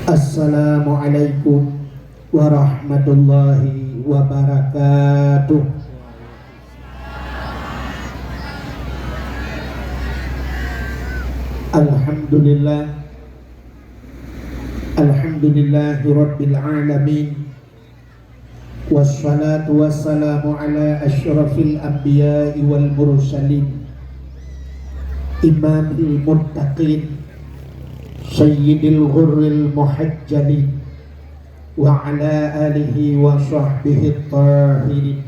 Assalamualaikum warahmatullahi wabarakatuh. Alhamdulillah, alhamdulillahi rabbil alamin. Wassalatu wassalamu ala asyrafil anbiya'i wal mursalin, imamil muttaqin, sayyidil ghurril muhajjalin, wa ala alihi wa sahbihi tahirin.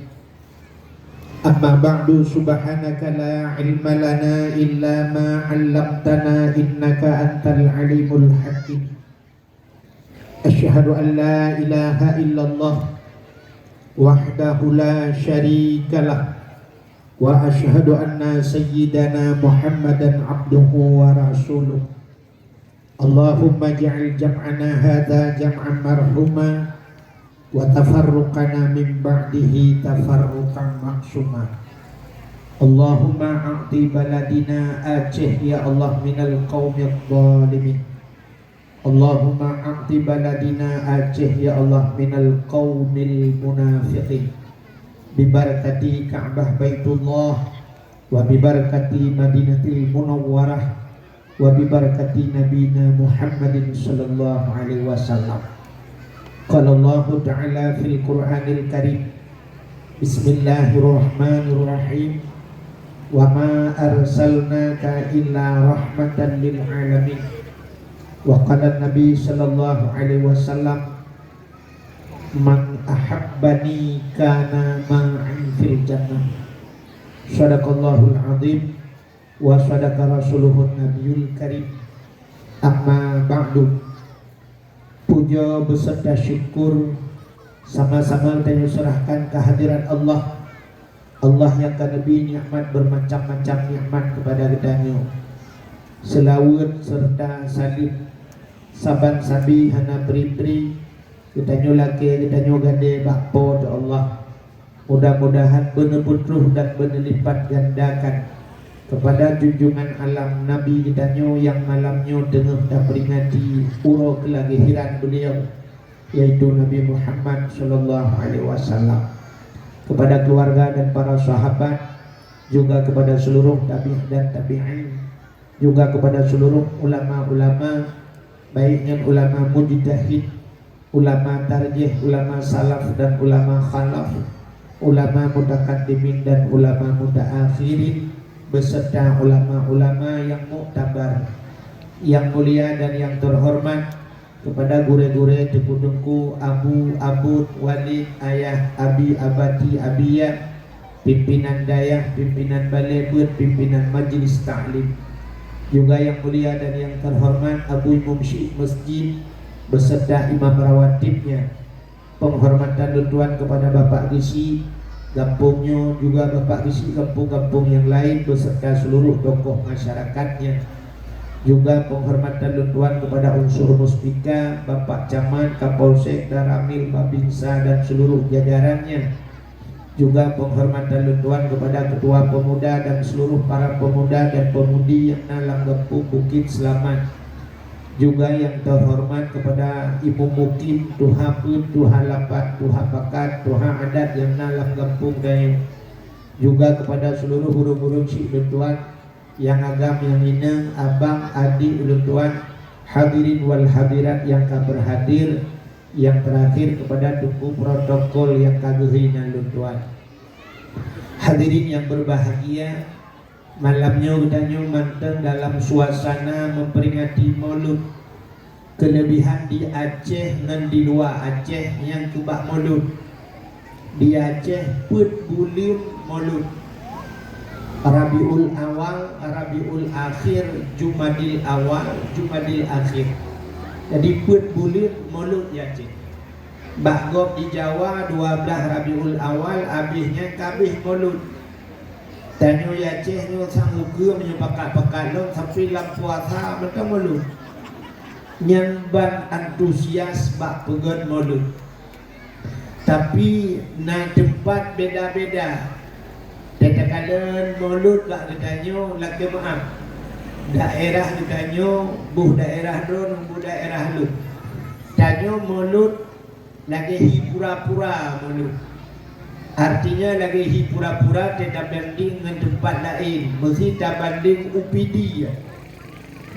Amma ba'du, subhanaka la ilma lana illa ma 'allamtana innaka antal alimul hakim. Asyhadu an la ilaha illallah wahdahu la syarikalah wa asyhadu anna sayyidana Muhammadan abduhu wa rasuluh. Allahumma ja'al jam'ana hadha jam'an marhuma wa tafarruqana min ba'dihi tafarruqan maksuma. Allahumma a'ti baladina Aceh ya Allah minal qaumil zalimin. Allahumma a'ti baladina Aceh ya Allah minal qaumil munafiqin. Bibarakati Ka'bah Baitullah wa bibarakati Madinatil Munawwarah wa bibarakati Nabina Muhammadin sallallahu alaihi wasallam. Qala Allah Ta'ala fil Qur'anil Karim, Bismillahirrahmanirrahim, wa ma arsalnaka illa rahmatan lil alamin. Wa qala Nabi sallallahu alaihi wasallam, man ahabbani kana ma'an fil jannah. Sadaqallahul azim wa sadaqa rasuluhun nabiyul karim. Amma ba'du. Puja beserta syukur sama-sama kita serahkan kehadiran Allah, Allah yang lebih nikmat bermacam-macam nikmat kepada kitanya. Selawat serta salim saban sabi hana beri-beri kitanya laki kitanya gade bakpo do Allah. Mudah-mudahan benar putruh dan benar lipat gandakan kepada junjungan alam Nabi kitanya yang malamnya tengah dah peringati uro kelahiran beliau, yaitu Nabi Muhammad sallallahu alaihi wasallam, kepada keluarga dan para sahabat, juga kepada seluruh tabi'in dan tabi'in, juga kepada seluruh ulama-ulama, baiknya ulama mujtahid, ulama tarjih, ulama salaf dan ulama khalaf, ulama mutaqaddimin dan ulama mutaakhirin, beserta ulama-ulama yang muktabar, yang mulia dan yang terhormat, kepada gure-gure tengku-tengku, abu, abud, walid, ayah, abi, abati, abiyah, pimpinan dayah, pimpinan balebut, pimpinan majlis ta'lim, juga yang mulia dan yang terhormat Abu Mumsyid Masjid beserta imam rawatibnya. Penghormatan tuan kepada Bapak Gisi Gampungnya, juga Bapak Gisi kampung-kampung yang lain beserta seluruh tokoh masyarakatnya. Juga penghormatan tuan kepada unsur muspika, Bapak Camat, Kapolsek, Daramil, Babinsa dan seluruh jajarannya. Juga penghormatan tuan kepada ketua pemuda dan seluruh para pemuda dan pemudi yang dalam kampung Bukit Selamat. Juga yang terhormat kepada Ibu Mukim, Tuha Pun, Tuha Lapat, Tuha Bakat, Tuha Adat yang dalam kampung Dayu. Juga kepada seluruh huru-huru si tuan yang agam, yang minang, abang, adik, tuan, hadirin wal hadirat yang berhadir. Yang terakhir kepada tunggu protokol yang kagehinan tuan. Hadirin yang berbahagia, malamnya udahnya mantan dalam suasana memperingati Maulud. Kelebihan di Aceh dan di luar Aceh yang kubak Maulud. Di Aceh put bulim Maulud, Rabiul Awal, Rabiul Akhir, Jumadil Awal, Jumadil Akhir. Jadi put bulim Maulud di Aceh. Bagop di Jawa 12 Rabiul Awal, habisnya kabih Maulud. Tanya ya Aceh ni sang muka menyepakat-pakat long sampai lam puasa mereka Maulud. Nyamban antusias bak pegan Maulud. Tapi na tempat beda-beda. Kadang-kadang Maulud bak ditanya lagi maaf. Daerah ditanya buh daerah don, buh daerah lu. Tanya mulut lagi hi pura-pura mulut. Artinya lagi hi pura-pura tidak banding dengan tempat lain. Mesti tak banding UPD ya.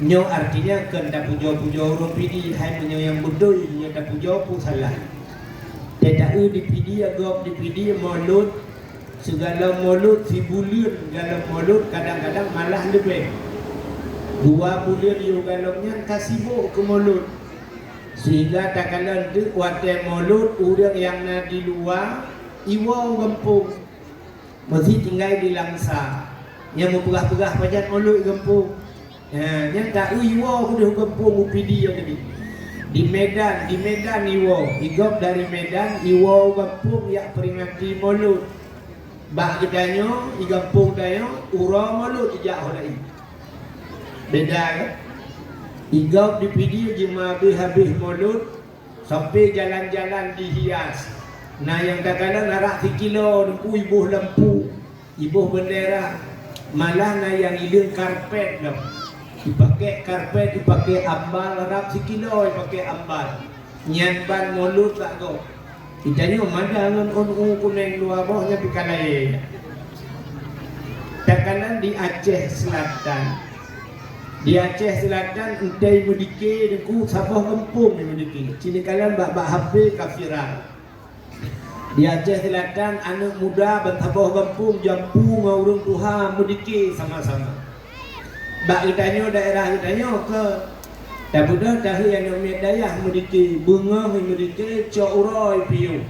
Nyo artinya kan tak puja-puja orang PD. Hai menyo yang bodoh nyo tak puja pun salah. Tidak di PD agak di PD mulut. Segala mulut si bulan. Segala mulut kadang-kadang malah lebih. 2 bulan you galongnya kasih ke mulut. Sehingga tak kala tu watai mulut orang yang nak di luar iwa gempung masih tinggal di langsa yang memperah-perah pajak mulut gempung. Yang tak iwa sudah gempung UPD yang tadi di Medan iwa igop dari Medan iwa gempung yang peringati mulut bak kedanya igampung daya ura mulut ijak holai beda kan. Igap di video jema habis mulut sampai jalan-jalan dihias. Nah yang kadang-kadang narak 1 kilo ibuh lampu, ibuh bendera. Malah na yang ilung karpet dah. Dipakai karpet, dipakai ambal, narak 1 kilo dipakai ambal. Nyan ban mulut tak go. Kitanya mana ngon kuning luar bawahnya pikalai. Kadang-kadang di Aceh Selatan. Di Aceh Selatan entai medike deku sabah kampung medike. Cini kalian bak HP kafiran. Di Aceh Selatan anak muda bantabah kampung jampu ngurung Tuhan medike sama-sama. Bak ditanya daerah ditanya ke dah budak dah yang namanya dayah medike bunga medike cokroy piu.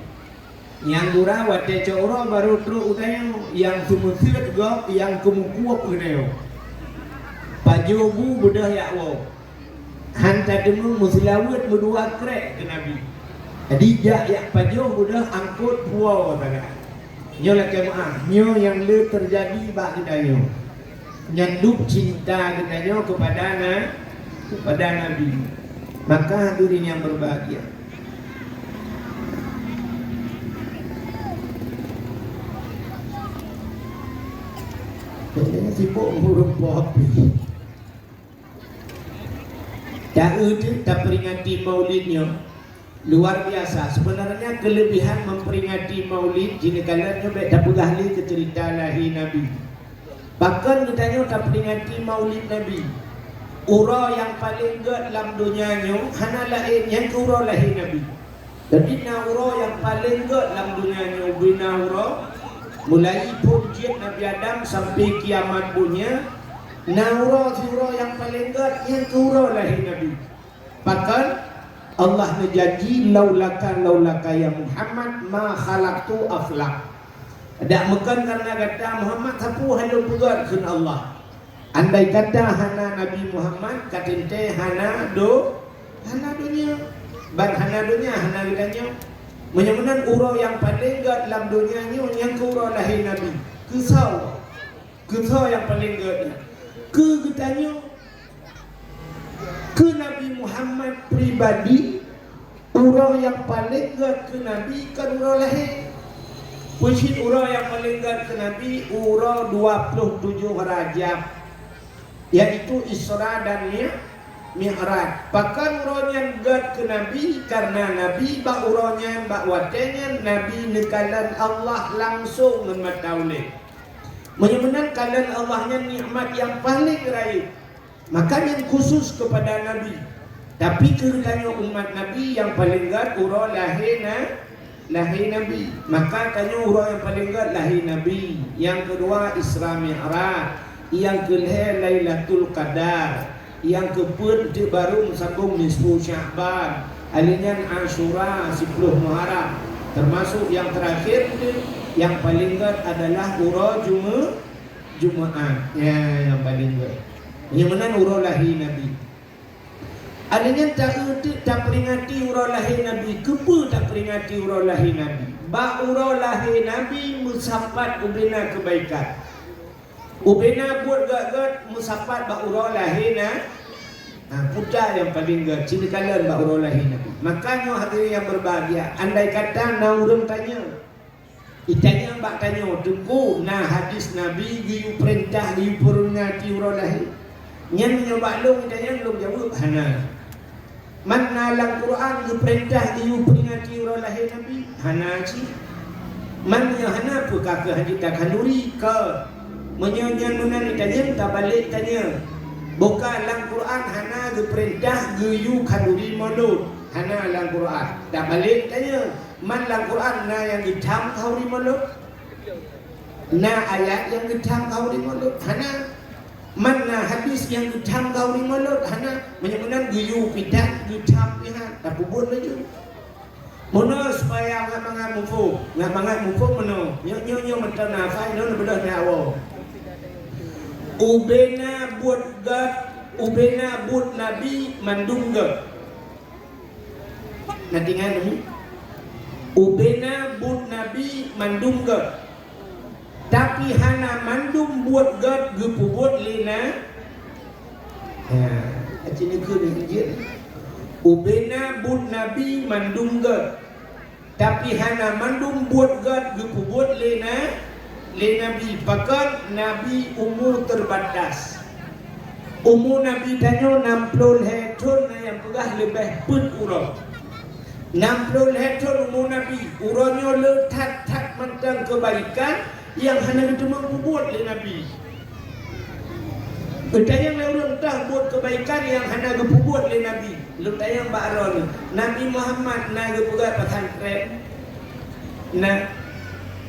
Yang dura wate cokro baru terus utanya yang sumut gop yang kemukuap keneo. Pajobu budah yakwo hantar demu muslawat berdua krek ke Nabi. Jadi jak pajoh budah angkut puau tanda. Nyo lah kemaah nyo yang le terjadi bak kita nyanduk cinta kita kepada Nabi. Maka hadirin yang berbahagia, kayaknya sibuk ngurung api. Tak peringati maulidnya luar biasa. Sebenarnya kelebihan memperingati maulid jika kalian tak pegahli ke cerita lahir Nabi. Bahkan ditanya tak peringati maulid Nabi. Ura yang paling gede dalam dunianya hana lain yang ura lahir Nabi. Jadi ura yang paling gede dalam dunianya bina ura mulai punjit Nabi Adam sampai kiamat punya. Naura surah yang paling gede yang surah lahir Nabi. Bahkan Allah menjanji laulaka ya Muhammad ma khalaqtu aflak. Tak bukan karena kata Muhammad sapu halu pugat kun Allah. Andai kata hana Nabi Muhammad katinte hana dunia. Ban hana dunia hana lidahnya. Menyamanan urau yang paling gede dalam dunianya yang urau lahir Nabi. Kisau yang paling gede. Ketanya ke Nabi Muhammad pribadi urang yang paling gede ke Nabi kan urang lahir. Pusit urang yang paling gede ke Nabi urang 27 Rajab, yaitu Isra dan Mi'raj. Bahkan urang yang gede ke Nabi karena Nabi bak urangnya bak watenya Nabi nekalan Allah langsung memataulik. Menyebutkan kalian Allahnya nikmat yang paling raib. Maka yang khusus kepada Nabi. Tapi keritanya umat Nabi yang paling gede urang lahir Nabi. Maka tanya urang yang paling gede lahir Nabi. Yang kedua Isra Mi'raj. Yang kelihatan Lailatul Qadar. Yang keempat baru sambung nisfu Sya'ban. Alinyan Ashura 10 Muharram. Termasuk yang terakhir yang paling gede adalah urang Jumaat. Ya, yang paling gede. Yang mana urang lahir Nabi. Adanya tak peringati urang lahir Nabi. Kepa tak peringati urang lahir Nabi. Ba urang lahir Nabi musapat ubena kebaikan. Ubena buat gak musapat ba urang lahir putar yang paling gede. Cina kalan ba urang lahir Nabi. Makanya hadirin yang berbahagia, andai kata na urang tanya, itanya mbak tanya tunggu nah hadis Nabi giu perintah giu peringati urang lahir. Nyan nyoba long itanya long jawab hana. Mana dalam Quran diperintah iu peringati orang lahir Nabi hana ci. Man yang hana pun kakak hadita kanduri ke menyanyian menan tanya tak balik tanya. Bukan dalam Quran hana diperintah iu kanduri mulut. Hana dalam Quran. Tak balik tanya. Man dalam Quran na yang ditam kau di mulut. Na ayat yang ditam kau di mulut. Hana. Mana hadis yang ditam kau di mulut hana menyebutkan guyu pidat ditam pihak tak pun lagi. Mana supaya ngat mangat mufu mana nyo mentang nafai no bedah nyawa. Ubena buat nabi mandungga. Nanti nganu. Ubena buat nabi mandungga. Tapi hana mandum buat gad gupu buat lina. Acini ke ni Ubena buat nabi mandum gad. Tapi hana mandum buat gad gupu buat lina. Le nabi pakat nabi umur terbatas. Umur nabi tanyo 60 hetun yang pegah lebih pun urang. 60 hetun umur nabi. Urangnya letat mentang kebaikan yang hanya itu mampu buat oleh Nabi. Bertanya orang tak buat kebaikan yang hanya mampu buat oleh Nabi. Bertanya Baron Nabi Muhammad nak buat pesantren. Nak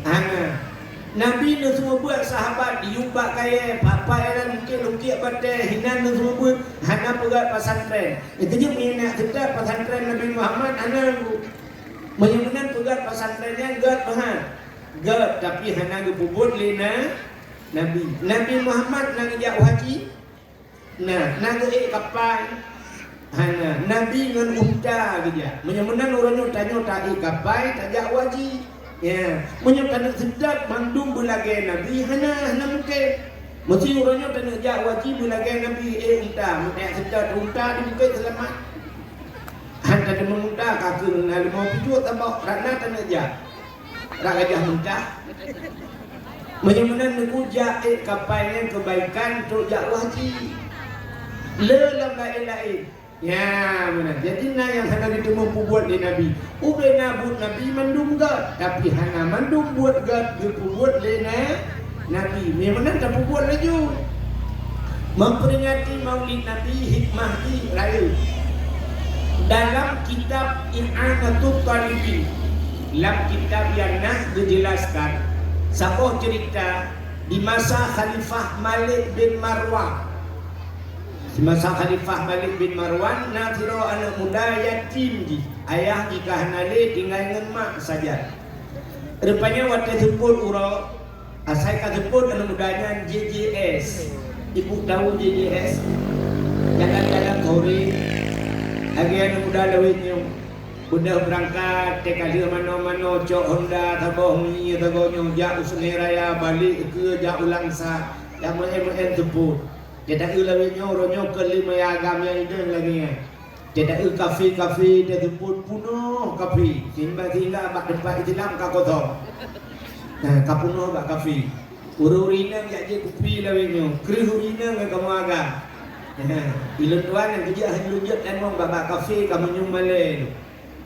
hana Nabi nu semua buat sahabat diubah kaya papa yang mungkin lukik batai hinan nu semua buat hana buat pesantren. Itu je minat kita pesantren Nabi Muhammad hana menyebutkan buat pesantrennya gad bahan. Gak tapi hana gububut lina Nabi Muhammad nang jak haji nang kapal hana Nabi ngan unta dia menyemenan orangnya tanya tak kapal tak jak haji ya menyemenan sedap mandum bulagai Nabi hana mungkin mesti orangnya tanya jak haji bulagai Nabi unta mungkin sedap unta di mungkin selamat hanta dia mengunta kakun hal mau picut tambah rana tanya jak Rakyat mentah menyembuhkan nukujak kapalnya kebaikan untuk jak wajib lelam lain-lain ya benar jadi na yang hana itu mampu buat di Nabi ubena buat Nabi mandum gad tapi hana mandum buat gad itu buat di Nabi memang tak buat lagi memperingati maulid Nabi hikmah di raya dalam kitab I'anatul Talibin. Dalam kitab yang nak dijelaskan sebuah cerita di masa Khalifah Malik bin Marwan. Di masa Khalifah Malik bin Marwan nafiro anak muda yatim di ayah jika hanale tinggal dengan mak saja. Rupanya waktu sebut uro asal kata sebut anak mudanya JJS. Ibu tahu JJS? Jalan-jalan kore. Lagi anak muda lawitnya. Udah berangkat tekali mana-mana cok Honda taboh ni tagonya jak usni raya balik ke jak ulangsa yang main teput tidak ulawinyo ronyo ke lima agam yang itu lagi tidak kafe dia teput punuh kafe simba bak depan Islam ka kotor nah kapunuh bak kafe ururina jak je kupi lawinyo krihurina ke kamu agam ilun tuan yang kerja hanjut dan mau bak kafe kamu nyumale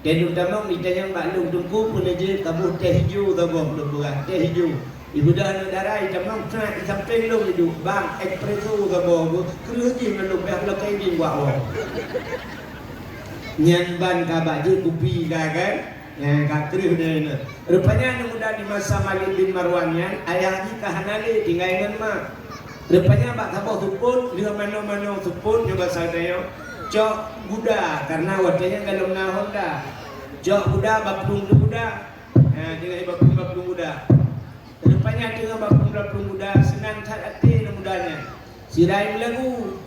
dan utama ditanya maklum tungku pun aja kamu teh hijau tahu belum teh hijau ibu dah nak darah utama nak sampai lu hidup bang espresso tahu kerja belum dah kayak di bawah nyan ban kabak je kopi kan yang katri ni rupanya muda di masa Malik bin Marwan yang ayah ni kahanale tinggal dengan mak rupanya bak tabah tuput dia mana-mana tuput nyoba saya cok Buddha karena wadahnya kalau na Honda cok Buddha bapung Buddha dengan bapung Buddha rupanya dengan bapung Buddha senang hati mudanya sirai lagu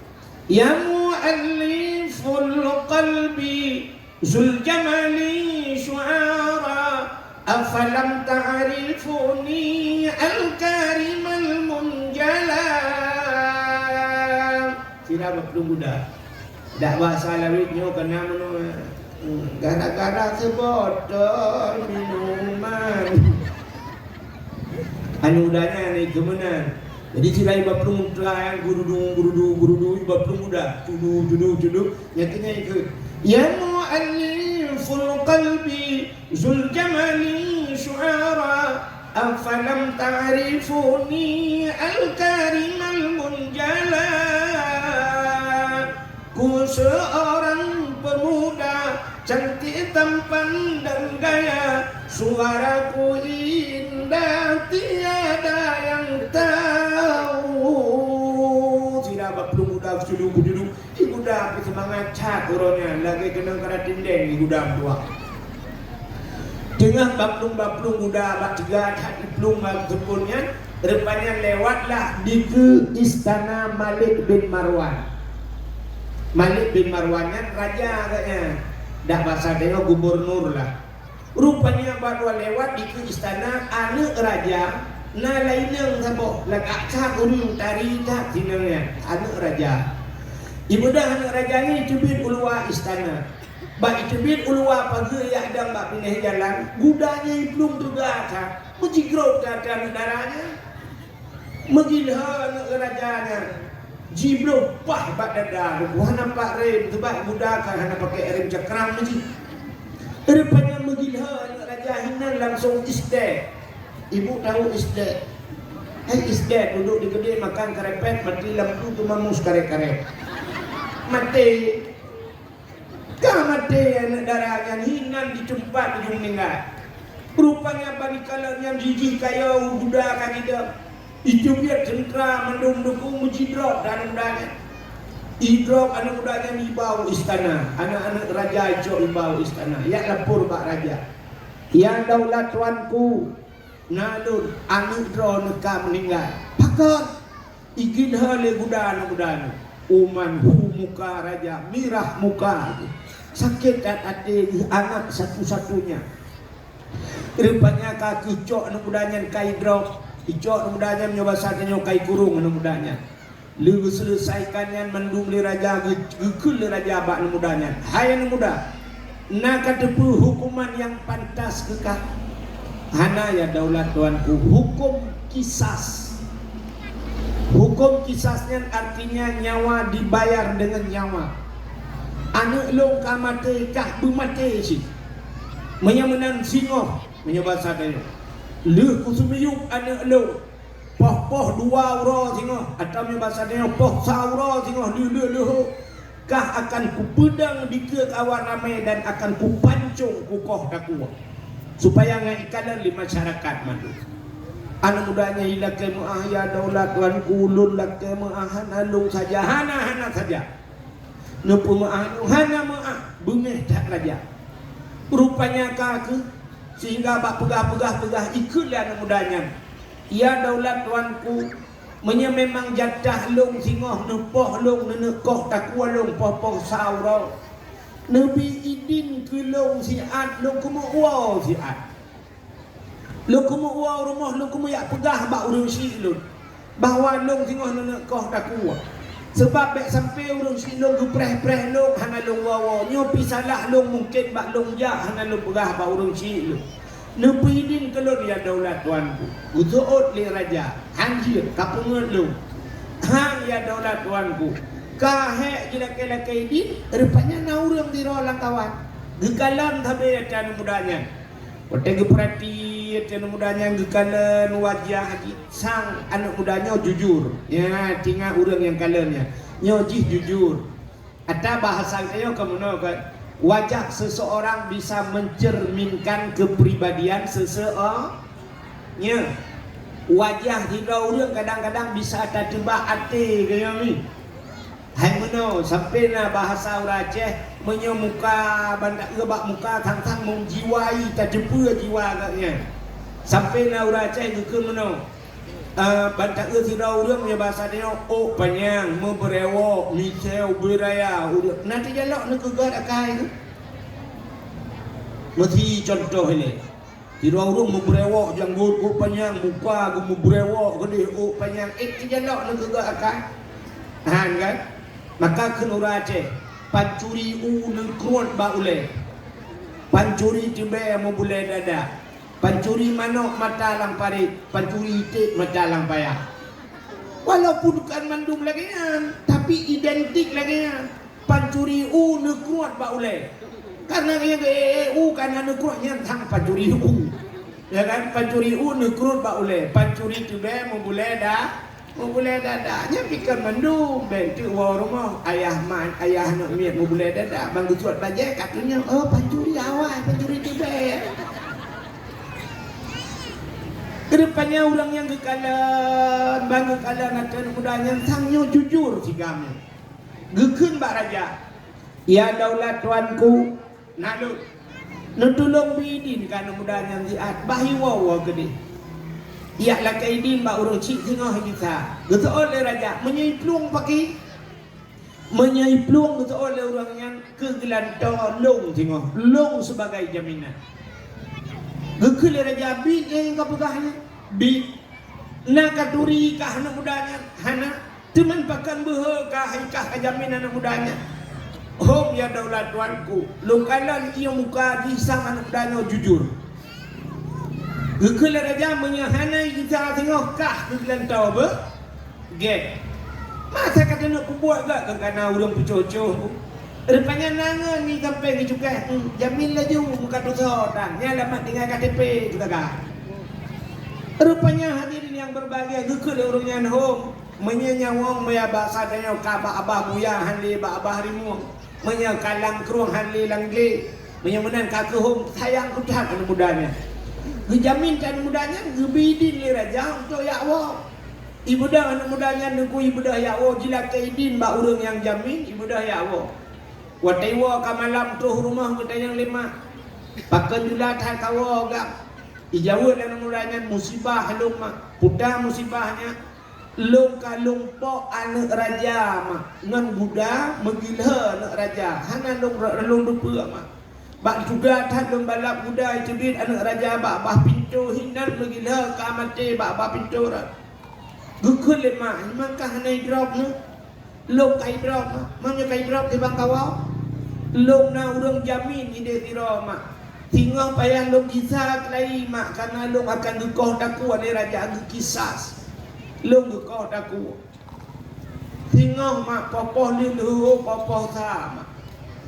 ya mu'alliful qalbi zul jamali syu'ara afalam ta'rifuni al-karim al-munjala sirai bapung Buddha dak bahasa lawitnya kena menua gara-gara sebotol minuman anu udahnya ni kemenan Jadi silai baplung yang gurudu baplung muda cudu nyatanya ikut ya mu'alliful qalbi zul jamali syu'ara afalam ta'rifuni al-karim al-munjala ku seorang pemuda cantik tampan dan gaya suaraku indah tiada yang tahu tidak baplung muda cudu ibu dah semangat cat uronya lagi kena kena tindeng ibu dah tua tengah baplung muda bak tiga hati plung bak sepunnya rupanya lewatlah di ke istana Malik bin Marwan. Malik bin Marwannya raja katanya dah bahasa dia gubernur lah. Rupanya baru lewat di ke istana anak raja na lainang sabo lagak cak urung tari tak tinangnya anak raja. Ibu dah anak rajanya cubit ulua istana. Bak cubit ulua pagi ya ada mbak pindah jalan gudanya belum juga tak mejigrok dan darahnya megilha anak rajanya jiblo pah bak dada wah nampak rem sebab budak kan hana pakai rem cakram ni rupanya megilha anak raja hinan langsung isdek. Ibu tahu isdek isdek duduk di kedai makan karepet mati lampu tu mamus karep-karep mati mati anak darahnya hinan di tempat ujung meninggal. Rupanya banikalanya jijik kaya budak kan tidak itu dia tentera mendung dukung mujidrop dan mudanya idrop anak mudanya dibawa istana anak-anak raja ijok dibawa istana ya lapor pak raja yang daulat tuanku nalun anak dro neka meninggal pakon igin hale gudana uman muka raja mirah muka sakit dan hati anak satu-satunya rupanya kaki cok anak mudanya kai drop icok mudanya menyoba saatnya kai kurung mudanya lu selesaikannya mendung li raja gekul li raja bak mudanya hai muda nak kadepu hukuman yang pantas kekah hana ya daulat tuanku hukum kisas. Hukum kisasnya artinya nyawa dibayar dengan nyawa. Anak long kamate kah bumate sih menyamenan singoh menyoba saatnya lu kusumiyuk anak lu poh dua uro singoh atau bahasa dia poh sauro singoh lu kah akan kupedang di ke kawan ramai dan akan kupancung kukoh dakuah supaya ngaikalan di masyarakat mandu anak mudanya hilake mu'ah ya daulat tuan kulun lake mu'ahan alung saja hana saja nupu mu'ah hana mu'ah bumeh tak raja rupanya kaki sehingga bak pegah ikutlah anak mudanya ya daulat tuanku memang jatah long singoh nepoh long nenekoh takwa long poh sauro nabi idin ke long siat long kumu wow siat long kumu wow rumah long kumu yak pegah bak urung si long bahwa long singoh nenekoh takwa sebab bek sampai urung si long gepreh long hana long wow nyopi salah long mungkin bak long ja hana long pegah bak urung si long nepidin kalau dia daulat tuanku utuot li raja anjir kapungan lu hang ya daulat tuanku kahe jelake-lake ini rupanya naurang di rolang kawan gekalan tabe tan mudanya Ote geperhati anak mudanya gekalan wajah sang anak mudanya jujur ya tinggal orang yang kalanya nyojih jujur ada bahasa kayo kamu kan wajah seseorang bisa mencerminkan kepribadian seseorangnya. Wajah hingga orang kadang-kadang bisa terjebak hati kaya ni. Hai meno sampai na bahasa orang Aceh menyomuka bandak gebak muka tang-tang menjiwai terjebak jiwa katnya. Sampai na orang Aceh ke meno bantak ke sira orang punya bahasa dia oh panjang memberewok miseu beraya nanti jalok nak kegar akai tu mesti contoh ini sira orang memberewok janggut oh panjang muka gu memberewok gede oh panjang jalok nak kegar akai kan maka kan orang Aceh pancuri nekruat ba ule pancuri tibe mo bule dada pancuri manok mata lang pare pancuri itik mata lang payah Walaupun bukan mandum lagi kan, tapi identik lagi kan. Pancuri nekruat ba ulai. Karena yang karena nekruatnya tang pancuri ya kan, pancuri nekruat ba ulai. Pancuri tu be mau boleh dadanya pikir mandum ben tu rumah ayah nak miat mau boleh dadah bang suat baje katanya pancuri awal pancuri tu be. Kedepannya orang yang kekalan bangga kalan akan mudanya sangnya jujur si kami gekun bak raja ya daulat tuanku nalu nutulong bidin kan mudanya ziat bahiwa gede ya lah kaidin bak urang cik tengah kita getu oleh raja menyaiplung pakai menyaiplung getu oleh orang yang kegelantang long tengah long sebagai jaminan. Gekul raja bi yang kapugahnya bi nak katuri kah anak mudanya hana teman pakan behe kah ikah jaminan anak mudanya hom ya daulat tuanku lukalan ia muka disang anak mudanya jujur. Gekul raja menyahanai kita tengok kah kegelan tahu be get masa kata nak buat gak kerana urang pucoco. Rupanya nangan ni sampai ni juga jamin laju muka dosa dan ni alamat dengan KTP juga kan. Rupanya hadirin yang berbahagia gekul urangnya home menyanyawang maya bahasa danya kaba abah buya hanli ba abah rimu menya kalang kruang hanli langli menyemenan kakek home sayang kutat anak mudanya. Gejamin kan mudanya gebidin li raja untuk ya Allah. Ibu dah anak mudanya neku ibu dah ya Allah jila kaidin ba urang yang jamin ibu dah ya Allah. Wataiwa ka malam tu rumah kita yang lima pakan julat hal kawo gak ijawat dan muranya musibah lung mak pudah musibahnya lung kalung po anak raja mak ngan buda megilha anak raja hana lung dupa mak bak juga tak lung balap buda itu dit anak raja bak bah pintu hinan megilha ka mate bak bah pintu ra gukul mak mangkah hana drop nu lung kai drop mamnya kai drop di bang kawo lung na urang jamin ide tiro mak tinggal payah lung kisah kelai mak karena lung akan gekoh daku ada raja kisas lung gekoh daku tinggal mak popoh lilu popoh sama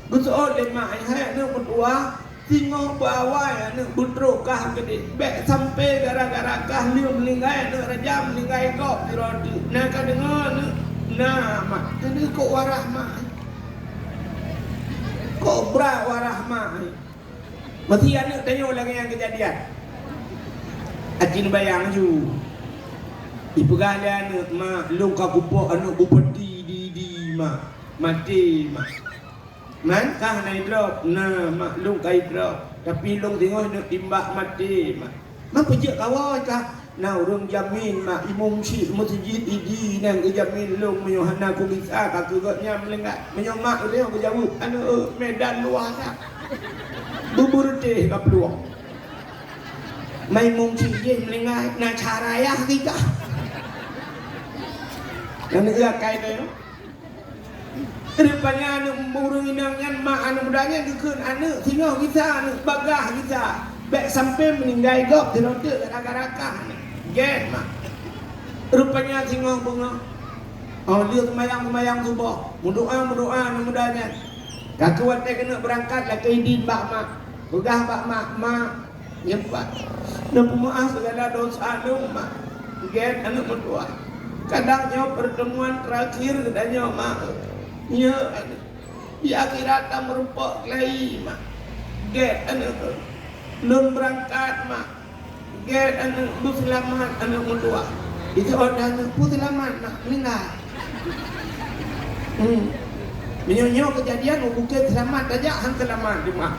betul le mak hai nak berdua tinggal bawa nak budrokah gede bek sampai gara-gara kah liu melinggai nak raja melinggai kau tiro nak dengar nah mak ini kok warah mak kobra warahmah mati anak tanya lagi yang kejadian ajin bayang ju ibu gala anak mak lu ka kupok anak bupati di mak mati mak man kah naik drop nah mak lu kai drop tapi lu tengok nak timbak mati mak pejak kawal kah nah urang jamin mak imam syik masjid idi nang jamin long meyohana ku bisa ka kegotnya melengat menyomak dia ku jawab anu medan luar tak bubur teh ka peluang mai mum syik je melengat na caraya kita yang dia kai tu rupanya anu burung inangan mak anu mudanya dikeun anu tinggal kita anu bagah kita baik sampai meninggal gop di rote raka-raka get mak rupanya tinggal bunga dia kemayang subuh berdoa mudanya kakuat dia kena berangkat lah ke idin bak mak begah bak mak nyepat nak maaf segala dosa lu mak get anak berdoa kadangnya pertemuan terakhir katanya mak ya di akhirat tak merupak lagi mak get anak lun berangkat mak get anak bu selamat anak mudua itu orang anak bu selamat nak meninggal menyonyo kejadian bukit selamat aja hang selamat di mak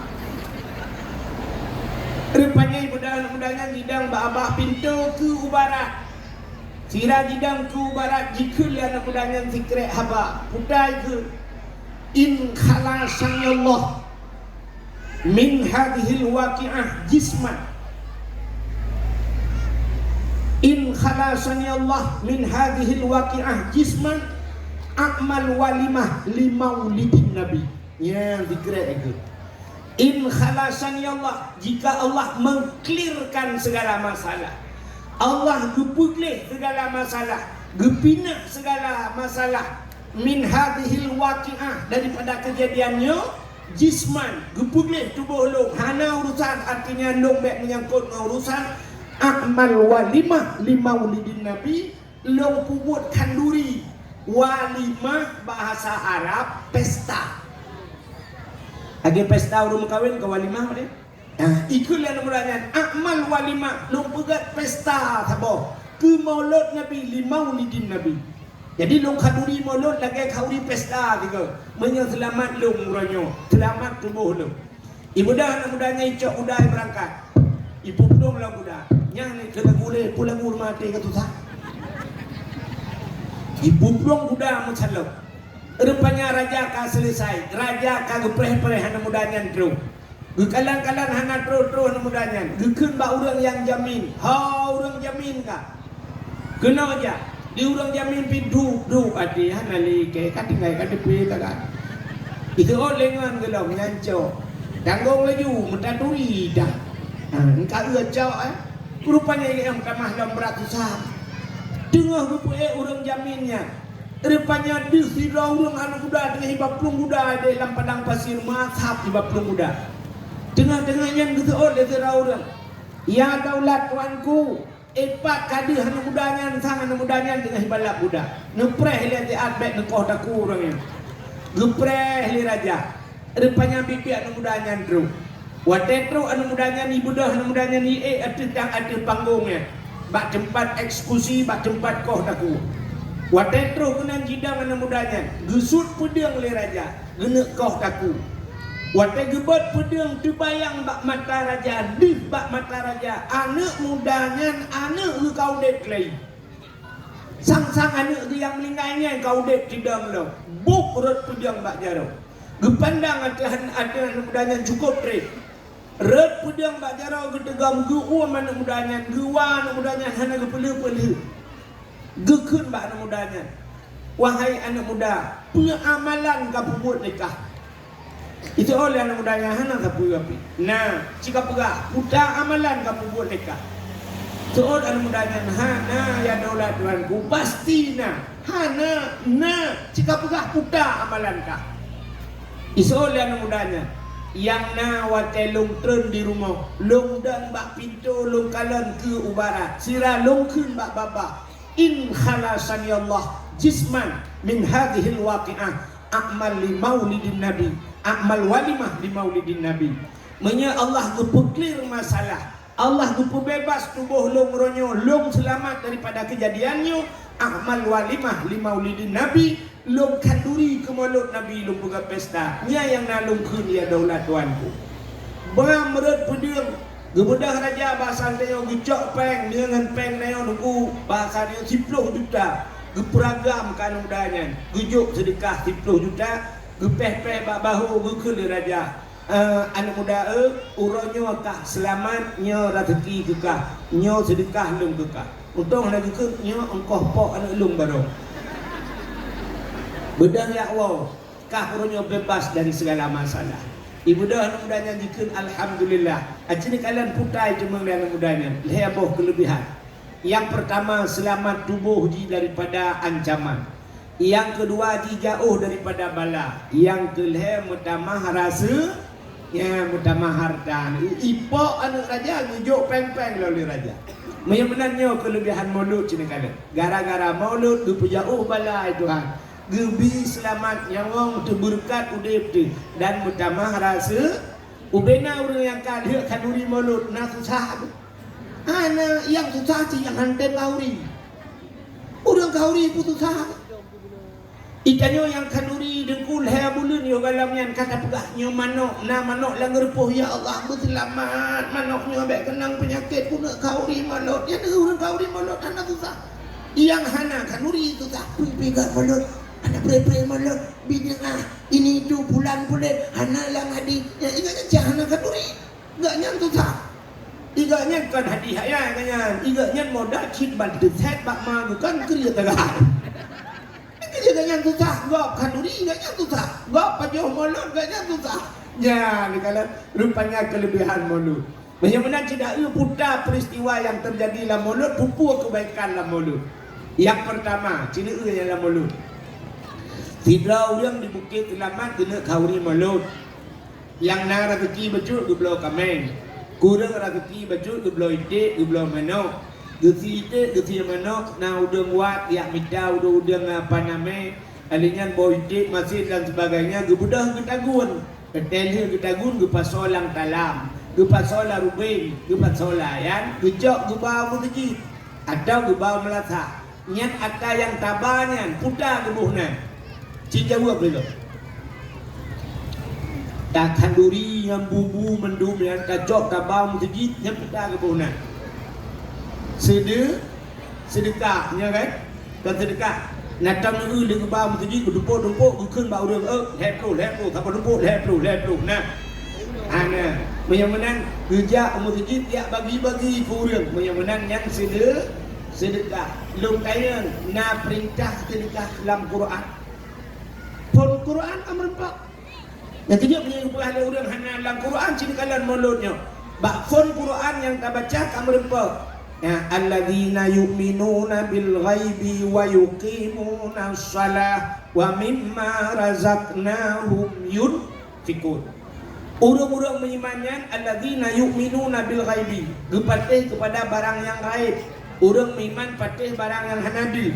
rupanya ibu muda-mudanya jidang abah pintu ke barat sira jidang ke barat jikul anak mudanya zikre haba pudai ke in khalasani Allah min hadhil waqi'ah jisman in khalasani Allah min hadhil waqi'ah jisman akmal walimah limaulidin nabi ya zikre itu in khalasani Allah jika Allah mengklirkan segala masalah Allah gupulih segala masalah Gepina segala masalah min hadhil waqi'ah daripada kejadiannya jisman gepulih tubuh long hana urusan artinya long baik menyangkut dengan urusan amal walimah limaulidin nabi long pubut kanduri walimah bahasa Arab pesta age pesta urung kawin ke walimah dia ikulah namanya amal walimah long pegat pesta sabo ke maulud nabi limaulidin nabi. Jadi long kaduri maulud lagi kauri pesta juga. Menyo selamat long ronyo, selamat tubuh long. Ibu dah nak mudanya icok udah berangkat. Ibu belum lah muda. Yang ni kena gule pulang rumah mati ke susah. Ibu belum muda macam rupanya raja ka selesai. Raja ka gepreh-preh anak mudanya terus. Gekalan-kalan hana terus anak mudanya. Gekun ba orang yang jamin. Ha orang jamin ka. Kena aja. Di orang jamin pintu duk adi hanali ke katingai kadepi kaga itu lengan gelong nyanco tanggung laju mentaduri dah engka ecau rupanya yang kamah dalam beratusan tengah rupa orang jaminnya rupanya di sira orang anak muda dengan hibab pelung muda dalam padang pasir mazhab hibab pelung muda tengah-tengahnya gitu oleh sira orang ya daulat tuanku epat kadi hana mudanya sang hana mudanya dengan hibalak budak nepreh lihat di adbek nekoh taku orangnya gepreh li raja rupanya bibi hana mudanya ndru watetro hana mudanya ni budak hana mudanya ni atang ada panggungnya bak tempat eksekusi bak tempat koh taku watetro kenan jidang hana mudanya gesut pedang li raja genek koh taku Watai gebat pedang terbayang bak mata raja, dih bak mata raja. Anak mudanya, anak kau dek lagi. Sang-sang anak yang melingainya kau dek tidak lo. Buk rot pedang bak jaro. Gepandang ada mudanya cukup trip. Rot pedang bak jaro gedegam geu mana mudanya, gewa anak mudanya hana gepelu-pelu. Gekun bak anak mudanya. Wahai anak muda, punya amalan kau buat nikah. Itu oleh anak mudanya hana kapu api. Nah, jika pegah putar amalan kamu buat nikah. Itu oleh anak mudanya hana ya daulat tuanku pasti hana jika pegah putar amalan kah. Itu oleh anak mudanya yang watai long tren di rumah, long dan bak pintu long kalan ke ubara, sira long kun bak baba. In khalasani Allah jisman min hadhil waqi'ah amal li maulidin nabi. Amal walimah di maulidin nabi. Menya Allah gepeklir masalah. Allah gepebebas tubuh long ronyo, long selamat daripada kejadiannya. Amal walimah li maulidin nabi, long kanduri ke maulud nabi, long buka pesta. Nya yang nalung kun ya daulat tuanku. Bang merut pedang, gebedah raja bahasa dia gecok peng dengan peng neo nunggu bahasa dia 10 juta. Geperagam kan udahnya. Gejuk sedekah 10 juta. Gepeh-peh bak bahu gukul raja anak muda uronyo kah selamatnya rezeki kekah nyo sedekah lung kekah untung lagi ke nyo engkoh pok anak lung baru bedah ya Allah kah uronyo bebas dari segala masalah ibu dah anak mudanya jikun alhamdulillah ajini kalian putai cuma anak mudanya leboh kelebihan yang pertama selamat tubuh daripada ancaman. Yang kedua jauh daripada bala. Yang kelima mutamah rasa, ya mutamah harta. Ipok anak raja ngejuk peng-peng lalu raja. Menyebabkannya kelebihan maulud cina kala. Gara-gara maulud gepu jauh bala Tuhan. Gebi selamat yang orang tu berkat udip tu dan mutamah rasa. Ubena orang yang kaya kanuri maulud na susah. Ana yang susah si yang hantar kauri. Orang kauri pun susah. Ikanyo yang kanuri dengkul hea bulun yo galamnya kata pegahnya manok lang repuh ya Allah berselamat manoknya ambek kenang penyakit pun kauri malot ya orang kauri malot anak susah yang hana kanuri susah pegat malot anak pre malot bini ini itu bulan bulan hana lang hadi ya iganya jangan kanuri enggaknya susah iganya kan hadiah ya kanya iganya modal cit bantu set bak ma bukan kerja tegak jangan susah, gak kanuri jangan susah, gak pajuh mulut jangan susah. Ya, ni kalau rupanya kelebihan mulut. Bagaimana tidak putar peristiwa yang terjadi dalam mulut, pupuk kebaikan dalam mulut. Yang pertama, cina yang dalam mulut. Tidak orang di Bukit Selamat kena kauri mulut. Yang nak rezeki becut ke belah kameng. Kurang rezeki becut ke belah itik, ke belah manok. Gesi itik, gesi manok, na udang wat, yak mitau, udang apa nama. Alinyan bawa itik, masih dan sebagainya. Gebudah ke tagun. Ketelnya ke tagun, ke pasolang talam. Ke pasola rubing, ke pasola yan. Kejok ke bawah rezeki. Atau ke bawah melata. Nyat ada yang tabanya, putar ke buhna. Cinta buat belum? Tak kanduri yang bubu mendum yang kacok tabang masjid yang putar ke buhna. Sedekah, ya kan? Kan sedekah. Natang neu le ke bawah masjid ke dumpuk-dumpuk ke keun bau deung leplu, apa dumpuk leplu. Nah. Ana, yang menang kerja masjid dia bagi-bagi ku urang. Yang menang yang sedekah. Lung tayang na perintah sedekah dalam Quran. Pun Quran amr pak. Yang kejap punya upah ada orang hana dalam Quran cinikalan mulutnya. Bak pun Quran yang tak baca amr pak. Ya alladzina yu'minuna bil ghaibi wa yuqimuna shalah wa mimma razaqnahum yunfikun. Orang-orang beriman alladzina yu'minuna bil ghaibi, gepatih kepada barang yang gaib. Orang beriman patih barang yang hanadil.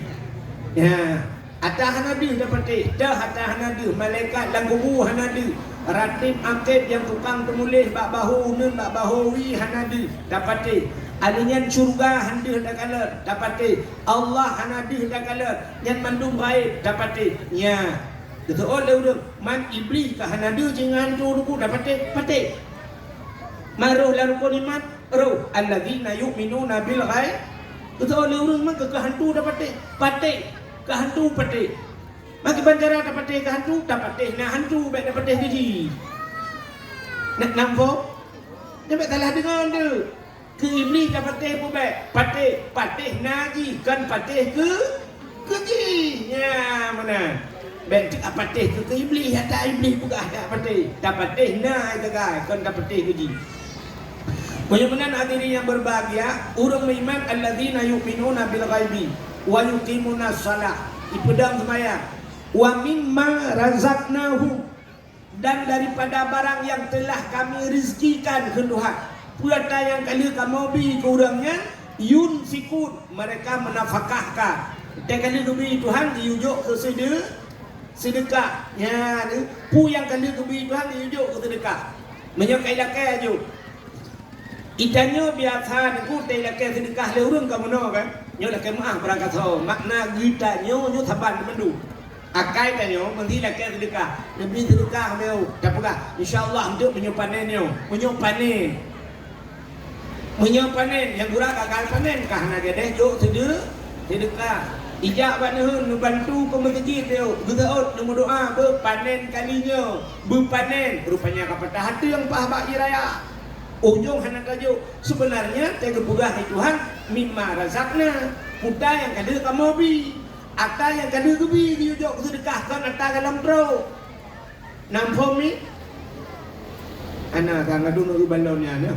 Ya, ada hanadil dapatih, dah ada hanadil, malaikat dan kubur hanadil. Ratib akib yang tukang penulis bak bahu nun bak bahuwi hanadil dapatih. Alinyan syurga handir dah kalah dapatih. Allah hanadil dah kalah. Yang mandum gaib dapatih. Ya. Kata oleh udah man iblis ka hanadil jangan tu ruku dapatih patih. Maruh la ruku limat ru alladzina yu'minuna bil ghaib. Kata oleh urang man ke hantu dapatih patih. Ke hantu patih. Maki bandara dapatih ke hantu dapatih. Nah hantu baik dapatih gaji. Nak nampak? Jangan salah dengar dia. Ke iblis dapatih pun baik. Patih naji kan patih ke gaji. Ya mana? Baik cik patih ke iblis ada iblis pun ada patih. Dapatih nah gagai kan dapatih gaji. Benar-benar hadirin yang berbahagia, orang beriman alladzina yu'minuna bil ghaibi wa yuqimuna shalah, ipedang sembahyang. Wa mimma razaqnahum, dan daripada barang yang telah kami rezekikan ke Tuhan. Puata yang kali kamu bi ke orangnya yunfikun, mereka menafkahkan. Dan kali bi Tuhan diujuk ke sedekah. Ya, pu yang kali bi Tuhan diujuk ke sedekah. Menyokai lakai aja. Itanya biasa aku teh lakai sedekah le urang ka mono kan. Nyo lakai maah berangkat ho. Makna gita nyo thaban mendu. Akai ta nyo bangti lakai sedekah. Nabi sedekah meu. Dapuka insyaallah untuk menyopanen nyo. Menyopanen yang gura gagal panen kah na gedeh jo sedekah. Ijak banehun membantu pemerintah dia. Gegaut nombor doa berpanen kalinya. Berpanen rupanya kapatah hati yang pahbak raya. Ujung hendak tajuk sebenarnya tega pugah Tuhan mimma razaqna, puta yang kada kamu bi, ata yang kada gebi diujuk sedekahkan ata dalam bro. Nampak ni? Anak kan ngadu nak balonnya ni.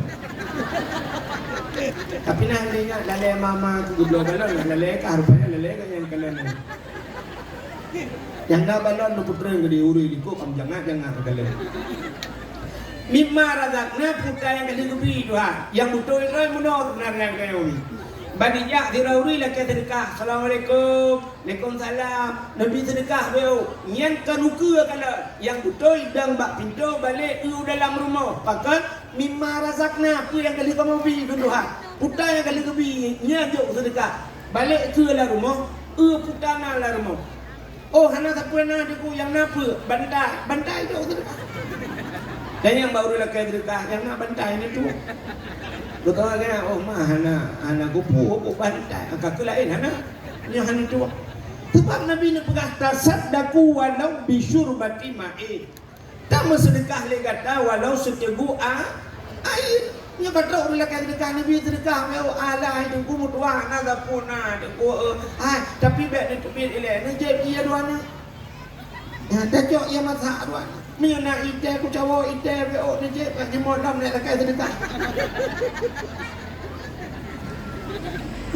Tapi nantinya lalai mama tu geblo balon, lalai kah rupanya lalai kan yang kalian. Yang dah balon nu putra yang di uri di kok jangan kalian. Mimma razaqna puta yang kali kubi Tuhan. Yang betul itu munor benar kayu ni. Badijak dirauri lah ke sedekah. Assalamualaikum. Waalaikumsalam. Nabi sedekah beliau. Yang kanuka kalau yang betul dan bak pintu balik lu dalam rumah. Pakat mimma razaqna tu yang kali kamu bi Tuhan. Puta yang kali kubi nyajuk sedekah. Balik ke dalam rumah. Puta na dalam rumah. Oh hana tak pernah deku yang napa bantai itu sedekah. Dan yang baru lakai sedekah yang nak bantai ni tu. Betul kan? Oh mah anak kupu bantai. Kakak lain anak. Ni hana tu. Sebab Nabi ni pegah tasaddaku walau bisyurbati ma'in. Tak bersedekah le kata walau seteguk air. Nya kata orang lakai sedekah Nabi sedekah meu ala itu ku mutua na gapuna ku tapi baik ni tubit ile. Ni je dia duana. Ya tajok ia masak duana. Mia nak ite ku cawo ite be ni je di modam nak lakai sedekah.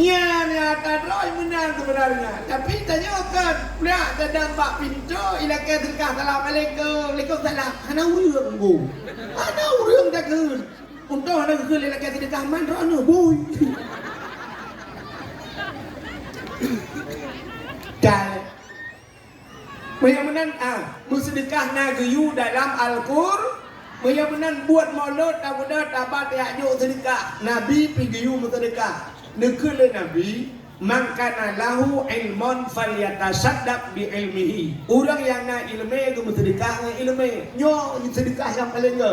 Ya, ni akan roy menang sebenarnya. Tapi tanyakan, nak sedang bak pintu, ilakan sedekah Assalamualaikum, Waalaikumsalam. Hana urang bu. Hana urang dah ke. Untuk hana ke ilakan sedekah man rono boy. Kal. Menyamanan bersedekah nagayu dalam Al-Qur'an. Menyamanan buat maulud tabudat tabat ya jo sedekah. Nabi pigiyu bersedekah. Nekele Nabi, man kana lahu ilmun falyatasaddaq bi ilmihi. Orang yang nak ilmu ke bersedekah dengan ilmu. Nyo sedekah yang paling ke.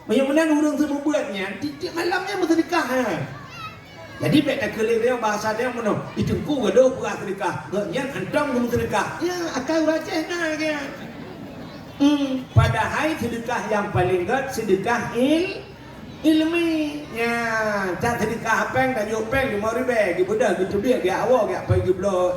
Menyamanan orang semua buatnya tiap malamnya bersedekah. Jadi baik tak kelih dia bahasa dia mana? Itu ku gaduh pura sedekah. Yang antong ku sedekah. Ya, akal rajah nak dia. Padahal sedekah yang paling gad sedekah ilmi. Ya, tak sedekah peng tak yo peng 5,000 di budak gitu biar dia awak dia pergi belo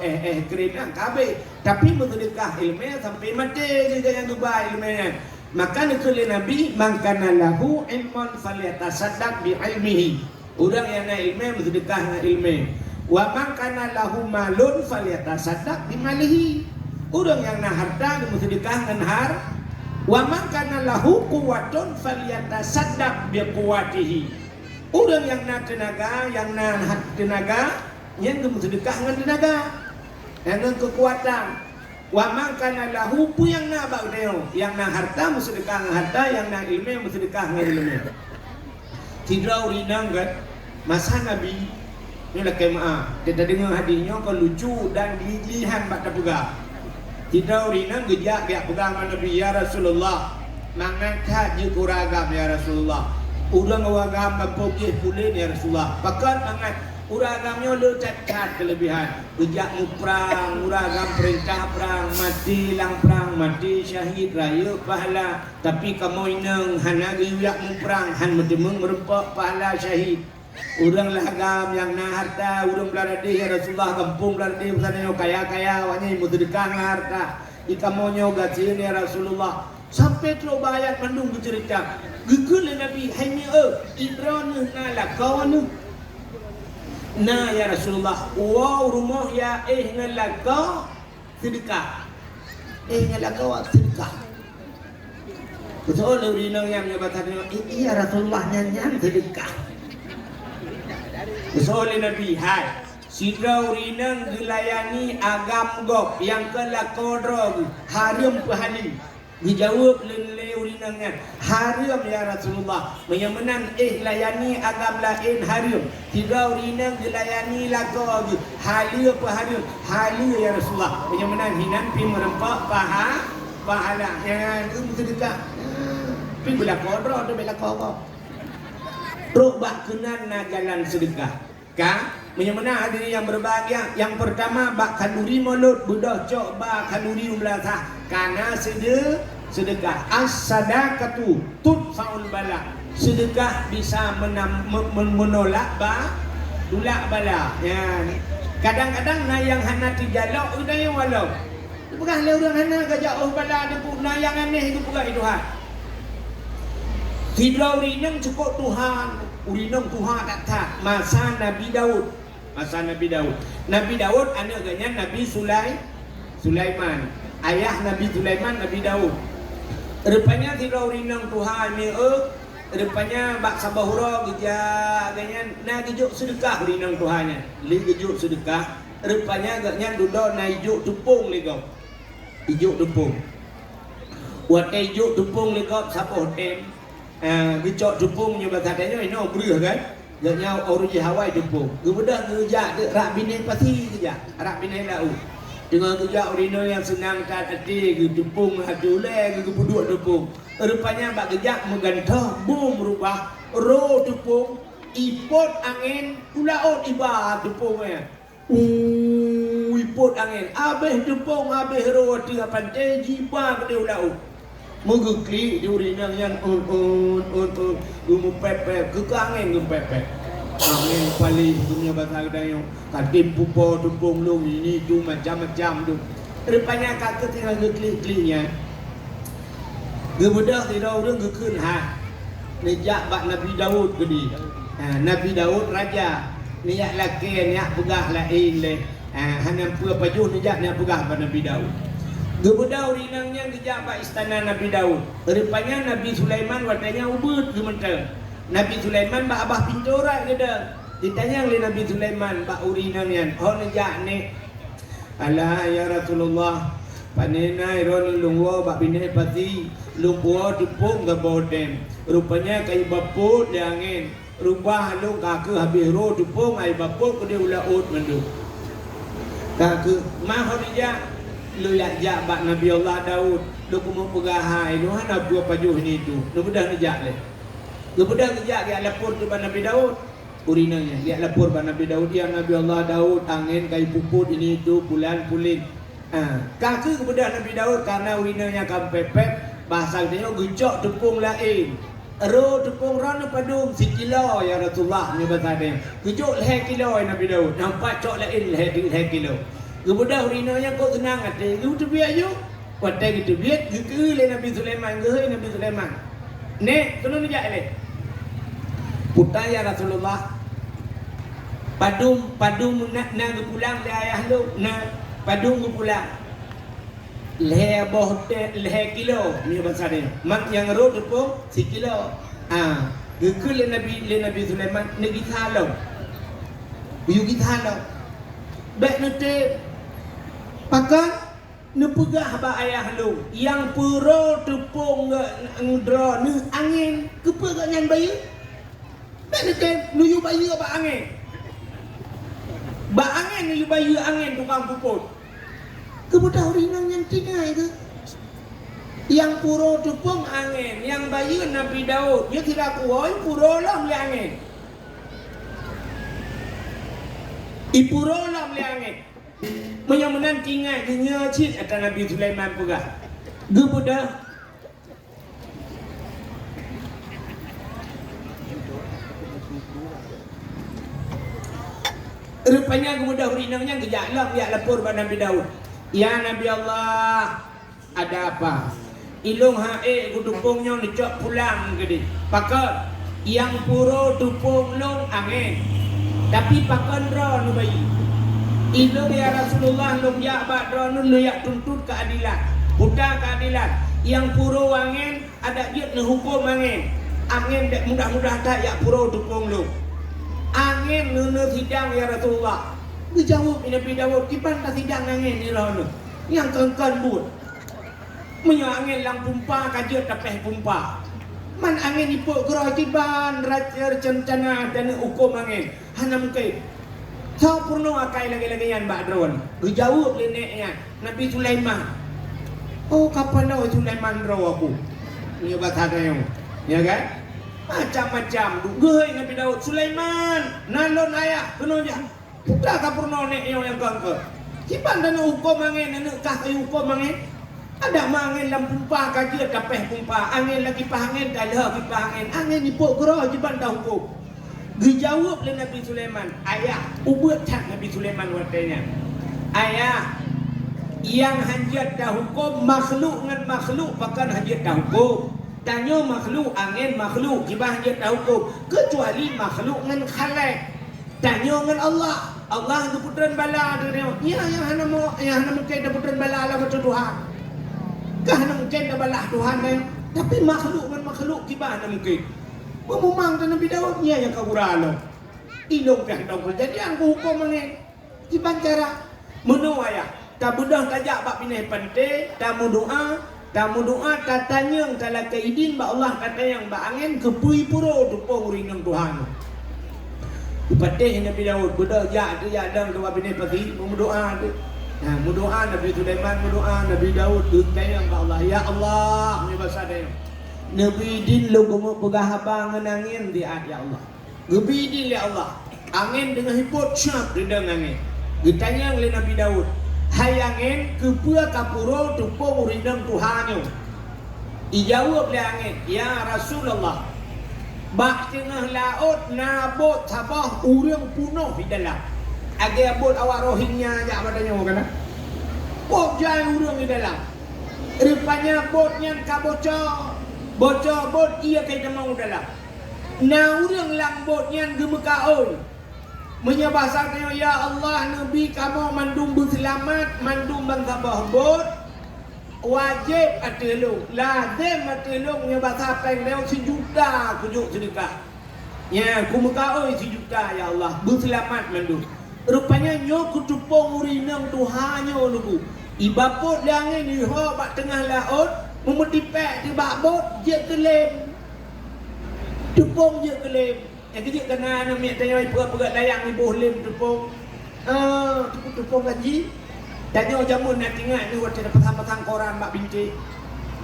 keren kabe. Tapi bersedekah ilmi sampai mati dia yang dubai ilminya. Maka nekele Nabi man kana lahu ilmun falyatasaddaq bi ilmihi. Orang yang nak ilmu bersedekah dengan ilmu. Wa man kana lahu malun falyatasaddaq bi malihi. Orang yang nak harta bersedekah dengan harta. Wa man kana lahu quwwatun falyatasaddaq bi quwwatihi. Orang yang nak tenaga, yang bersedekah dengan tenaga, dengan kekuatan. Wa man kana lahu pu yang nak bagdeo, yang nak harta bersedekah dengan harta, yang nak ilmu bersedekah dengan ilmu. Tidak rinang kan masa Nabi ni lah kemaah kita dengar hadisnya kan lucu dan gilihan bak pegang. Tidak rinang gejak dia pegang Nabi ya Rasulullah mangangkat je kuragam ya Rasulullah urang wagam bapokeh pulih ya Rasulullah pakat mangat uragamnya lecat kelebihan gejak perang uragam perintah perang mati lang perang mati syahid raya pahala tapi kamu inang hana giyak perang han medemeng merempak pahala syahid urang lagam yang na harta urang beladih ya Rasulullah kampung beladih pesannya kaya-kaya wanya bersedekah harta ikamonyo gacin ya Rasulullah sampai terus ayat mandung bercerita gegel Nabi hai idron na lakawan na ya Rasulullah wow rumah ya ngelaka sedekah ngelaka sedekah betul urinang yang menyebutkan iya Rasulullah nyanyian sedekah betul Nabi hai sidra urinang gelayani agam gop yang kelakodrog harum pahali dijawab lele urinangan haram ya Rasulullah menyamanan layani agam lain haram tiga urinang dilayani lagu halu apa haram halu ya Rasulullah menyamanan hinan pi merempak pahala yang sedekah pi bela kodro tu bela kodro robak kenan na jalan sedekah ka menyamanan hadirin yang berbahagia yang pertama bak kalori mulut budak cok bak kalori umblasah karena sedekah as-sadaqatu tudfa'ul bala sedekah bisa menolak bala ya kadang-kadang na yang hana tijalok udah yang walau bukan le orang hana gajah bala ada pun na yang aneh itu bukan Tuhan tidak urinang cukup Tuhan urinang Tuhan tak masa Nabi Daud Nabi Daud anaknya Nabi Sulaiman ayah Nabi Sulaiman Nabi Daud rupanya tidak urinang Tuhan ni rupanya bak sabahura gejaganya na gejuk sedekah urinang Tuhannya li gejuk sedekah rupanya agaknya duduk na ijuk tupung legau ijuk tupung buat ijuk tupung legau sapoh tem gejok tupung nya bahasanya ini beruh kan agaknya orang Hawaii tupung gebedah gejak rak bini pasti gejak rak bini lau dengan kerja urino yang senang tak hati ke tepung hati ulai ke buduk tepung rupanya bak kejak menggantah bum berubah roh tepung ipot angin ulaut iba tepungnya ipot angin habis tepung habis roh tiga pantai jiba ke ulaut menggekli di urino yang gumu pepe ke angin gumu pepe angin paling punya bahasa Dayu kadim pupo tumpung lu ini tu macam-macam tu rupanya kakak tinggal gekli-klinya gebedah tidak orang gekun nejak bak Nabi Daud gedi Nabi Daud raja niat laki niat pegah lain le. Hanya pua pajuh niat niat pegah pada Nabi Daud. Gebudau rinangnya kejap istana Nabi Daud. Rupanya Nabi Sulaiman watanya ubud gementel. Nabi Sulaiman ba abah pintura gede. Ditanya oleh Nabi Sulaiman ba urinangnya. Oh nejak ni. Alah ya Rasulullah. Panena iron lungwo ba pinai pati lungwo tepung ke boden. Rupanya kayu baput di angin. Rubah lu kaku habis ro tepung ai baput ke dia ulah ut mendu. Kaku mah dia lu ya bak Nabi Allah Daud lu kumu pegahai lu hana buat pajuh ni tu lu bedah nejak le lu bedah nejak dia lapor tu Nabi Daud urinanya dia lapor Nabi Daud ya Nabi Allah Daud angin kai puput ini tu bulan pulin kaku kebedah Nabi Daud karena urinanya kampepet bahasa dia gejok tepung lain ro tepung ron padum si kilo ya Rasulullah ni bahasa dia gejok leh kilo Nabi Daud nampak cok lain leh kilo kemudian urinanya kau tenang hati, lu tu biar you, wadah gitu biar, gitu le Nabi Sulaiman, Nabi Sulaiman, ne, tolong ni le, putaya Rasulullah, padum nak pulang le ayah lu, padum pulang, le bohte, le kilo, ni bahasa dia, mak yang roh tepung, si kilo, gitu le Nabi Sulaiman, ne kita lo, you kita lo, baik nanti. Pakai nepegah ba ayah lu yang puro tepung ngdro ni angin kepa ngan bayi ben te nu yu bayi ba angin ni yu bayi angin tukang puput kebudah rinang yang tingai ke yang puro tepung angin yang bayi Nabi Daud dia tidak kuoi puro lah le angin ipuro lah le angin menyamunan tinggal dunia cik atas Nabi Sulaiman pula. Gebudah rupanya gebudah urinangnya kejaklah dia lapor pada Nabi Daud. Ya Nabi Allah, ada apa? Ilung hae kudupungnya necok pulang ke dia. Pakat yang puro tupung long angin. Tapi pakan ro nu bayi. Ilo ya Rasulullah lu ya badron lu ya tuntut keadilan. Putar keadilan. Yang puro angin ada dia hukum angin. Angin mudah-mudah tak ya puro tupung lu. Angin nu sidang ya Rasulullah. Dijawab Nabi Daud kipan tak sidang angin ni rono. Yang kengkan but. Menyo angin lang pumpa kajut tapeh pumpa. Man angin ipuk geroh tiban raja rencana dan hukum angin. Hana mungkin. Tahu purno akai lagi-lagi yang badron. Dijawab neneknya Nabi Sulaiman. Oh kapan dah Sulaiman raw aku? Ni bahasa dia. Ya kan? Macam-macam dugai Nabi Daud Sulaiman nalon ayah kenoja. Putra ka purno nek yang gangke. Kipan dan hukum angin nek kah kayu hukum angin? Ada mangin lam pumpa kaji tapeh pumpa angin lagi pahangin dalah ki pahangin angin ipuk geroh jiban dah hukum. Dijawab oleh Nabi Sulaiman, ayah, ubud tak Nabi Sulaiman watanya. Ayah, yang hajat dah hukum makhluk dengan makhluk pakan hajat dah hukum. Tanya makhluk angin makhluk kibah hajat dah hukum kecuali makhluk dengan khalaik. Tanya dengan Allah. Allah tu putran bala dia. Ya hana mungkin dah putran bala lah macam Tuhan. Kah hana mungkin dah bala Tuhan ni. Tapi makhluk dengan makhluk kibah hana mungkin. Memang dan Nabi Daud dia yang kaburalo. Ilung kah dong kejadian ku hukum angin. Kiban cara menuaya. Tak budah tajak bab pinai pante, tamu doa katanya kalau keidin ba Allah kata yang ba angin kepui puro tupung rinang Tuhan. Patih Nabi Daud budak jak tu ya dang doa pinai pati berdoa tu. Nah, berdoa Nabi Sulaiman berdoa Nabi Daud katanya ba Allah ya Allah ni bahasa dia. Nabi din lu kumu pegah abang angin di ya Allah. Nabi din ya Allah. Angin dengan hipot syak di dang angin. Ditanya oleh Nabi Daud, "Hai angin, kepua kapuro tupung urinang Tuhannya?" Dijawab oleh angin, "Ya Rasulullah, bak tengah laut nabot sabah urang punuh di dalam. Age abot awak rohingnya jak badannya kana. Bot jai urang di dalam. Rupanya botnya kabocor. Bocor bot ia kena mau dalam. Na urang lang botnya gemekaon. Menyabasaknya ya Allah Nabi kamu mandum berselamat, mandum bangsa bahbut, wajib atilung, lazim atilung menyabasa pengen sejuta kujuk sedekah. Ya, kumukau sejuta ya Allah, berselamat mandum. Rupanya nyo kutupong urinang Tuhannya lugu. Ibaput langit ni ho bak tengah laut, memutipek di bakbot je kelem. Tupong je kelem. Yang kejap kena nak miak tanya perat-perat layang ni boleh tupong. Tupong gaji. Tanya jamun nak ingat ni waktu ada pasang-pasang koran mak binti.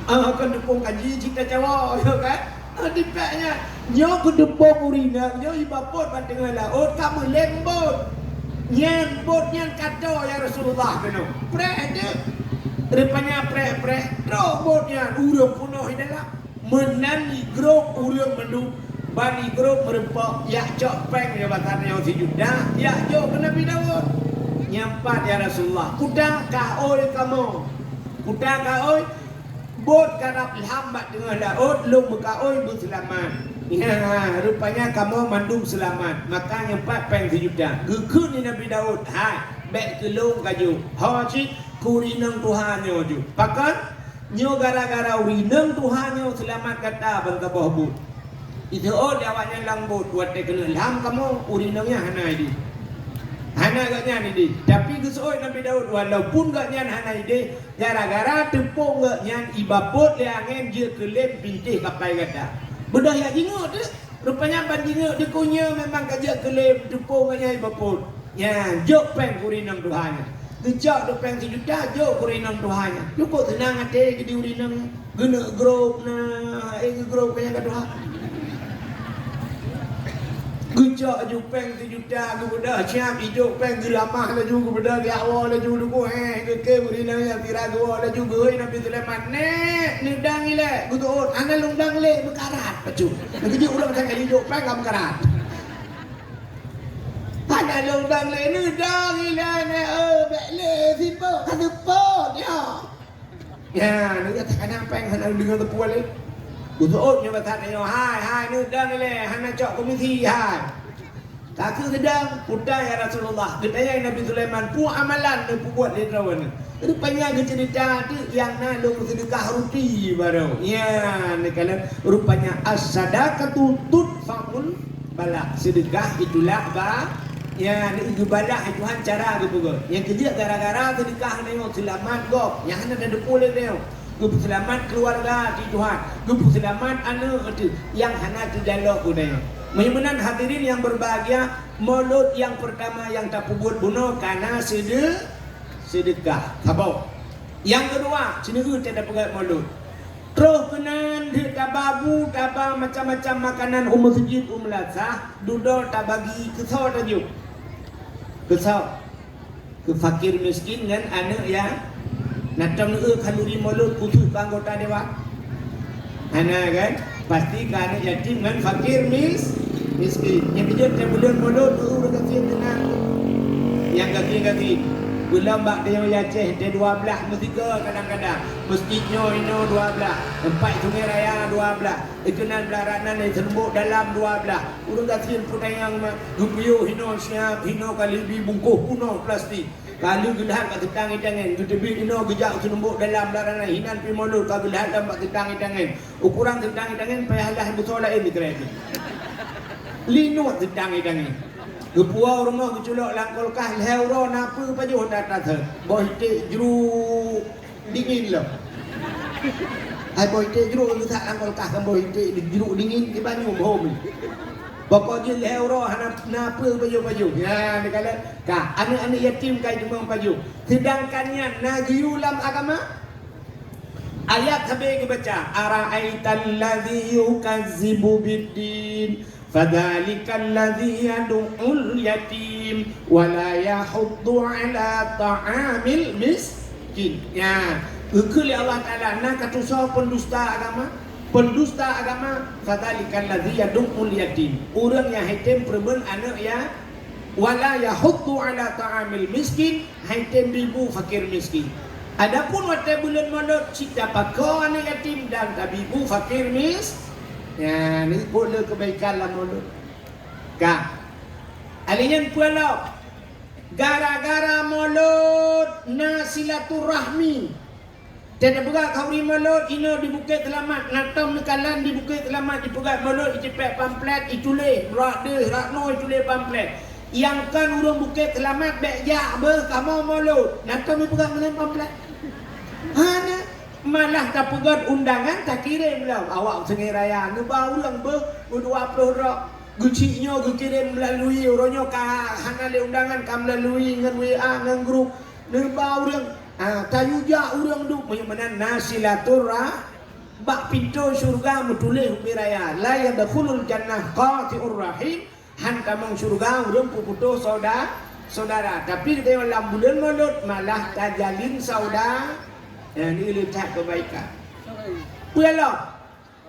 Kan tupong gaji cerita Jawa ya kan. Dipeknya nyo ku tupong urina, nyo ibapot kat tengah laut kamu lembut. Nyan bot nyan kata ya Rasulullah kena. Prek dia. Rupanya prek-prek drop bot nyan urang punuh dalam. Menani grup urang mendu. Bani grup merempak yak cok peng ya batang yang sejuta yak jok ke Nabi Dawud nyampat ya Rasulullah kudang kaoi kamu kudang kaoi bot karap lambat dengan laut lung kaoi berselamat ya rupanya kamu mandum selamat maka nyampat peng sejuta gekun ni Nabi Dawud hai bek ke lung kaju hajit kurinang Tuhannya ju pakan nyo gara-gara urinang Tuhannya selamat kata bangka bahbut. Itu dia awaknya lambut buat dia kena lam kamu urinangnya hana ini. Hana gaknya ni. Tapi kesuai Nabi Daud walaupun gaknya hana ini gara-gara tepung gaknya ibaput dia angin je kelem bintih kapai kata. Bedah ya jingut tu. Rupanya ban jingut dia kunya memang kajak kelem tepung gaknya ibaput. Ya, jok peng urinang Tuhannya. Kejak tu peng sejuta jok urinang Tuhannya. Cukup tenang hati ke di urinang guna grup na grup kaya Tuhan. Gejak ju peng sejuta kepada siap hidup peng gelamah lah ju kepada dia awal lah ju lugu ke berina yang tira gua lah ju goi Nabi Sulaiman ni dang ile gutut ana lungdang le berkarat pacu nanti dia ulang sekali hidup peng ngam karat ana lungdang le ni dang ile ne bek le sipo kadepo ya ni kata kana peng ana dengan tepuan le Gutut nya batat ayo hai ni dang le hana cok komisi hai. Tak sedang putar ya Rasulullah. Ditanya Nabi Sulaiman pu amalan ni pu buat dia rawan. Rupanya cerita tu yang nak sedekah ruti baru. Ya, ni kalau rupanya as-sadaqatu tudfa'ul bala. Sedekah itulah ya ni itu bala Tuhan cara gitu go. Yang kerja gara-gara sedekah ni selamat go. Yang ada depul dia. Gupu selamat keluarga di Tuhan. Gupu selamat anak itu yang hana terjalok budaya. Menyembunan hadirin yang berbahagia, mulut yang pertama yang tak pubut bunuh karena sedekah. Sabau. Yang kedua, cenderung tidak pegat mulut. Terus kenan dia tababu, tabah macam-macam makanan masjid lazah, duduk tak bagi kesau tajuk. Kesau. Ke fakir miskin dan anak yang Natang kalori mulut khusus anggota dewan. Ana kan pasti kan yatim kan fakir miskin. Yang dia bulan mulut udah kasih tenang. Yang kaki bulan bak dia Aceh dia 12 mestiga kadang-kadang. Masjidnya ini 12. Tempat sungai raya 12. Ikenan belaranan ni sermbuk dalam 12. Udah kasih putayang gupiyo hino siap hino kali bungkuh puno plastik. Kalau gelah kat tetang idangan, kita beli ino gejak senumbuk dalam larana hinan pi mulut kalau gelah dalam tetang idangan. Ukuran tetang idangan payahlah betul lain di kereta. Linut tetang idangan. Kepuau rumah keculok langkol kah leuro napa paju data boh itik jeruk dingin lah. Ai boh itik jeruk tak langkol kah kan boh itik jeruk dingin di banyu home. Pokoknya leuro napa baju-baju. Ya, ni kala ka anak-anak yatim kai cuma baju. Sedangkannya nagiulam agama ayat habis baca ara'aital ladzi yukazzibu biddin fadzalikal ladzi yad'ul yatim wa la yahuddu ala ta'amil miskin. Ya, ukul Allah Taala nak katusa pendusta agama. Pendusta agama fadzalikal ladzi yad'ul yatim. Orang yang hitam perben anak ya wala yahuddu ala ta'amil miskin, hitam ribu fakir miskin. Adapun waktu bulan mulut cita pakau anak yatim dan tabibu fakir ya ni boleh kebaikan lah mulut. Kak Alinyan pulau gara-gara mulut na silaturahmi. Tidak buka kauri mulut ino di Bukit Selamat, natam nekalan di Bukit Selamat di pegat mulut ipek pamflet itulis rak de rak no itulis pamflet. Yang kan urang Bukit Selamat bek jak ber kamu mulut. Natam pegat dengan pamflet. Hana malah tak pegat undangan tak kirim lah. Awak sengai raya nu bau lang ber 20 rak. Guciknya kirim melalui orangnya ka hana le undangan ka melalui ngan WA ngan grup nu bau urang tayuja urang duk menan nasilaturah bak pintu syurga mutulih piraya la yadkhulul jannah qati'ur rahim hanta mang syurga urang puputo saudara tapi dia dalam bulan mulut malah tajalin saudara ini letak kebaikan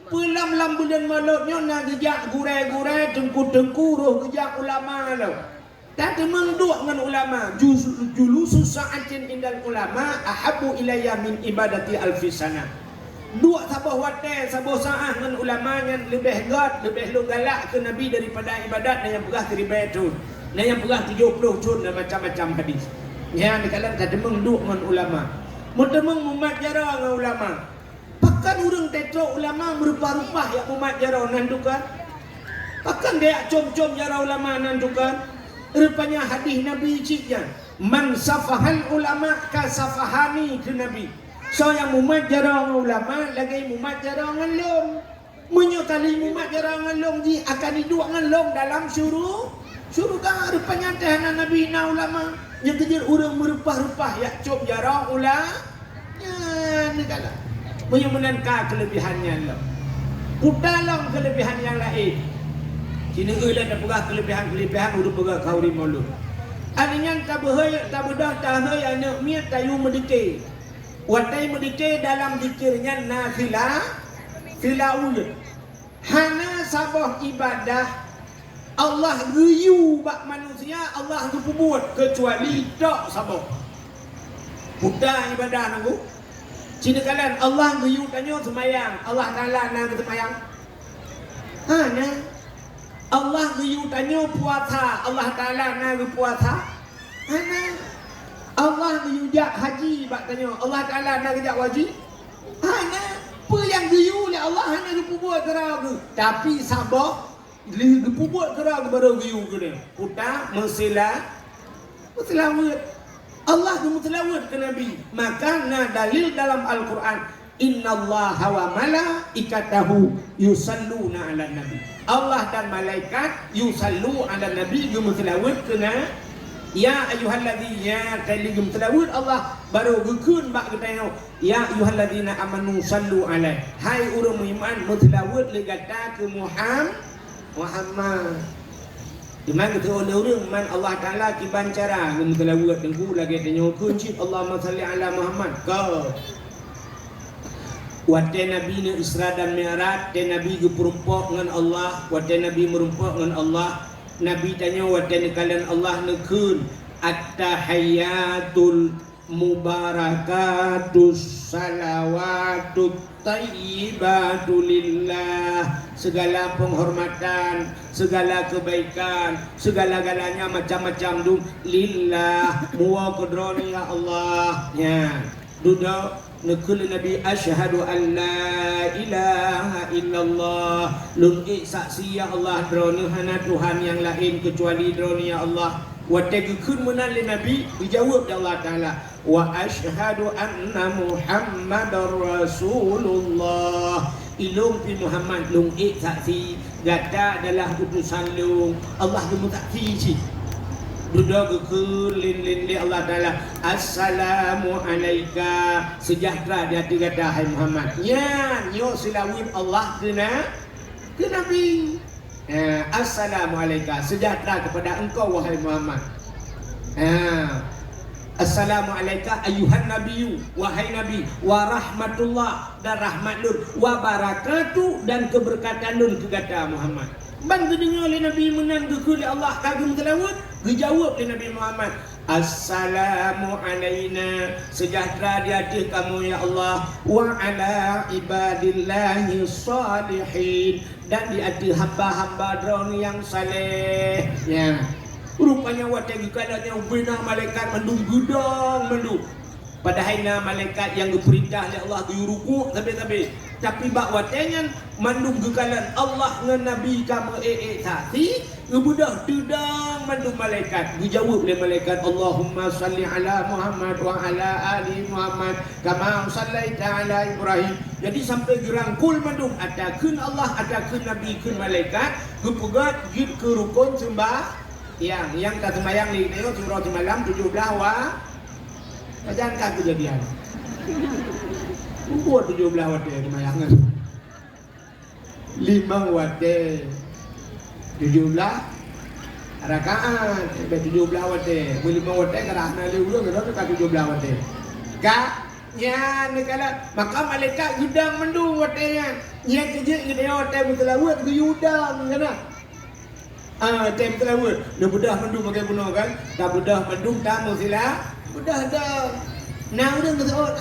Pulang bulan malutnya nak gejak gurai-gurai tengku-tengku roh gejak ulama lo. Tapi menduk dengan ulama. Julusu sa'atin indal ulama ahabu ilayya min ibadati alfisana. Dua sabah watai, sabah sa'ah dengan ulama yang lebih gat, lebih galak ke Nabi daripada ibadat yang pegah 1000 tahun. Yang pegah 70 tahun dan macam-macam hadis. Yang dikatakan tak menduk dengan ulama. Mutemeng umat jarang dengan ulama. Pakan urang tetrok ulama merupa-rupa yang umat jarau nandukan. Pakan dia com-com jarau ulama nandukan. Rupanya hadis Nabi ciknya. Man safahal ulama ka safahani ke Nabi. So yang umat jarau ulama lagi umat jarau ngelong. Menyokali umat jarau ngelong ji akan hidup ngelong dalam syurga. Rupanya tahanan Nabi na ulama. Yang kejar urang merupa-rupa yang com jarau ulama. Ya negala. Menyumenangkan kelebihannya lah. Putalang kelebihan yang lain. Kini ulah dah pegah kelebihan udah pegah kauri mulut. Artinya tak bedah tahay anak miat tayu medike. Watai medike dalam zikirnya nafilah filaul. Hana sabah ibadah Allah riyu bak manusia Allah berbuat kecuali tak sabah. Budak ibadah nanggu. Cina kalian Allah riyu tanya semayang. Allah Ta'ala nak semayang. Hana Allah riyu tanya puasa. Allah Ta'ala nak puasa. Hana Allah riyu jak haji bak tanya. Allah Ta'ala nak jak haji. Hana apa yang riyu oleh Allah hana dipubuat kerana. Tapi sabah dipubuat kerana baru riyu kena. Putar mesilah Allah memutlawat ke Nabi. Maka na dalil dalam Al-Quran. Innallaha wa malaikatahu yusalluna ala Nabi. Allah dan malaikat yusallu ala Nabi. Memutlawat kena. Ya ayuhalladzina tali memutlawat Allah. Baru gekun bak ketanya. Ya ayuhalladzina amanu sallu alaihi. Hai orang beriman memutlawat legata ke Muhammad. Di mana kita oleh orang man Allah Ta'ala kiban cara yang telawat tengku lagi tanya kunci Allahumma salli ala Muhammad kau wadah Nabi ni Isra dan Mi'raj dan Nabi geperumpuk dengan Allah wadah Nabi merumpuk dengan Allah Nabi tanya wadah ni kalian Allah nekun at-tahayyatul mubarakatus salawatut tayyibatu lillah. Segala penghormatan, segala kebaikan, segala-galanya macam-macam dum lillah muwa qadroni ya Allah. Ya. Duduk nekul Nabi asyhadu an la ilaha illallah. Lungi saksi ya Allah droni hana Tuhan yang lain kecuali droni ya Allah. Wa tegekun menali Nabi dijawab ya Allah Taala wa asyhadu anna Muhammadar Rasulullah. Ilung pi Muhammad lung saksi gata adalah utusan lung Allah gemu saksi ci duduk ke lin Allah Taala assalamu alayka sejahtera di hati kata hai Muhammad ya yo silawin Allah kena ke Nabi assalamu alayka sejahtera kepada engkau wahai Muhammad assalamu alayka ayuhan nabiyyu wahai nabi wa rahmatullah dan rahmat lur wa barakatuh dan keberkatan lur kata Muhammad ban kedengar oleh Nabi menan ke Allah kagum telawat dijawab oleh Nabi Muhammad assalamu alaina sejahtera di hati kamu ya Allah wa ala ibadillahi salihin dan di hati hamba-hamba drone yang saleh ya Rupanya watai kalanya ubina malaikat mendung gudang mendung. Padahal na malaikat yang diperintah oleh Allah diruku tapi tapi bak watenya mandung gekalan Allah ngan nabi kamu tati ngebudah tudang mandung malaikat dijawab oleh malaikat Allahumma salli ala Muhammad wa ala ali Muhammad kama sallaita ala Ibrahim. Jadi sampai gerangkul mandung atakeun Allah atakeun nabi keun malaikat gepegat git ke rukun sembah yang tak sembahyang di tengok surah malam 17 Jangan kejadian. Buat 17 wate kemayangan. 5 wate 17 rakaat. 17 wate. 5 wate kerana liulah kerana tak 17 wate. Kak nya negala maka malaikat gudang mendung watenya. Nya kerja gede wate mutlawat gudang kana. Tem telawat. Dah budah mendung pakai bunuh kan? Tak budah mendung tamu sila. Udah dah. Nah udah betul.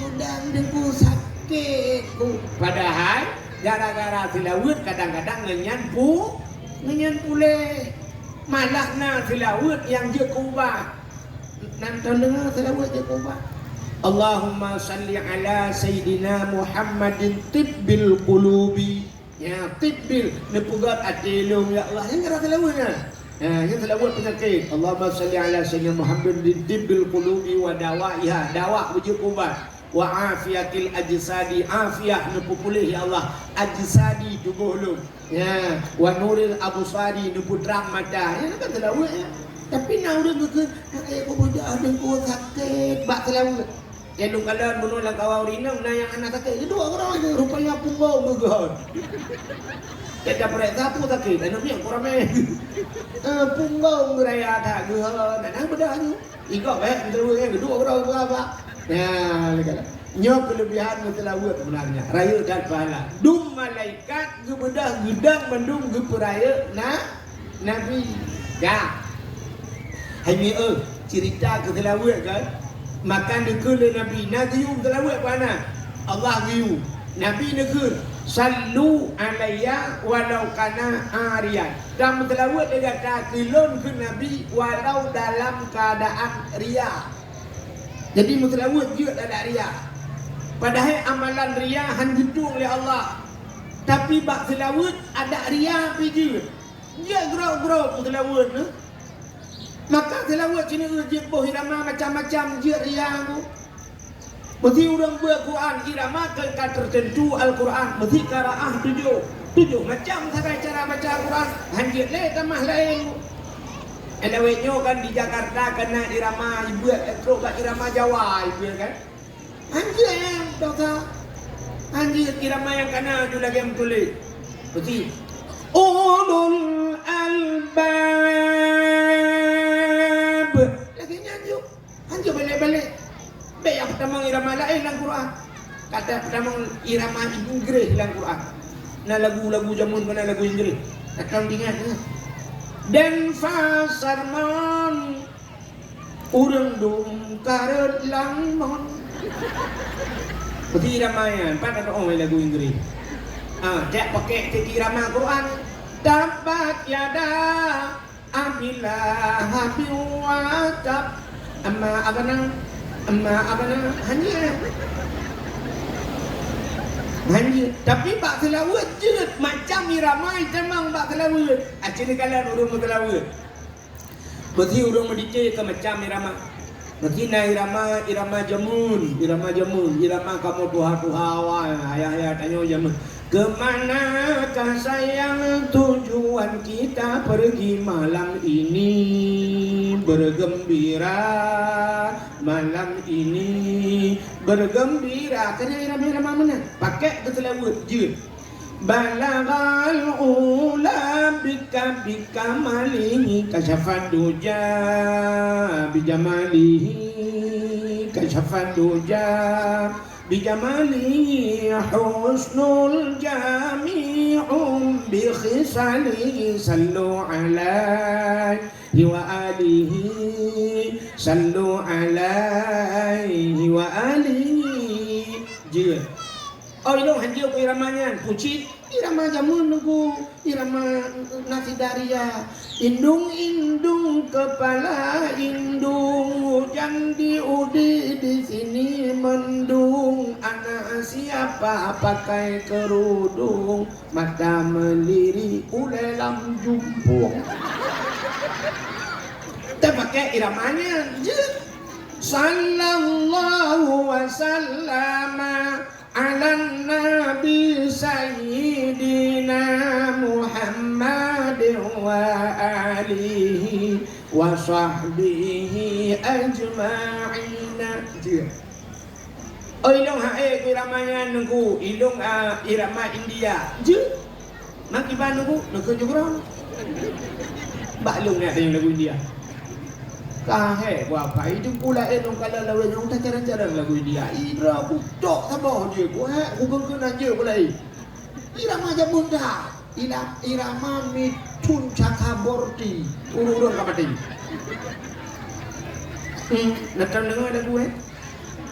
Udah ku sakit ku. Padahal gara-gara silawut kadang-kadang ngenyan pule. Malah na silawut yang dia kubah. Nanti dengar silawut dia kubah. Allahumma salli ala Sayyidina Muhammadin tibbil qulubi. Ya tibbil nepugat atilum ya Allah. Yang gara silawutnya. Yang selawat penyakit. Allahumma salli ala sayyidina Muhammad di tibbil qulubi wa dawaiha. Dawa wujud ubat. Wa afiyatil ajsadi. Afiyah nupu pulih ya Allah. Ajsadi tubuh lu. Ya. Wa nuril abusari nupu terang mata. Ya kan selawat ya. Tapi nak udah ke aku budak ada ku sakit. Bak selawat. Yang lu kalan bunuh lang kawau rinam na yang anak sakit. Dua orang aja rupanya punggau megah. Kita perek sapu sakit. Anu yang kurang meh. Punggau ngeraya tak gehan. Nang bedah tu. Ikut dua orang berapa? Ya, lekala. Nyo kelebihan mutlawat sebenarnya. Raya dan pahala. Dum malaikat gebedah gedang mendung geperaya nabi. Ya. Hai cerita ke selawat kan? Makan dekul nabi. Nabi selawat mana? Allah giu. Nabi dekul. Sallu alayya walau kana ariyan. Dan telawat dia kata kilon ke Nabi walau dalam keadaan ria. Jadi mutlawat juga tak ada ria. Padahal amalan ria han gedung oleh Allah. Tapi bak selawat ada ria pergi. Dia gerau-gerau mutlawat tu. Maka selawat sini urjit boh irama macam-macam je ria tu. Mesti orang berquran irama kekat tertentu Al-Quran mesti qiraah tujuh macam cara baca Al-Quran hanjit le tamah lain. Elawetnya kan di Jakarta kena irama buat ekro kat irama Jawa ibu kan. Hanjit yang dokter. Hanjit irama yang kena tu lagi betul. Mesti ulul albab. Lagi nyanjuk. Hanjit balik-balik. Baik yang pertama irama lain dalam Quran. Kata pertama irama Inggris dalam Quran. Nah lagu-lagu jamun mana lagu Inggris. Takkan ingat ke? Dan fasarman urang dum karet langmon. Berarti irama yang pada orang lagu Inggris. Dia pakai teki irama Quran. Dapat yada abilah habiwatab amma abana hanya tapi bak selawat je macam irama memang bak selawat acini kalian urang selawat berarti urang mendice ke macam irama berarti na irama jamun irama kamu tuha ayah tanya jamun kemanakah sayang tujuan kita pergi malam ini bergembira malam ini bergembira kena irama mana pakai keselawat je balagal ula bika malihi kasyafan duja bijamalihi kasyafan duja bijamalihi husnul jami'um bi khisalihi sallu alaihi wa alihi sallu alaihi wa alihi je. Oh ini hanjil ke iramanya puji irama jamun nunggu irama nasi daria indung kepala indung hujan diudi di sini mendung anak siapa pakai kerudung mata melirik ulelam jumpung. Kita pakai iramanya sallallahu wasallama ala nabi sayyidina Muhammad wa alihi wa sahbihi ajma'ina. Oh ilung hae iramanya nunggu ilung irama India. Maki ba nunggu jugron. Baklung ni ada yang lagu India. Kahe gua apa itu pula nung kala lawan yang tak jarang-jarang lagu India. Ira budak sabah je gua kena je pula. Irama jamun dah. Irama mitun Chakraborty. Urung kapati. Nak dengar lagu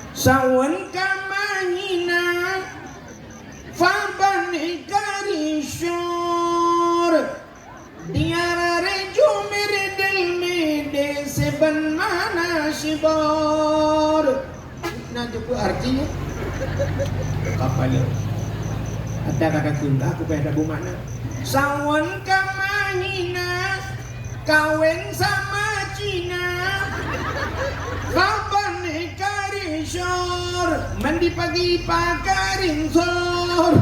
Sawan kamahina Fabani karishor Diara rejumir dilmide Seban mana shibor. Nah itu artinya apa ni? Ada kata kunta aku pada bermakna Sawan kamahina Kawin sama Cina Fabani karishor mandi pagi pakarin sor.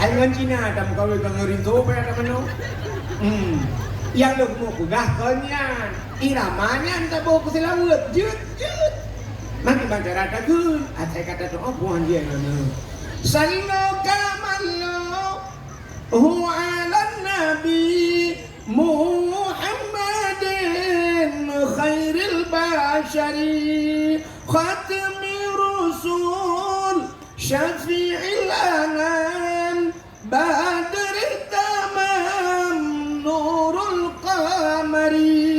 Dengan Cina ada kawin kangerin sor apa ada mana? Yang lu mau pegah konyan iramanya entah bawa ke selawat jut. Maki bicara ada kun, ada kata doa bukan dia mana. Sallu kamallo hu ala nabi Muhammadin khairil bashari khatmi rusul syafi'il anam badril tamam nurul qamari.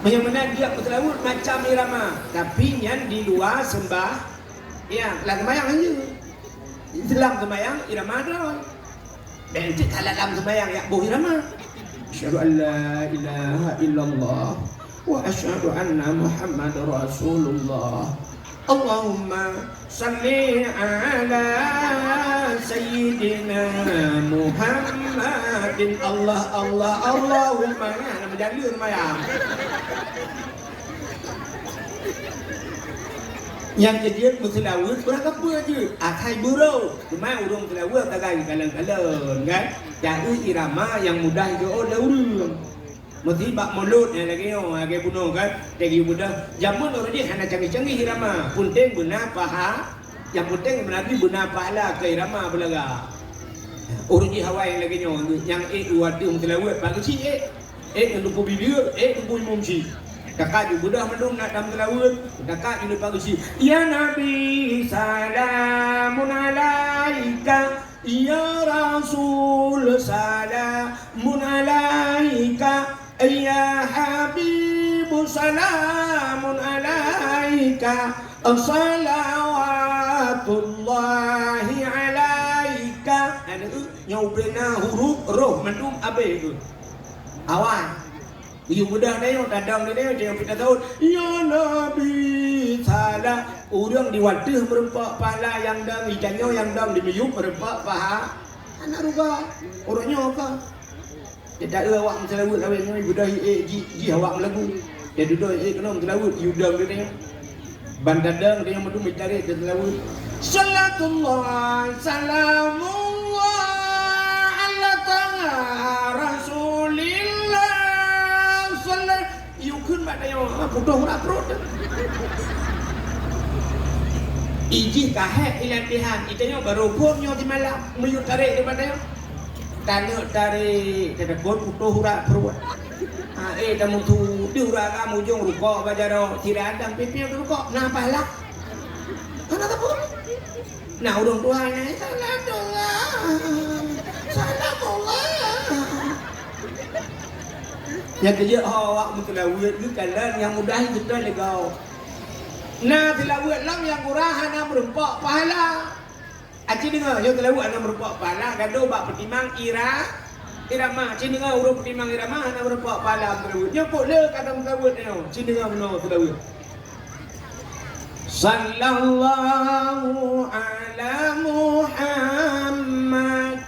Bagaimana dia bertelawut macam irama tapi yang di luar sembah ya lagu mayang aja dalam sembahyang irama dah. Dan kalau dalam sembahyang ya boh irama. Asyhadu an la ilaha illallah wa asyhadu anna Muhammad Rasulullah. Allahumma salli ala sayyidina Muhammadin. Allahumma ya menjalur sembahyang. Yang kejadian berselawat berapa je? Akai burau. Cuma urung selawat tagai kalang-kalang kan? Jadi irama yang mudah je oh daurung. Mesti bak mulut yang lagi lagi bunuh kan? Lagi mudah. Jamun orang dia hanya canggih-canggih irama. Punting benar paha. Yang penting berarti benar pahala ke irama belaga. Orang dia hawa yang lagi yang wadi selawat bagus si yang lupa bibir, lupa mumsi. Kakak juga dah mendung nak dalam telawut. Kakak ini bagus. Ya Nabi salamun alaika. Ya Rasul salamun alaika. Ya Habib salamun alaika. Salawatullahi alaika. Nyau bena huruf roh mendung abe itu. Awan. Iyo mudah dia dadang dia yang kita tahu ya Nabi salah orang di wadah merempak pahala yang dang ikannya yang dang dimiyuk merempak paha anak rupa orangnya apa tidak ada awak selawut lawin ni budak ji awak lagu dia duduk kena selawut yudang dia bandadang dia madu mencari dia selawut salatullah salamullah ala ta'ala rasulillah yukun pada yang bodoh nak perut. Iji kahek ilatihan itanya baru pun nyo di malam meyut tarik daripada yang tanuk tarik tidak pun bodoh nak perut. Tamu tu diura kamu jong ruko bajaro tidak ada pipi ruko napa lah? Mana tak pun? Nah orang tuanya salamullah. Yang kerja awak mentelawut ke kalan yang mudah itu legau. Nah telawut lam yang murah hana merempak pahala. Aci dengar yo telah buat nama berpok pala gaduh bak pertimang irama cin dengar urut pertimang irama nama berpok pala telah yo kok le kadang telah yo cin dengar benar telah sallallahu ala Muhammad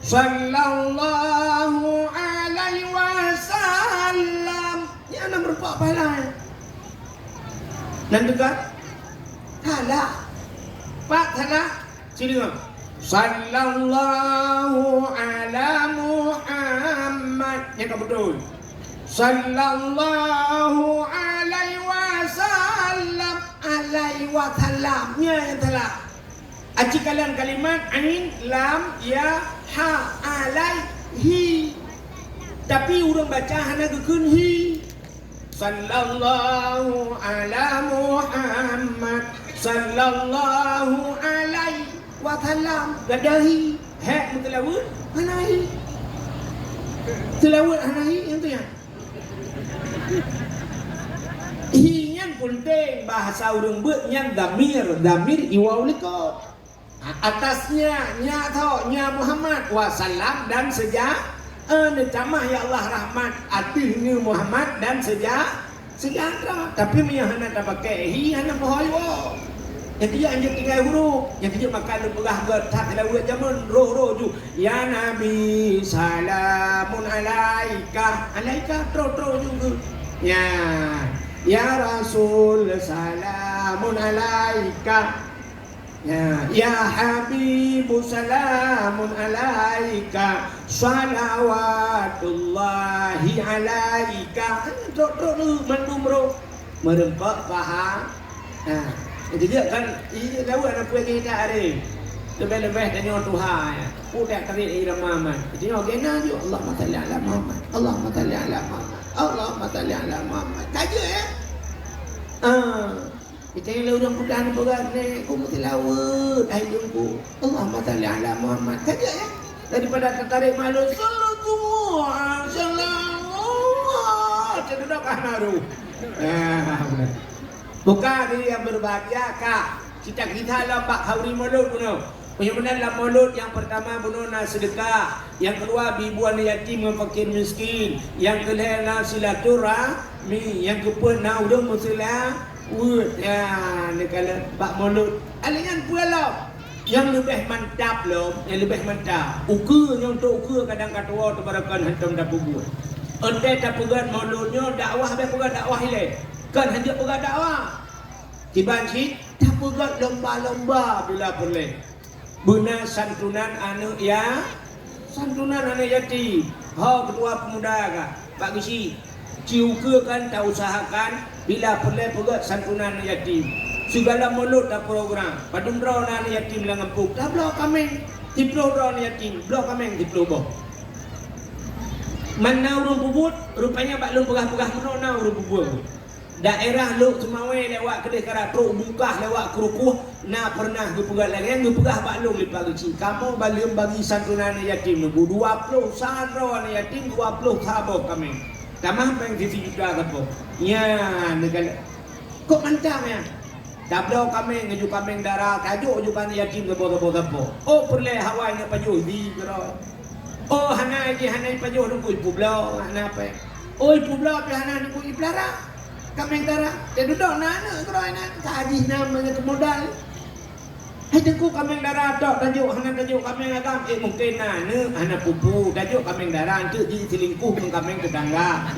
sallallahu alaihi wasallam ya nama berpok pala dan dekat kalah Pak kalah sini ngam sallallahu ala Muhammad yang betul sallallahu alaihi wasallam alaihi wasallamnya yang telah aci kalian kalimat ain lam ya ha alaihi tapi urang baca hana gekeun hi sallallahu ala Muhammad sallallahu alaihi wasallam gadahi hak mutlawud hanai tilawud hanai yang tu ya hian penting bahasa urang beut nya damir iwau likot atasnya nya tho nya Muhammad wasallam dan camah ya Allah rahmat artinya Muhammad dan sejahtera tapi menyahana tak pakai hi hana pohoyo yang dia anjur tinggal huruf yang dia makan pegah tak lawat zaman roh ju ya nabi salamun alaika tro juga ya rasul salamun alaika ya habibu salamun alaika salawatullahi alaika tro mandum bro merempak faham itu dia kan ini lawan apa yang kita ada lebih-lebih tanya Tuhan udah kali irama man itu gena ju Allahumma salli ala Muhammad Allahumma salli ala Muhammad Allahumma salli ala Muhammad kaje ya kita yang lawan pudan berat ni aku mesti lawat ayungku Allahumma salli ala Muhammad kaje ya daripada tertarik malu sallallahu cedok ahnaru bukan diri yang berbahagia kak kita lah pak hauri mulut bunuh penyembuhan lah mulut yang pertama bunuh na sedekah yang kedua bibuan yatim dan fakir miskin yang kelima na silaturahmi yang keempat na udang musila ya negala pak mulut alingan pula yang lebih mantap loh yang lebih mantap ukur yang untuk ukur kadang katua tu barakan hantam dah bubuh ente tak pegat mulutnya dakwah be pegat dakwah ile kan hanya pegat dakwah dibanci tak pegat lomba-lomba bila boleh guna santunan anu ya santunan anu yatim ha ketua pemuda ka Pak Gisi ciukeun tak usahakan bila boleh pegat santunan yatim segala mulut dah program padum draw na yatim lang empuk dah blok kami tiplo draw yatim blok kami tiplo boh mana urung bubut rupanya bak lu pegah-pegah menona urung bubut daerah lu semawe lewat kedai karatro bungkah lewat kerukuh na pernah gue pegat lagi yang gue pegah bak lu lipat luci kamu balium bagi santunan yatim lu 20 santunan yatim 20 sabok kami tamah peng sisi juga kapo ya negara kok mancam ya dablo kami ngeju kami darah kajuk jukan yatim kebo oh perle hawai nak paju di bro oh hanai pajuh nunggu ibu belau hana apa oh ibu belau pe hana nunggu iblara kami darah dia duduk nana kro ana kaji namanya kemodal hai tengku kami darah tok tajuk hana tajuk kami agam mungkin nana hana pupu tajuk kami darah tu di selingkuh kami tetangga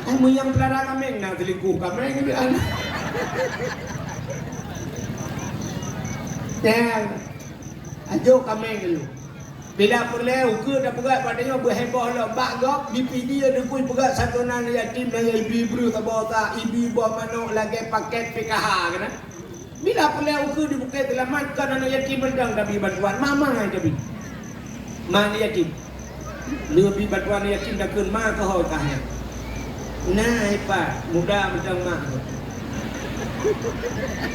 kamu yang pelara kami nak selingkuh kami ni ana dan ajuk kami dulu bila perlu ukur dah pegat padanya berheboh lah bak gok BPD ada kui pegat santunan yatim dan ibu-ibu tak bawa tak ibu bawa manuk lagi paket PKH kan bila perlu ukur di bukit selamatkan anak yatim mendang tapi bantuan mama aja bi mana yatim lebih bantuan yatim dah keun ma ke hoi kahnya nah hebat muda macam mak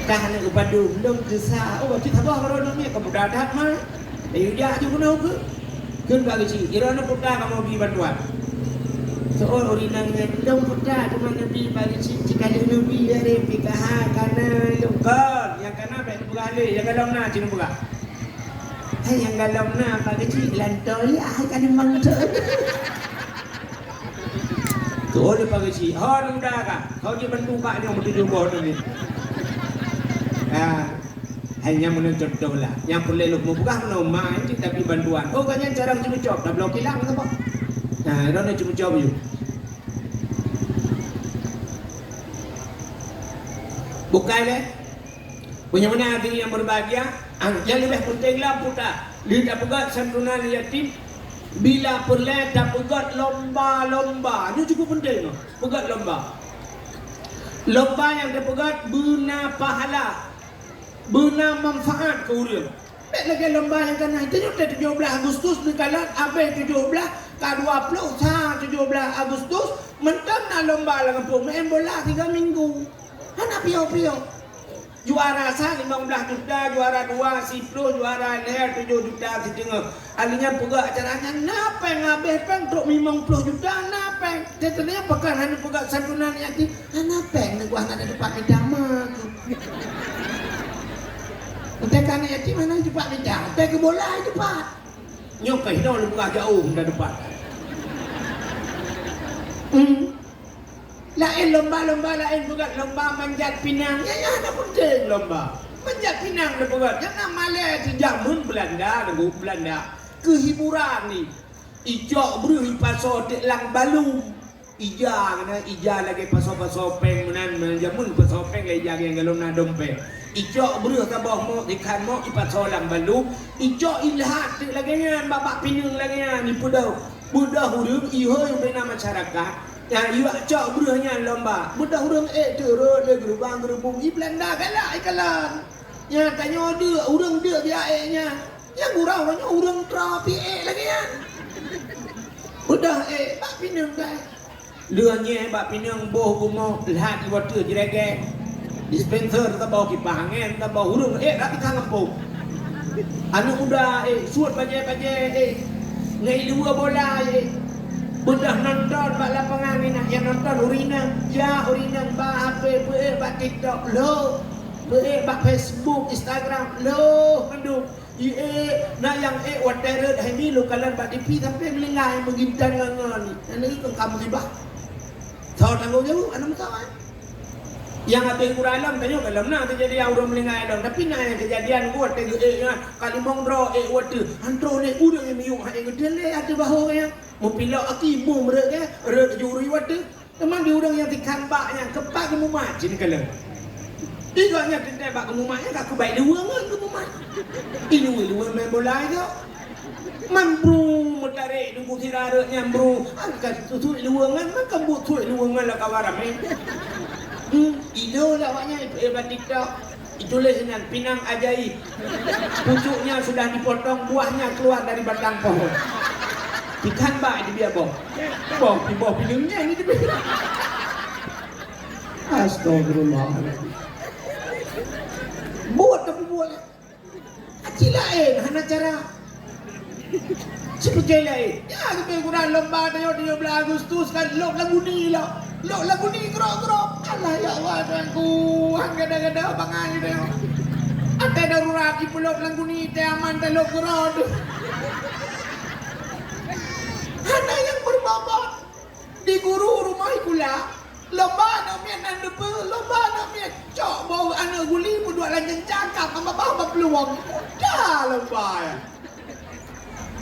dah nak upadu belum desa oh cerita apa kalau ni kamu dah dah mah dia juga juga nak ke kan bagi si kira nak putar kamu pergi bantuan Soal orinangnya dong putra cuma Nabi bagi cici kali Nabi dari pikaha kana lokal yang kana baik berale yang galam na cina buka. Hai yang galam na bagi cici lantoi ah kan mangsa. Tuh dia bagi cici, oh muda kah? Kau dia bantu kak yang bertujuh bodoh ni. Hanya mencontoh lah. Yang perlu lu buka menoma itu tapi bantuan. Oh kan yang jarang cuma job, dah blok hilang apa? Nah, orang cuma jawab you. Bukan le. Punya mana hati yang berbahagia? Yang lebih pentinglah putra. Lihat pegat santunan yatim. Bila perlu tak pegat lomba-lomba. Ini cukup penting. Pegat lomba. Lomba yang dipegat bina pahala. Bina manfaat ke orang. Baik lagi lomba yang kena itu 17 Agustus di kalan habis 17 K20 17 Agustus mentan na lomba lang po main bola 3 minggu. Hana piyo-piyo. Juara sa 15 juta, juara 2 10, juara leher 7 juta setengah. Alinya pega acaranya napeng habis peng truk 50 juta napeng. Tetenya pekan hanya pega santunan yatim. Napeng ni gua ada depan dama. Untuk kan yatim mana cepat bijak, untuk ke bola cepat. Nyok ke hidau lu buka jauh dah depan. Lain lomba-lomba lain bukan lomba manjat pinang. Ya ada penting lomba. Manjat pinang dah bukan. Jangan malah dijamun Belanda, negara Belanda. Kehiburan ni. Ijak beri pasal lang balu. Ija lagi pasal peng menan jamun pasal peng lagi yang galon na dompet. Ijak beri tabah mo ikan mo ipat solang balu. Ijak ilhat lagi nya babak pinang lagi nya ni pudah. Budak hurung iho yang bina masyarakat. Ya iwa cak beri nya lomba. Budak hurung turun le gerubang gerubung i Belanda galak ikalan. Ya tanya dia hurung dia nya. Yang gurau nya hurung trapi lagi nya. Udah bak pinang dah. Lươn bạc pinang boh gumo lihat di water jirege dispenser ta bawa kipas angin ta bawa hurung rapi kampung anu udah suat baje ngai dua bola budak nonton bak lapangan ni nak yang nonton urina ba HP bak TikTok lo bak Facebook Instagram lo menduk nak yang water hai mi lo kalan bak TV sampai melengai mengintan ngangan ni kamu tibah. Tahu tanggung jawab, anak kawan. Yang ada yang kurang alam, tanya kalau nak terjadi yang orang melengai dong. Tapi nak yang kejadian kuat, tengok kali mongdro, water, antro ni urang yang miung, hanya ngedele ada bahu yang mempilak aki ibu mereka, juri water. Teman di urang yang tikan baknya, kepak ke mumat, jadi kalau. Igaknya tentang bak ke mumatnya, tak kebaik dua kan ke mumat. Ini dua main bola itu. Mambru mutarik nunggu tiraranya bro angkat tutup luangan maka butuh luangan lah kawaram ilo lawaknya hebat TikTok itulah dengan pinang ajaib pucuknya sudah dipotong buahnya keluar dari batang pohon ikan bak di biar boh di bawah pinangnya ini di biar astagfirullahaladzim buat tapi buat acilain hana cara seperti lain. Ya, kita kurang lomba tayok 17 Agustus kan lok lagu ni lah. Lok lagu ni gerok-gerok. Allah ya Allah tuanku. Hang gada-gada bangai tayok. Ada darurat di pelok lagu ni teh aman tayok gerok. Ada yang berbobot di guru rumah ikula. Lomba namian andepe, lomba namian cok bau anak guli berdua lanjang cakap sama bapak peluang. Dah lomba ya.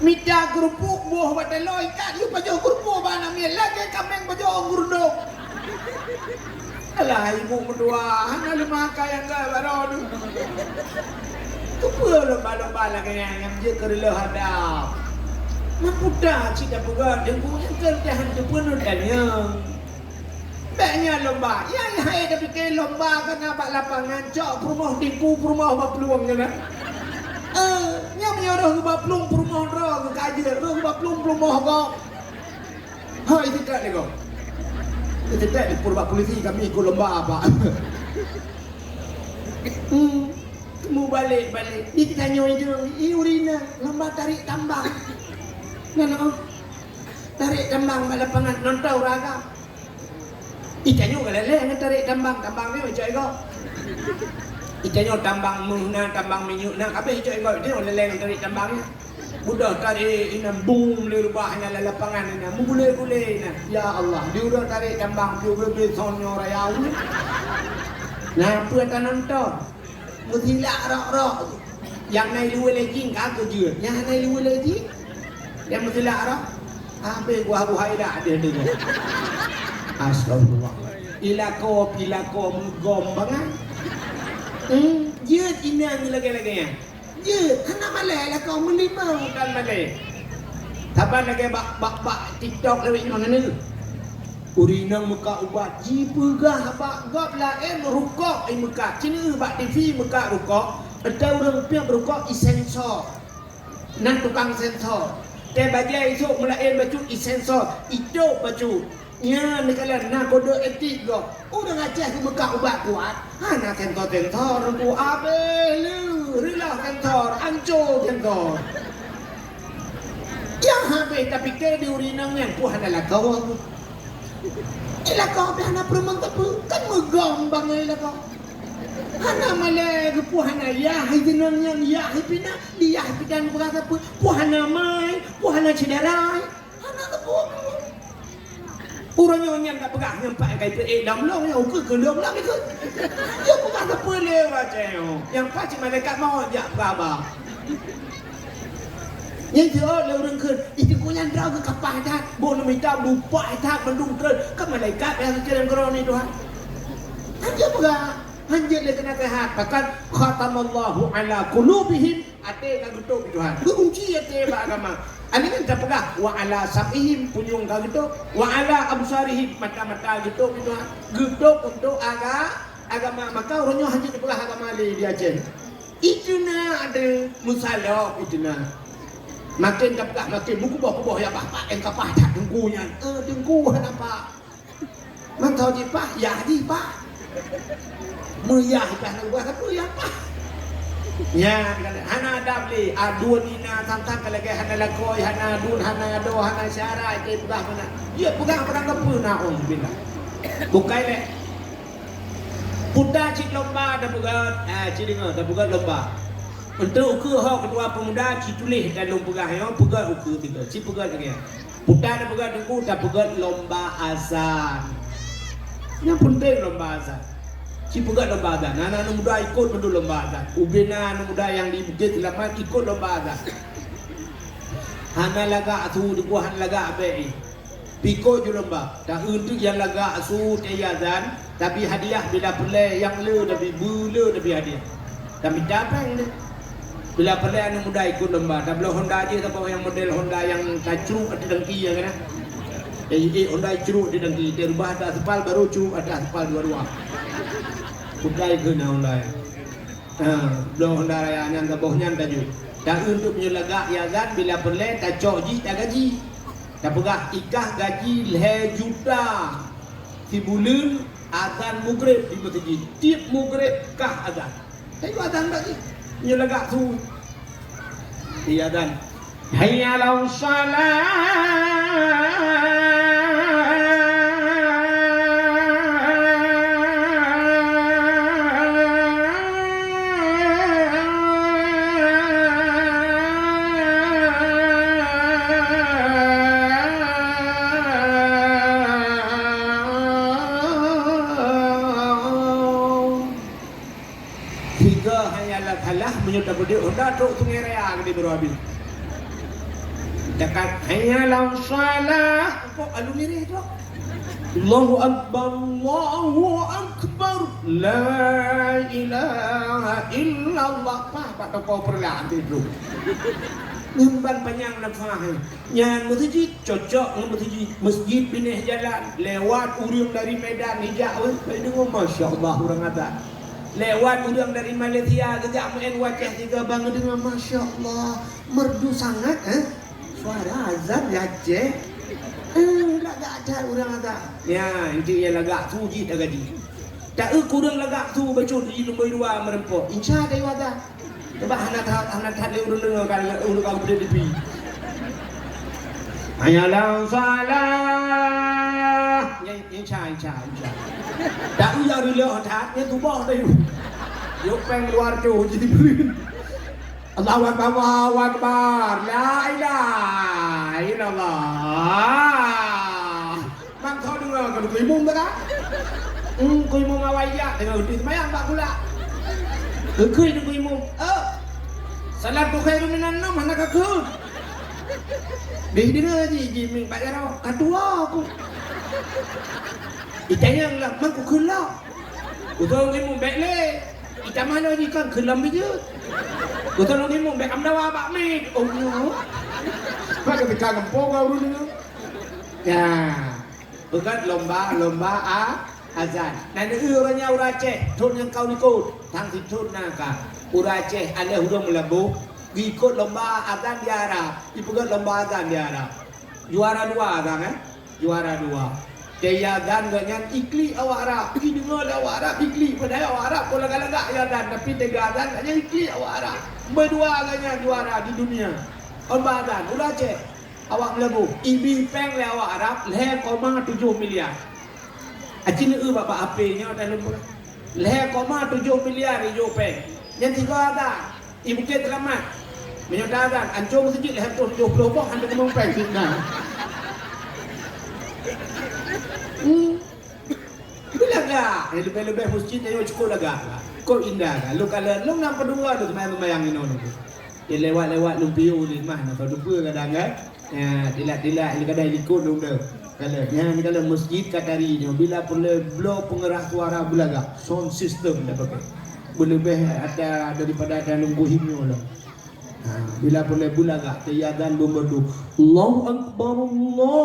Mita kerupuk buah batalo ikan you pajo kerupuk bana mi lagi kameng pajo gurdok. Alah ibu berdua hana lima kaya enggak baru. Kepa lomba-lomba lagi yang je kerela hadap. Mapuda cita puga dengku yang kerjahan tu pun udahnya. Banyak lomba. Yang hai tapi ke lomba kena bak lapangan cok rumah tipu rumah bak peluangnya lah. Nya menyuruh ke baplung rumah roh ke kaji roh ke baplung rumah kau. Ha itu tak ni kau. Itu tak di purba polisi kami ikut lomba apa. Kamu balik. Dia tanya itu, urina lomba tarik tambang. Nana. tarik tambang lapangan nonton ragam. Ikannya gak lele tarik tambang ni macam ego. Ikannya tambang muna tambang minyak nak habis macam ego dia lele tarik tambangnya. Budak tarik ina boom le rubahnya lapangan ina mugule-gule ina. Ya Allah, dia udah tarik tambang dia udah sonyo raya. Nah, puan nonton. Mutila rak-rak. Yang naik luar lagi kagak je. Yang naik luar lagi yang mutila rak. Habis gua buhai dah dia tu. Astagfirullah. Ilako menggom bangan. Dia inang lagi-lagi ya. Dia anak malai lah kau melimau kan malai. Taban lagi bak TikTok lewat mana ni? Urinang muka ubat jipegah bak gap lah rukok muka. Cina bak TV muka rukok. Ada orang piang rukok isensor. Nak tukang sensor. Te bagai esok mulai baju isensor. Itu baju. Ya, ni kalian nak kode etik go. Udah ngacah ke muka ubat kuat. Nak sensor ku abe lu. Rilah sensor, hancur sensor. Yang habis tapi ke di urinang yang puan adalah kau. Ila kau biar perempuan tapi kan megam bangai lah kau. Hana malai ke puhana ya jenang yang ya pina dia pidan berasa puhana mai puhana cederai. Hana ke puhana. Urangnya yang tak pegang nyampai kai dam long yang ke dam long itu. Dia bukan apa lewat ceo. Yang pasti malaikat mau jak beraba. Yang dia orang ke itu kunyan draw ke kapal dah. Bon minta lupa dah mendung terus ke malaikat yang kirim keron itu ha. Hanya pegang hanya dia kena sehat. Bahkan khatamallahu ala qulubihim ate ka getok Tuhan. Kunci ate ba agama. Ani kan tak pegang wa ala sam'ihim punyung ka getok wa ala absarihim mata-mata getok Tuhan. Getok untuk agama maka orangnya hanya dipegang agama dia je. Itu na ada musalah itu na. Makin tak pegang makin buku-buku ya bapak yang kapah tak dengkunya. Dengku apa? Mantau di pak ya di pak. Muyah kan gua apa ya apa ya hana dabli adun ina tantang kalage hana lakoi hana dun hana do hana syara ke pegang mana dia pegang kepuna billah bukai le puda cik lomba dah pegang cik dengar dah pegang lomba untuk ukur hok kedua pemuda cik tulis dalam pegang yo pegang ukur tiga cik pegang lagi puda dah pegang dengku dah pegang lomba azan yang penting lomba azan. Si pegat lomba azan. Anak-anak muda ikut mendu lomba azan. Ubina anak muda yang di Bukit Selamat ikut lomba azan. Hana laga asu di buah laga abai. Piko je lomba. Tak untuk yang laga asu dia azan, tapi hadiah bila pelai yang le tapi bulu tapi hadiah. Tapi dapat ni. Bila pelai anak muda ikut lomba. Tak boleh Honda je tapi yang model Honda yang kacruk ada dengki yang kena. Honda curuk di dengki. Dia rubah ada aspal baru curuk ada aspal dua-dua. Pudai ke na Honda. Belum Honda raya nyan ke bohnya taju. Dan untuk menyelaga yazan bila perle tak cokji tak gaji. Tak pegah ikah gaji le juta. Si bulan azan maghrib di masjid. Tiap maghrib kah azan. Tapi azan lagi. Menyelaga tu. Di azan. Hayya lau salat. Menyudah budi Honda truk sungai raya gede berhabis. Dekat hanya lau salah. Kok alu mirih tu? Allahu Akbar, Allahu Akbar, la ilaha illallah. Pak toko perlah tu. Nyamban panjang nafah. Yang masjid cocok masjid pindah jalan lewat urang dari Medan hijau. Dengar masya-Allah orang ada. Lewat udang dari Malaysia kejap main wajah tiga bangga dengan Masya Allah merdu sangat suara azan yace lagak ada orang ada ya intinya lagak suji tak gaji tak kurang lagak tu bacun di nombor dua merempok insya Allah ada coba anak tak le urang dengar kan urang kau berdiri Hayalan salah. Yang cai. Tak uyar dulu hati ni tu bah dah you. Yuk peng luar tu jadi beri. Allahu Akbar, Allahu Akbar. La ilaha illallah. Mang kau dengar kalau kau imum tak? Kau imum awak dengar di semayang tak pula. Kau itu kau imum. Salat tu khairun minan naum mana kau? Dia dengar je ming bayar kedua aku. Itanya lah mang kau kelah. Kau imum baik le. Ita mana ni kan kelam je. Kau tahu ni imum baik amdawa bak mik. Oh no. Pakai tekan kampung kau dulu ni. Ya. Bukan lomba azan. Nanti orangnya Aceh, thôn yang kau ikut, thang si thôn naga. Aceh ada huruf melabu, ikut lomba azan di Arab, ikut lomba azan di Arab. Juara 2 azan juara 2. Dia azan dengan ikli awak Arab, pergi dengar awak Arab ikli, padahal awak Arab kalau lagak azan, tapi 3 azan hanya ikli awak Arab. Berdua agaknya juara di dunia. Lomba azan Aceh. Awak melabu, ibi peng le awak Arab, 0,7 miliar. Acin bapak HP-nya dah lupa. 0,7 miliar ijo peng. Yang 3 ada, ibu kita selamat. Menyodara, ancung masjid 0,70 boh anda kemung peng sini. Bilaga, lebih-lebih masjid ayo cukup laga. Kau indah kan? Lu kalau lu nampak dua tu semayang ini nol. Dia lewat-lewat lumpiu ni mah, nak lupa kadang kan? Ya, dilak ni kadang ikut dong dah. Kalau ni kalau masjid Qatari ni bila boleh blow pengeras suara belaga, sound system dah pakai. Lebih ada daripada ada nunggu himno lah. Bila boleh belaga, tiada berdu. Allahu Akbar, Allahu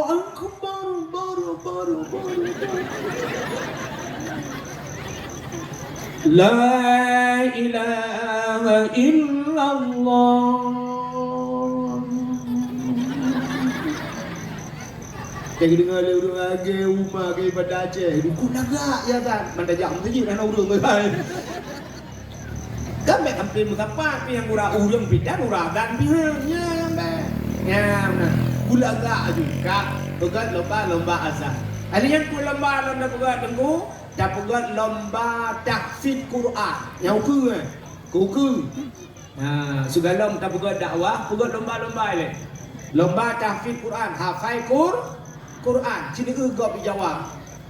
Akbar, baru. La ilaha illallah. Kita dengar urung lagi rumah ke pada Aceh. Dukun lagak ya kan. Mana jam tu je dah urung kan. Kan mek hampir mengapa yang urang bidan dan pihanya yang mek. Ya nah. Gulagak juga. Pegat lomba azan. Ada yang ku lomba pegat tengku. Dah pegat lomba tahfidz Quran. Yang ke. Nah, segala tak pegat dakwah, pegat lomba ni. Lomba tahfidz Quran, hafal Quran. Sini gop jawab.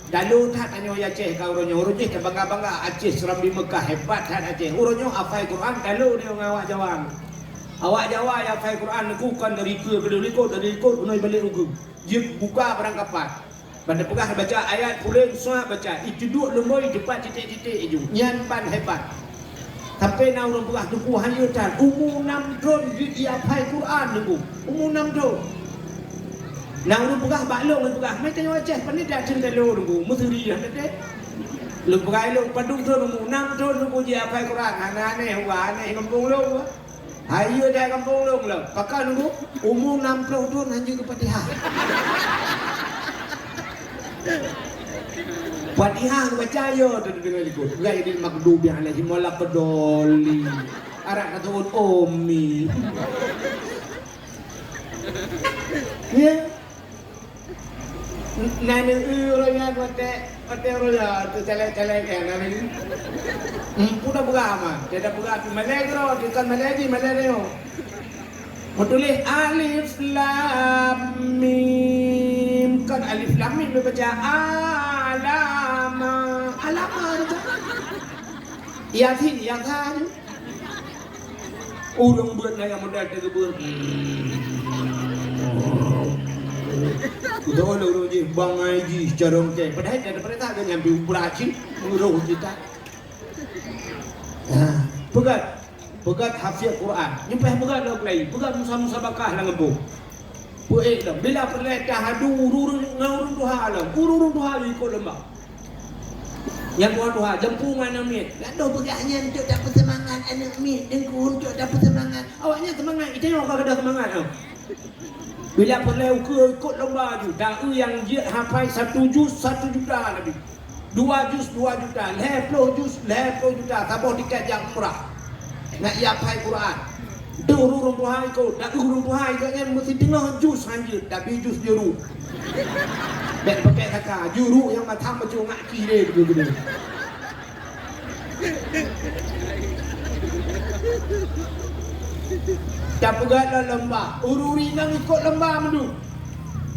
Dalu tak tanya Aceh kau orangnya Aceh bangga Aceh serambi Mekah hebat tak Aceh. Orangnya hafal Quran dalu dia ngawak jawab. Awak jawab ya hafal Quran aku kan dari ikut unai balik rugu. Dia buka perangkapan. Pada pegah baca ayat pulen suah baca. Itu dua lemoi cepat titik-titik itu. Nyan pan hebat. Sampai nak orang pegah tuku hanya tan. Umur 6 tahun dia hafal Quran tu. Umur 6 tahun. Nak orang pegah baklong orang pegah. Mai tanya Aceh pandai dak cinta lo tu. Musri dah dek. Lu pegah lu padung tu umur 6 tahun tu dia hafal Quran. Anak-anak aneh kampung lu. Ayo dia kampung lu lah. Pakai nunggu umur 60 tahun hanya ke Fatihah. Fatihah baca yo tu dengar ikut. Gai di makdubi alaihi walaqdoli. Arak katun ummi. Ya. Nana urangnya kote roya tu celek-celek kan ni. Pudah berama, dia berapa Malaysia, bukan Malaysia. Tulis alif lam mim. Kan alif lam mim baca alama tu. Yasin tadi. Urang buat yang modal tu buat. Udah orang je bang haji secara okey. Padahal dia daripada tak ada ambil operasi menguruh kita. Pegat hafiz Quran. Nyampai pegat dah kelai. Pegat musabakah lah ngebu. Puik dah. Bila perleh tahadu urung duha lah. Urung duha ikut lembah. Yang duha jempungan amit. Gaduh pegahnya untuk dapat semangat anak mit. Dengku untuk dapat semangat. Awaknya semangat. Itu yang orang ada semangat. Bila perleh ikut lembah tu. Da'i yang dia hafal 1 juz 1 juta lebih. 2 juz 2 juta. 50 juz 50 juta. Tabah tiket yang murah. Nak hafal Quran. tu urung Tuhan ko, dak urung Tuhan katnya mesti tengah jus hanjut, tapi jus jeruk. Dan pakai taka jeruk yang ma tham ma chu ngak ki dia gede-gede. Tak pegat lembah, ururi nang ikut lembah mendu.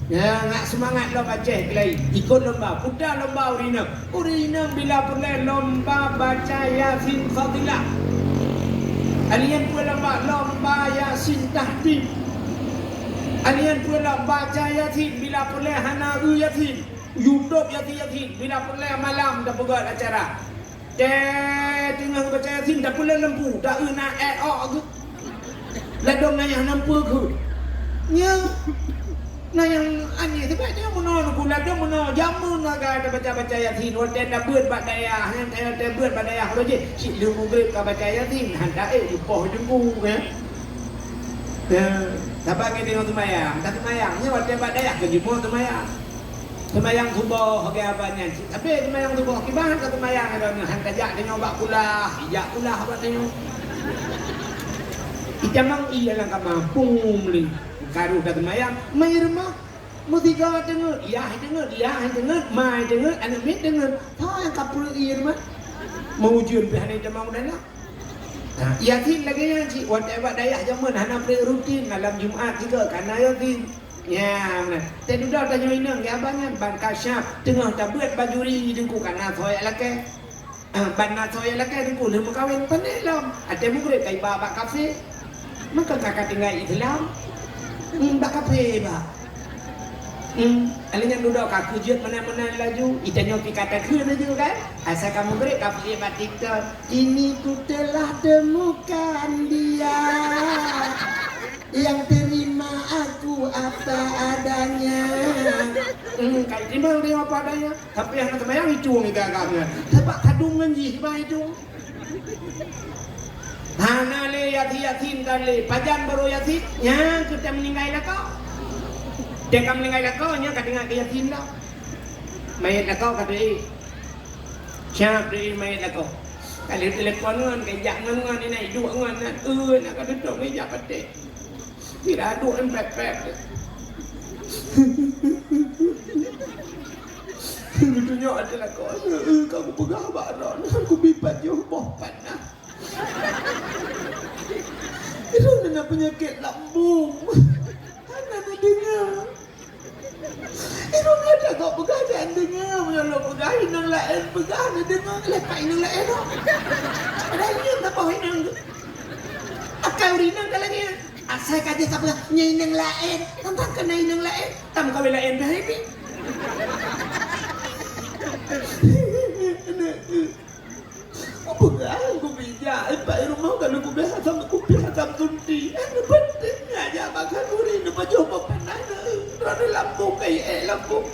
Ya, ngak semangat lo baca kelai, ikut lembah, putar lembah urina. Urina bila perlu lembah baca Yasin Fadilah. Alian pula lembah Yasin Tahdid. Alian pula baca Yasin bila perlu hana Yasin. YouTube Yasin bila perlu malam dah pegat acara. Tengah baca Yasin dah perlu lembu, dah nak tu. Ladong nayang nampu ke. Nya nayang ani sebab dia mono ku ladong mono jamun naga ada baca-baca Yasin hotel dah beut bak daya han hotel beut bak daya kalau je si lu mugrib ka baca Yasin handa poh jengku ya. Sabang ni tengok semayang, tak semayangnya hotel bak daya ke jemu semayang. Semayang subuh ke abanya. Tapi semayang subuh kibahan ke semayang ada han tajak tengok bak kulah, ijak kulah bak tengok. Icamang iya lang kamampung li karu kat mayang mai rumah mutiga dengar iya dengar mai dengar anak mit dengar tha yang kapul iya rumah mau ujian behane jamang dah lah yakin lagi yang si whatever daya zaman hana pre rutin malam Jumaat juga karena yakin ya nah tadi dah tanya inang ya abangan ban kasyaf tengah tabuat bajuri dengku kana thoy alake ban na thoy alake dengku lemu kawin panelam ate mugrib kai baba kafe maka kakak tinggal Islam tak kafe ba alanya duduk kaku jut mana-mana laju itanya pi kata ke laju kan asal kamu beri kafe batik ini ku telah temukan dia yang terima aku apa adanya kai terima dia apa adanya tapi yang sembahyang hicung itu agaknya sebab kadungan ji sebab hicung Hana le yatim dan le pajan baru yatim yang kita meninggal lah kau. Dia kan meninggal lah kau nya kadang ke yatim lah. Mayat lah kau kata siap dia mayat lah kau. Kalau telefon ngan kejak ngan ini dua ngan nak kata duduk meja petik. Tidak ada yang pepek. Tunjuk adalah kau. Kamu pegang baron, aku bipat jauh bohpat nah. Itu kena penyakit lambung. Anak nak dengar. Itu ada kau pegah jangan dengar. Kalau pegah inang lain pegah nak dengar. Lepas inang lain tu. Ada inang tak bawa inang tu. Akal inang tak lagi. Asal kata tak pegah inang lain. Tentang kena inang lain. Tak kau lain dah ini. Pegah aku bijak Pak rumah kalau aku biasa tunti pentingnya aja makan urin baju papanan rada lambung kayak lambung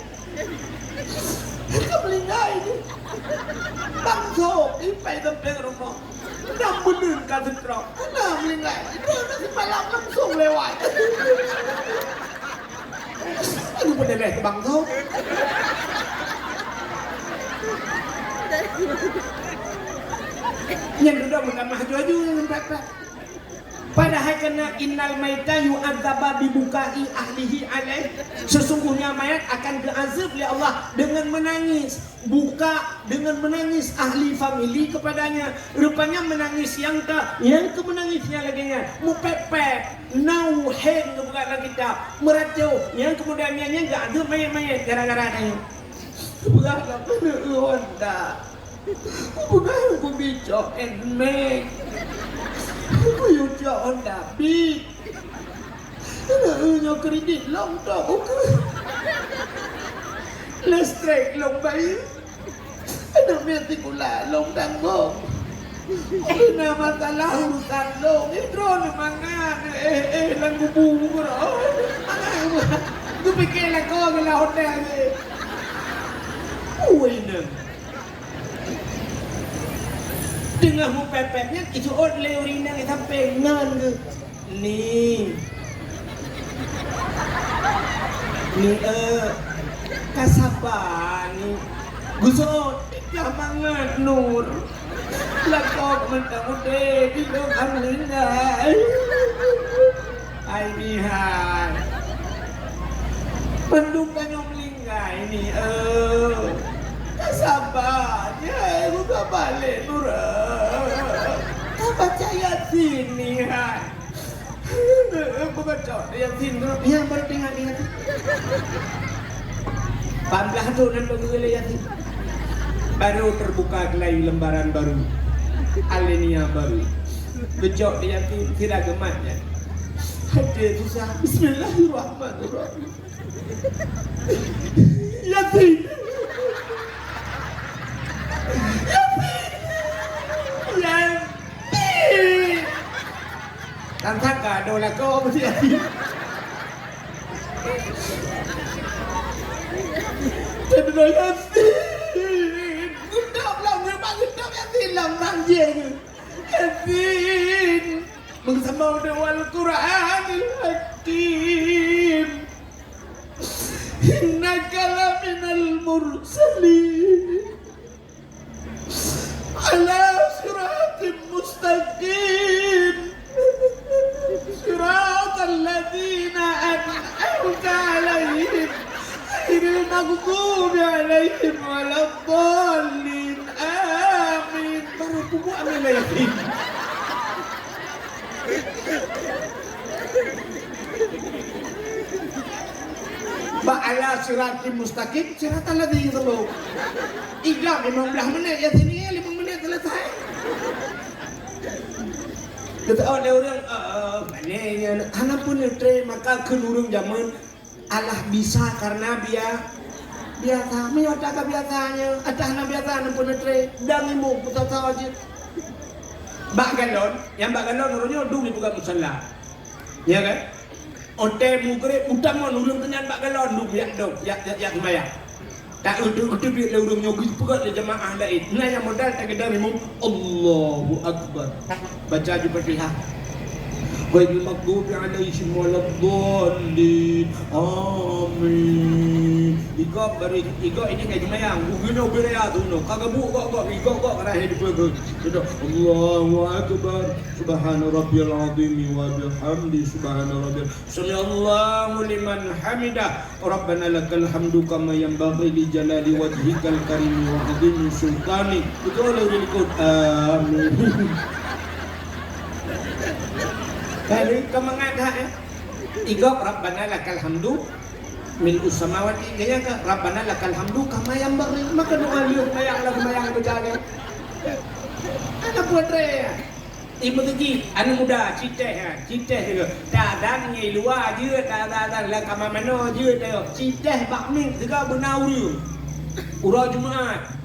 kamu lingai ni langsung ipai sampai rumah dah bener kata terang nak lingai nanti malam langsung lewat aku bener deh bang so yang sudah menambah maju yang berapa padahal kena innal maita yu'adzaba bibukai ahlihi alaih sesungguhnya mayat akan diazab oleh Allah dengan menangis dengan menangis ahli famili kepadanya rupanya menangis yang kemenangisnya laginya mupepet nauhen bukan lagi kita meracau yang kemudiannya enggak ada mayat-mayat gara-gara ini berapa kena honda bukan aku bijak and make aku bijak honda big nak kredit long tak bukan listrik long bayi ada mesti pula long tanggung kena masalah urusan long itu mangan lang bubu mangan tu fikir lah kau bila hotel ni neng tengah mu pepepnya itu ot leurina ni sampai ngan ke ni kasaban ni gusot dia banget nur lakok mentang udah di dong amlina ini hai. Mendungkan yang melinggai ini sabarnya aku tak balik Nura. Tak baca Yasin ni hai. Bukan cok Yasin yang baru tengok ni Yasin. 14 tu nan bagi Yasin. Baru terbuka kelai lembaran baru. Alenia baru. Becok dia Yasin tidak gematnya. Hati susah. Bismillahirrahmanirrahim. Yasin. Làm thắc cả đồ là cô mà chị. Thế rồi Yasin. Cứ đọc lòng người bạn cứ đọc Yasin lòng rằng gì người. Yasin. Mừng sắm màu đồ Al-Quran Al-Hakim. Innaka laminal mursalin. Ala siratim mustaqim. صراط الذين أنعمت عليهم غير المغضوب عليهم ولا الضالين آمين. Baru amin Yasin. Ba'ala siratim mustaqim siratal ladzina itu. Ijab 15 menit Yasin ni 5 menit selesai. Kita ada orang maknanya anak pun ngetre maka kenurung zaman Allah bisa karena biasa menyota ke biasanya ada anak biasa anak pun ngetre dan ibu putar wajib bak galon yang bak galon orangnya dulu bukan musalla ya kan ote mugre utama nurung tenyan bak galon dulu ya semaya tak untuk dia lurung nyogi pegat le jemaah lain. Nah yang modal tak kedar imam Allahu Akbar. Baca di Fatihah. Ghairil maghdubi alaihim waladdallin. Amin. Igo ini kayak gimana? Ugino berea tu no. Kagabu kok igo arah hidup aku. Sudah Allahu Akbar. Subhana rabbiyal azim wa bihamdi subhana rabbiyal. Sallallahu liman hamidah. Rabbana lakal hamdu kama yanbaghi li jalali wajhikal karim wa azimi sultani. Betul ikut amin. Kali kemangat igok Rabbana lakal hamdu min usamawati gaya ka Rabbana lakal hamdu kama yanbaghi maka doa liuk mayang lagu mayang berjaga. Ana buat re. Ibu tadi anu muda citeh juga. Dadan ngai luar je dadan la kama mano je teo. Citeh bak min juga benaurung. Ura Jumaat.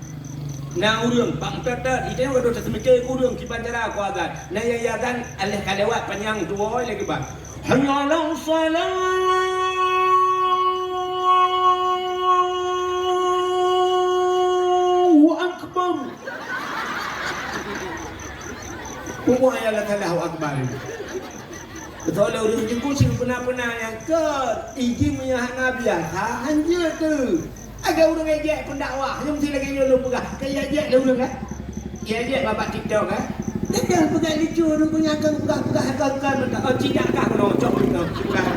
Naurung bang tetet itu yang udah semikir kurung kipan cara kuadan. Nah ya dan alih kalewat panjang tua lagi bang. Hanya lau salam. Akbar. Umur ayat Allahu Akbar. Betul lah orang jengku sih pernah yang ke izin menyahana biasa hanya tu. Agak orang ejek pendakwah, yang mesti lagi dia lupa kayak ejek dah orang kan. Ya ejek bapak TikTok kan. Dia pegang lucu orang punya akan pegang oh tidak kah kau cok itu pegang.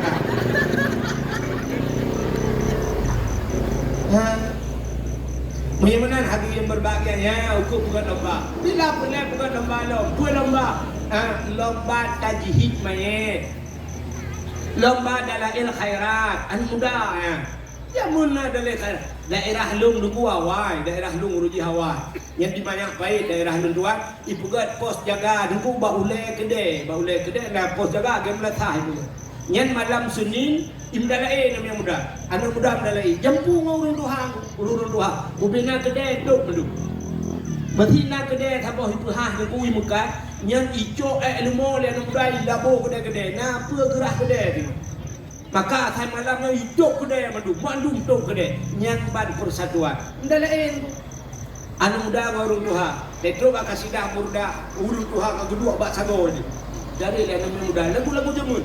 Bagaimana hati yang berbahagia ya, ukur bukan lomba. Bila pernah bukan lomba dua lomba. Lomba tajhid mayit. Lomba dalail khairat, an mudah ya. Ya muna daerah lung nunggu awai, daerah lung uruji hawai. Yang di banyak baik daerah lung tuan, ibu gat pos jaga nunggu baule kede lah pos jaga game latah itu. Yang malam Senin imdalai namanya muda. Anak muda imdalai jampu ngurun tuhan. Ubina kede duk beduk. Betina kede taboh itu hah ngui muka. Yang ijo ilmu le anak muda labo kede. Nah apa gerah kede tu. Maka saya malamnya hidup kedai mandum tok kedai nyamban persatuan. Ndak lain. Anu muda warung tuha. Tetro bak kasidah murda urut tuha ka kedua bak sago ni. Dari lain muda lagu-lagu jemut.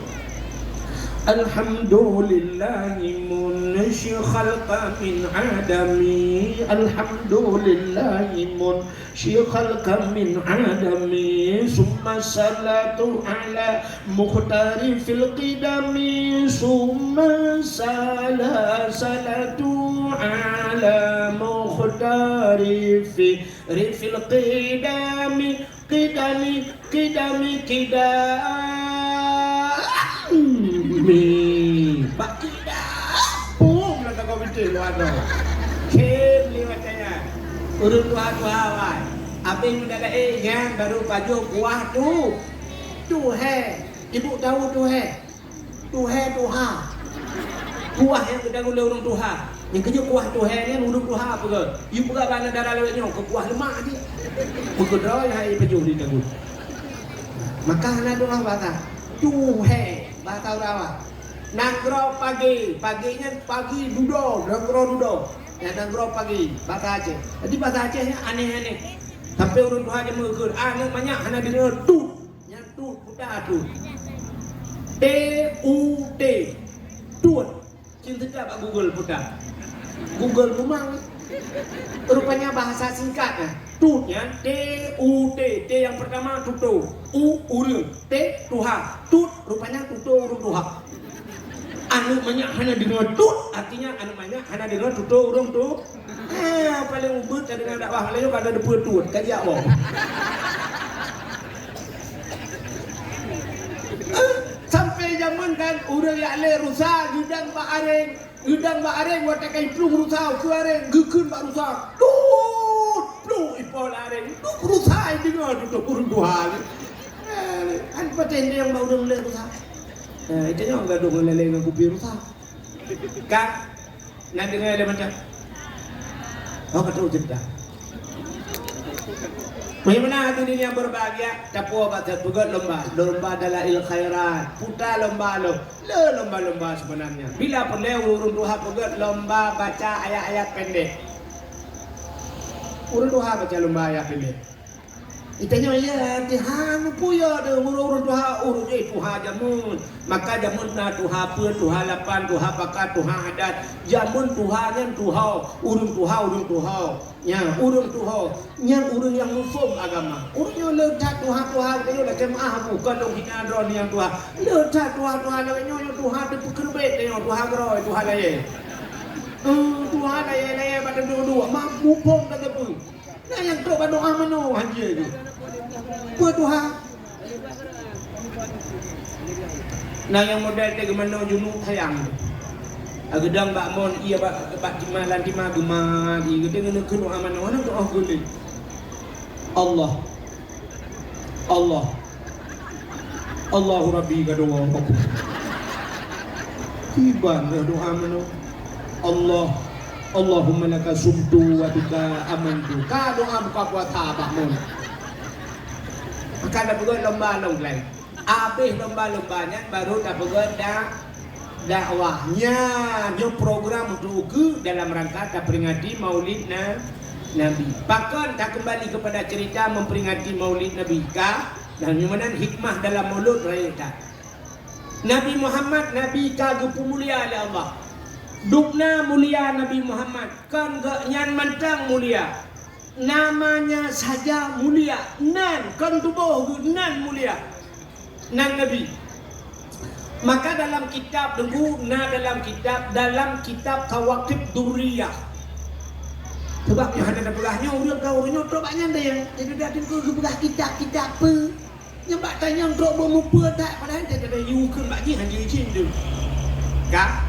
Alhamdulillahi munshi khalqa min adami. Alhamdulillahi munshi khalqa min adami. Summa salatu ala mukhtari fil qidami. Summa salatu ala mukhtari fil qidami. Qidami Bakida Pum lah tak kau betul luar tu Kem lewat saya Urut tuha-tuha wai Abang dah yang baru pajuk kuah tu Tu Ibu tahu tu tuha Kuah yang kedang oleh orang tuha Yang kerja kuah tu ni urut tuha apa ke Ibu pula bana darah lewatnya ke kuah lemak dia Berkedra yang hari pajuk di tahu Maka anak doa bata Tu bahasa Urawa. Nangro paginya pagi duduk, yang nangro pagi bahasa Aceh. Jadi bahasa Acehnya aneh-aneh. Sampai orang tua aja mengukur, anak banyak anak dia tut, yang tut putar tu. T-U-T, tut. Cinta pak Google putar. Google memang rupanya bahasa singkatnya. Tutnya T-U-T, T yang pertama tutu, U urang, T tuha, tut rupanya tutu urang tuha. Anu banyak hanya dengar tut, artinya anu banyak hanya dengar tutu urang tu. Paling ubut ada dengar dakwah lain pada depan tut, kaji awak. Sampai zaman kan urang yang le rusak, udang Pak Areng buat takai plung rusak, ke Areng gekeun Pak rusak. Ipol areng tu berusaha dengar tu kurun Tuhan. An paten yang bau dong le rusak. Itu yang enggak dong lele dengan kopi rusak. Kak, nak dengar ada macam. Oh kata cerita. Bagaimana hati ini yang berbahagia? Tapu baca tugas lomba dalail khairat. Putar lomba sebenarnya. Bila perlu urun Tuhan tugas lomba baca ayat-ayat pendek. Urun Tuha baca lomba ayat pendek. Itanya ya Tuhan puya de urun Tuha urun Tuha jamun. Maka jamun na Tuha pun Tuha lapan Tuha pakat Tuha adat. Jamun Tuha nyan Tuha urun Tuha. Ya urun Tuha nyan urun yang mufum agama. Urun yang letak Tuha dia lah jemaah bukan dong hina dron yang Tuha. Letak Tuha lah nyo Tuha de pekerbet dengan Tuha groi Tuha laye. Tuhan ayah pada dua mampu pun kata pun. Nah yang tu pada doa mano hanja tu. Buat Tuhan. Nah yang model te gemano junuk sayang. Agedang bak mon ia bak timalan timaguma di gede ngene kenu amano ana doa gule. Allahu Rabbi gadoa aku. Tiban doa mano. Allahumma laka sumtu wa bika amantu. Ka doa buka puasa bakmun. Maka ada pegang lomba lain. Habis lomba-lombanya baru dah pegang dakwahnya. Dia program untuk dalam rangka tak peringati Maulid Nabi. Bahkan tak kembali kepada cerita memperingati Maulid Nabi ka dan mana hikmah dalam Maulid raya tak. Nabi Muhammad Nabi ka mulia oleh Allah. Dukna mulia Nabi Muhammad kan gak nyan mantang mulia namanya saja mulia nan kan tubuh nan mulia nan Nabi maka dalam kitab dalam kitab Kawakib Durriyah sebabnya ada begahnya urang tu banyak dah yang jadi datin ku begah kitab apa yang bak tanya untuk bermupa tak padahal dia ada yukeun bagi hanya izin tu kak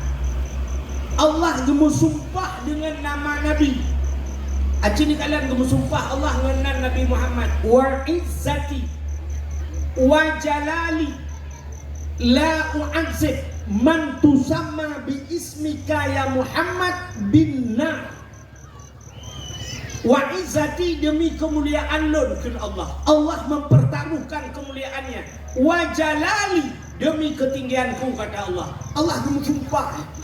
Allah gemu sumpah dengan nama Nabi. Acini kalian gemu sumpah Allah dengan Nabi Muhammad. Wa izzati wa jalali la u'adzib man tusamma bi ismika ya Muhammad bin nar. Wa izzati demi kemuliaan Allah. Allah mempertaruhkan kemuliaannya. Wa jalali demi ketinggianku kata Allah. Allah gemu sumpah.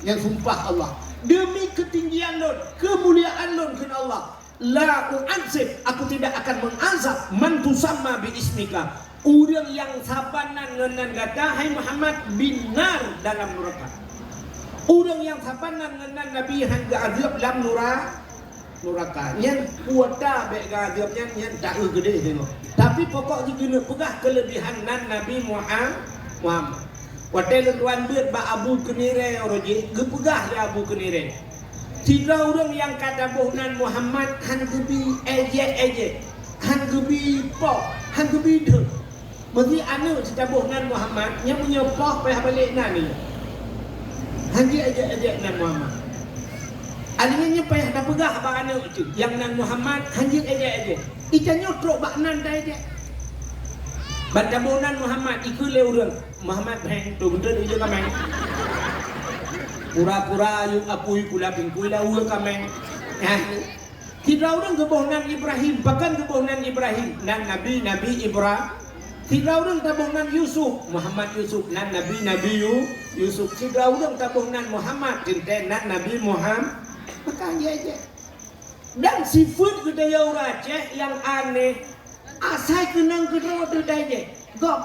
Yang sumpah Allah demi ketinggian Lord, kemuliaan Lord ke Allah. La u'adzib, aku tidak akan mengazab man tusamma bi ismika. Orang yang sabanan dengan kata hai Muhammad binar dalam neraka. Orang yang sabanan dengan Nabi hangga azab dalam neraka. Yang kuota baik azab yang tak gede tengok. Tapi pokok juga pegah kelebihan nan Nabi Muhammad. Watel tuan beut ba Abu Kenire oroje, gepegah ya Abu Kenire. Tiga orang yang kata bohnan Muhammad han gebi eje, han gebi po, han gebi de. Mesti anu cerita bohnan Muhammad yang punya poh payah balik nani. Han je eje nan Muhammad. Alinya payah dah pegah ba anu tu. Yang nan Muhammad han je eje. Ikannya trok ba nan dah eje. Baca bohnan Muhammad ikut le orang Muhammad hang tu betul dia kameng. Pura-pura yung apuy kula pingkuy la uwe kameng. Tidak orang kebohnan Ibrahim, bahkan kebohnan Ibrahim dan Nabi Ibrahim. Tidak orang kebohnan Yusuf, Muhammad Yusuf dan Nabi Yusuf. Tidak orang kebohnan Muhammad dan Nabi Muhammad. Maka aja. Dan sifat budaya orang Aceh yang aneh, asai kenang kedua tu aja. Gok.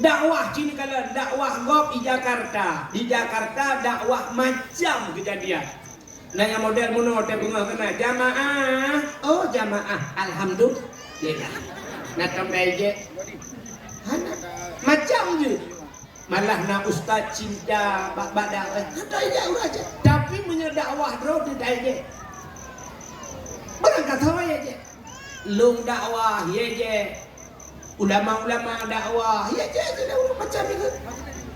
Dakwah sini kalau dakwah gop di Jakarta dakwah macam kejadian. Nah yang model mono bunga kena jamaah. Oh jamaah, alhamdulillah. Nah tambah je. Macam je. Malah nak ustaz cinta bak dakwah. Ada aja. Tapi punya dakwah bro tu je. Berangkat tahu je. Lung dakwah ye je. Ulama-ulama dakwah ya je macam itu.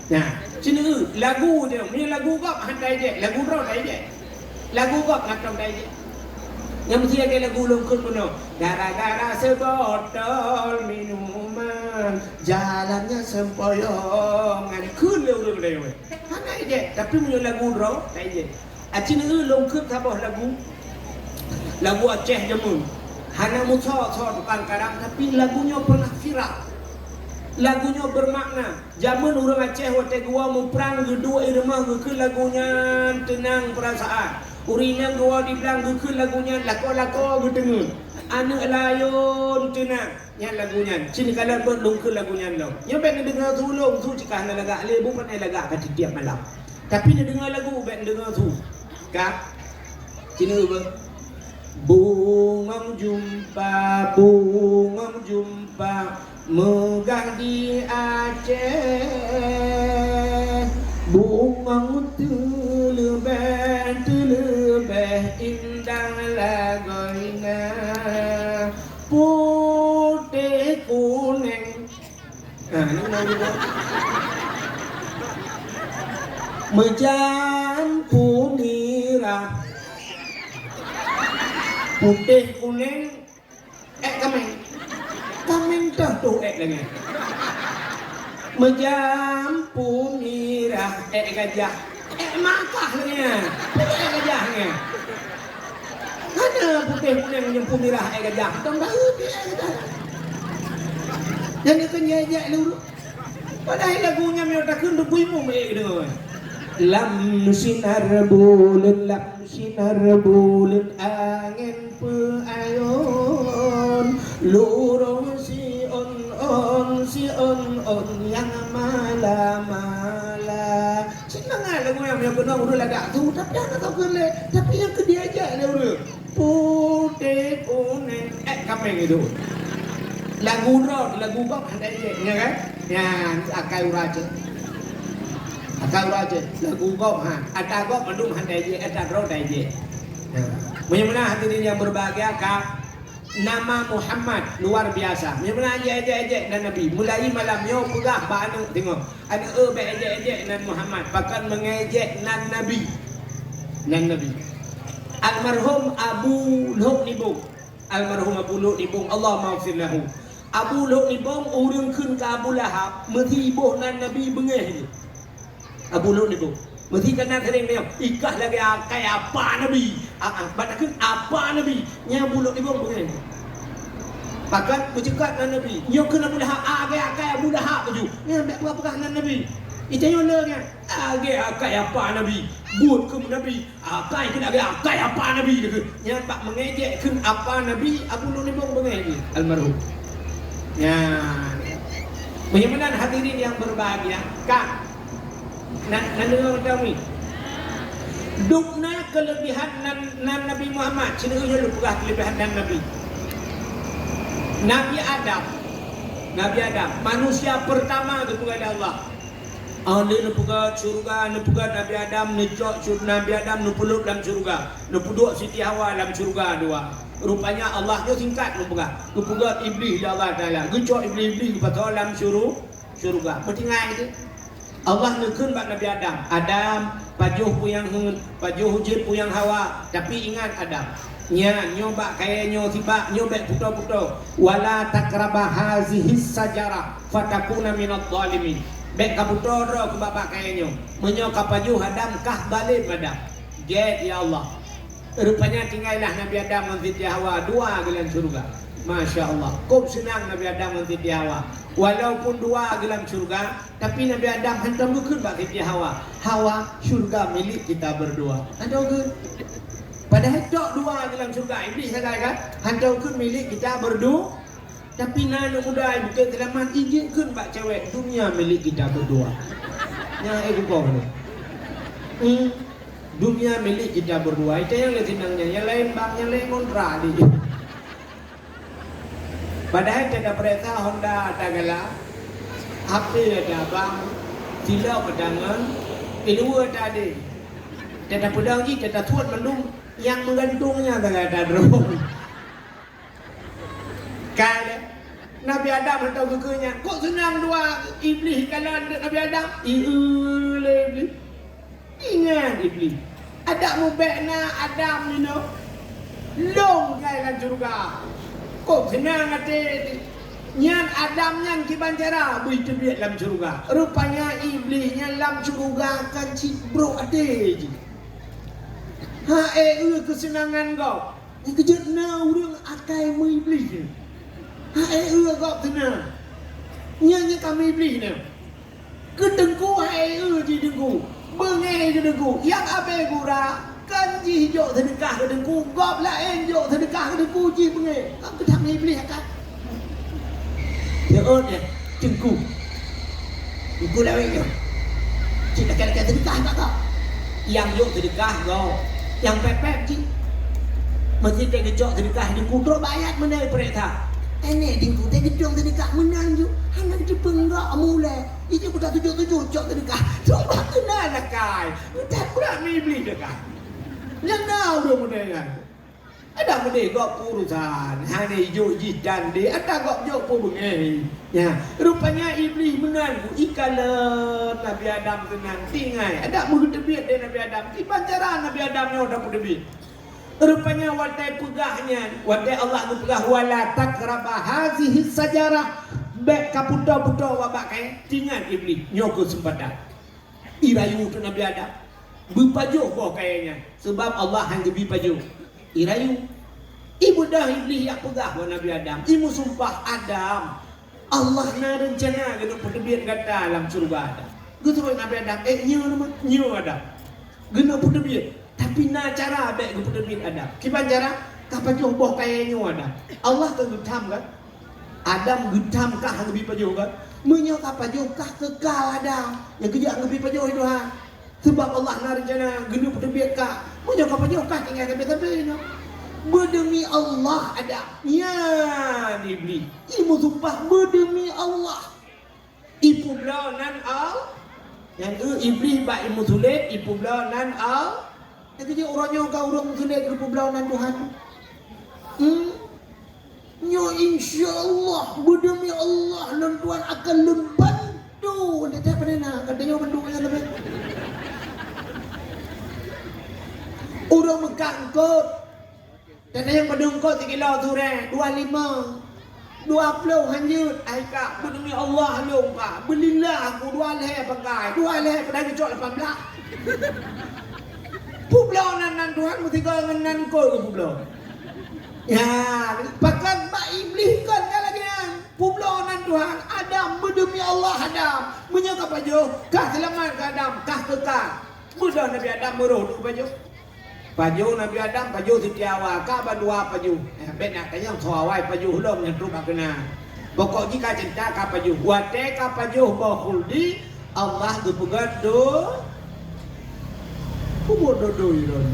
Nah, sini lagu dia, ni lagu kau handai je, lagu bro dai je. Lagu kau ngakau dai je. Yang mesti ada lagu lungkun penuh. Gara-gara sebotol minuman, jalannya sempoyongan. Kun lu dai we. Handai je, tapi punya lagu bro dai je. Sini lungkun sabah lagu. Lagu Aceh Jamun. Hanya muncul bukan kadang, tapi lagunya pernah viral. Lagunya bermakna. Zaman orang Aceh waktu gua mau perang kedua irama ke lagunya tenang perasaan. Urinya gua dibilang ke lagunya lako-lako gedengun. Anak layun tenang. Yang lagunya. Sini kalian berlung ke lagunya lo. Yang baik dengar tu lo, tu jika anda lagak lebu pun anda lagak kat tiap malam. Tapi dia dengar lagu baik dengar tu. Kak. Sini ber. Bungam jumpa megah di Aceh. Bungam terlebih indah lagoina. Putih kuning. Ini lagu mencampur nirah. Putih kuning kameng dah tu lagi mencampur nirah gajah makah lagi gajahnya ada putih kuning mencampur nirah gajah tambah gajah jadi kenyajak dulu padahal lagunya menyatakan dubuimu dengar lam sinar bulan angin peayun lurung si on yang mala senang lagu yang benar udah lagak tu tapi dah tahu kele tapi yang ke dia aja dia udah putih kuning kameng itu lagu bab ada je kan yang akai uraja lagu gop ada gop mandum handai je ada ro dai je. Bagaimana hadirin yang berbahagia kak nama Muhammad luar biasa. Bagaimana aja dan Nabi mulai malam yo pegah ba anu tengok ada be aja dan Muhammad bahkan mengejek nan Nabi. Almarhum Abu Luh Nibung. Allah maafir lahu. Abu Luh Nibung urang keun ka Abu Lahab mesti boh nan Nabi bengeh. Abu Luh Nibung mesti kena sering dia ikah lagi akai apa Nabi batakan apa Nabi nya Abu Luh Nibung begini bahkan bercekat dengan Nabi nya kena Abu Lahab akai Abu Lahab baju nya buat pegang dengan Nabi itu yang nya akai apa Nabi buat ke Nabi akai kena akai apa Nabi nya pak mengejek ke apa Nabi Abu Luh Nibung begini almarhum Ya. Mudah-mudahan hadirin yang berbahagia. Kak, nak dengar macam ni. Dukna kelebihan nan Nabi Muhammad. Cenderungnya lupa kelebihan nan Nabi. Nabi Adam, manusia pertama kepada Allah. Dia nepuga syurga, nepuga Nabi Adam, nejok Nabi Adam, nepuluk dalam syurga, nepuduk Siti Hawa dalam syurga dua. Rupanya Allah dia singkat nepuga. Nepuga iblis dia Allah Taala. Gecok iblis kepada dalam syurga. Bertingai itu. Allah nekun bak Nabi Adam. Adam pajuh puyang pajuh hujir puyang Hawa. Tapi ingat Adam. Nya nyoba kaya tiba nyobek puto-puto. Wala takraba hazihi sajarah fatakuna minadh dhalimin. Bek kaputoro ke bapak kayaknya menyo kapaju Adam kah balik Adam. Get ya Allah. Rupanya tinggallah Nabi Adam dan Siti Hawa dua dalam surga. Masya Allah. Kau senang Nabi Adam dan Siti Hawa. Walaupun dua dalam surga, tapi Nabi Adam hantam bukan bak Siti Hawa. Hawa surga milik kita berdua. Hantam bukan. Padahal tok dua dalam surga. Iblis katakan hantam bukan milik kita berdua. Tapi nana muda bukan selamat izinkan bak cewek dunia milik kita berdua. Yang kau ni. Dunia milik kita berdua. Itu yang lebih senangnya. Yang lain bang, yang lain kontra di. Padahal kita perintah Honda tagala. HP ada bang, silau pedangan, kedua tadi. Kita pedang ni kita tuat mendung yang menggantungnya tagala drone. Kalau Nabi Adam hendak gegenya, kok senang dua iblis kalau Nabi Adam? Iblis. Ingat iblis. Ada mubekna Adam ni no. Long dalam surga. Kok senang hati. Nyan Adam nyan kibancara bui terbiak dalam surga. Rupanya iblisnya dalam surga kan cibro ade je. Kesenangan kau. Yang kejut na urang akai mu iblis ni. Kau tenang. Nyanyi kami iblis ni. Kedengku di dengku. Bengai ke dengku. Yang abe gura. Kan ji hijau sedekah ke dengku. Gop lain hijau sedekah ke dengku ji bengai. Apa tak iblis kan? Ya ni dengku. Dengku lain je. Cik nak kata sedekah tak kau? Yang hijau sedekah kau. Yang pepek ji. Mesti dia kejok sedekah dengku. Terus bayar mana perintah. Ini dingku teh gedung sedekah menang ju. Anak je penggak mulai. Itu aku tak tujuh-tujuh cok sedekah. Coba kena nak kai. Tak pernah iblis dekat. Yang nau dia mendengar. Ada benda kau urusan. Hanya hijau jidan dia. Ada kau jauh pun bengai. Ya, rupanya iblis menang. Ikalah Nabi Adam tenang tinggai. Ada mengetebit dari Nabi Adam. Di pancaran Nabi Adam ni udah mengetebit. Rupanya watai pegahnya, watai Allah pegah wala takraba hazihi sajarah. Bek kaputa-puta wabak kai tingan iblis nyoko sempatan. Irayu tu Nabi Adam. Berpajuh boh kayaknya sebab Allah hanya berpajuh. Irayu. Ibu dah iblis yang pegah boh Nabi Adam. Ibu sumpah Adam. Allah na rencana gena putebit kata dalam surga Adam. Gitu Nabi Adam. Nyu Adam. Gena putebit. Tapi na cara abek kepada Adam. Kipan cara? Kapa jauh boh kayaknya Adam. Allah kegutam kan? Adam gutam kah lebih pajuh kan? Menyo kapa jauh kah kekal Adam. Yang kerja lebih pajuh itu ha. Sebab Allah na rencana genu pedebit kah. Menyo kapa jauh kah tinggal tepi-tepi no. Berdemi Allah Adam. Ya iblis. Ibu sumpah berdemi Allah. Ibu belanan al. Yang iblis bak ibu sulit. Ibu belanan al. Jadi orangnya kau orang sulit rupa belawanan Tuhan. Nyo insyaAllah berdemi Allah dan Tuhan akan membantu. Tidak pada nak katanya bantu yang lebih. Orang mengangkut. Dan yang berdengkut 3 kilo tu 25. 20 hanyut. Kak berdemi Allah long kak. Belilah aku 2 leh pakai. 2 leh pada kecok 18. Pulau nan Tuhan mesti kau nan kau ke pulau. Ya, bahkan Pak Iblis kan kalagian. Pulau nan Tuhan Adam berdemi Allah Adam. Menyangka pajuh, kah selamat ke Adam, kah kekal. Mudah Nabi Adam meroh tu pajuh. Pajuh Nabi Adam, pajuh Siti Hawa, kah berdua pajuh. Bet nak tanya soawai pajuh belum yang tu tak kena. Pokok jika cinta kapajuh, wate kapajuh bahuldi Allah gepegado. Kubo dodo iron.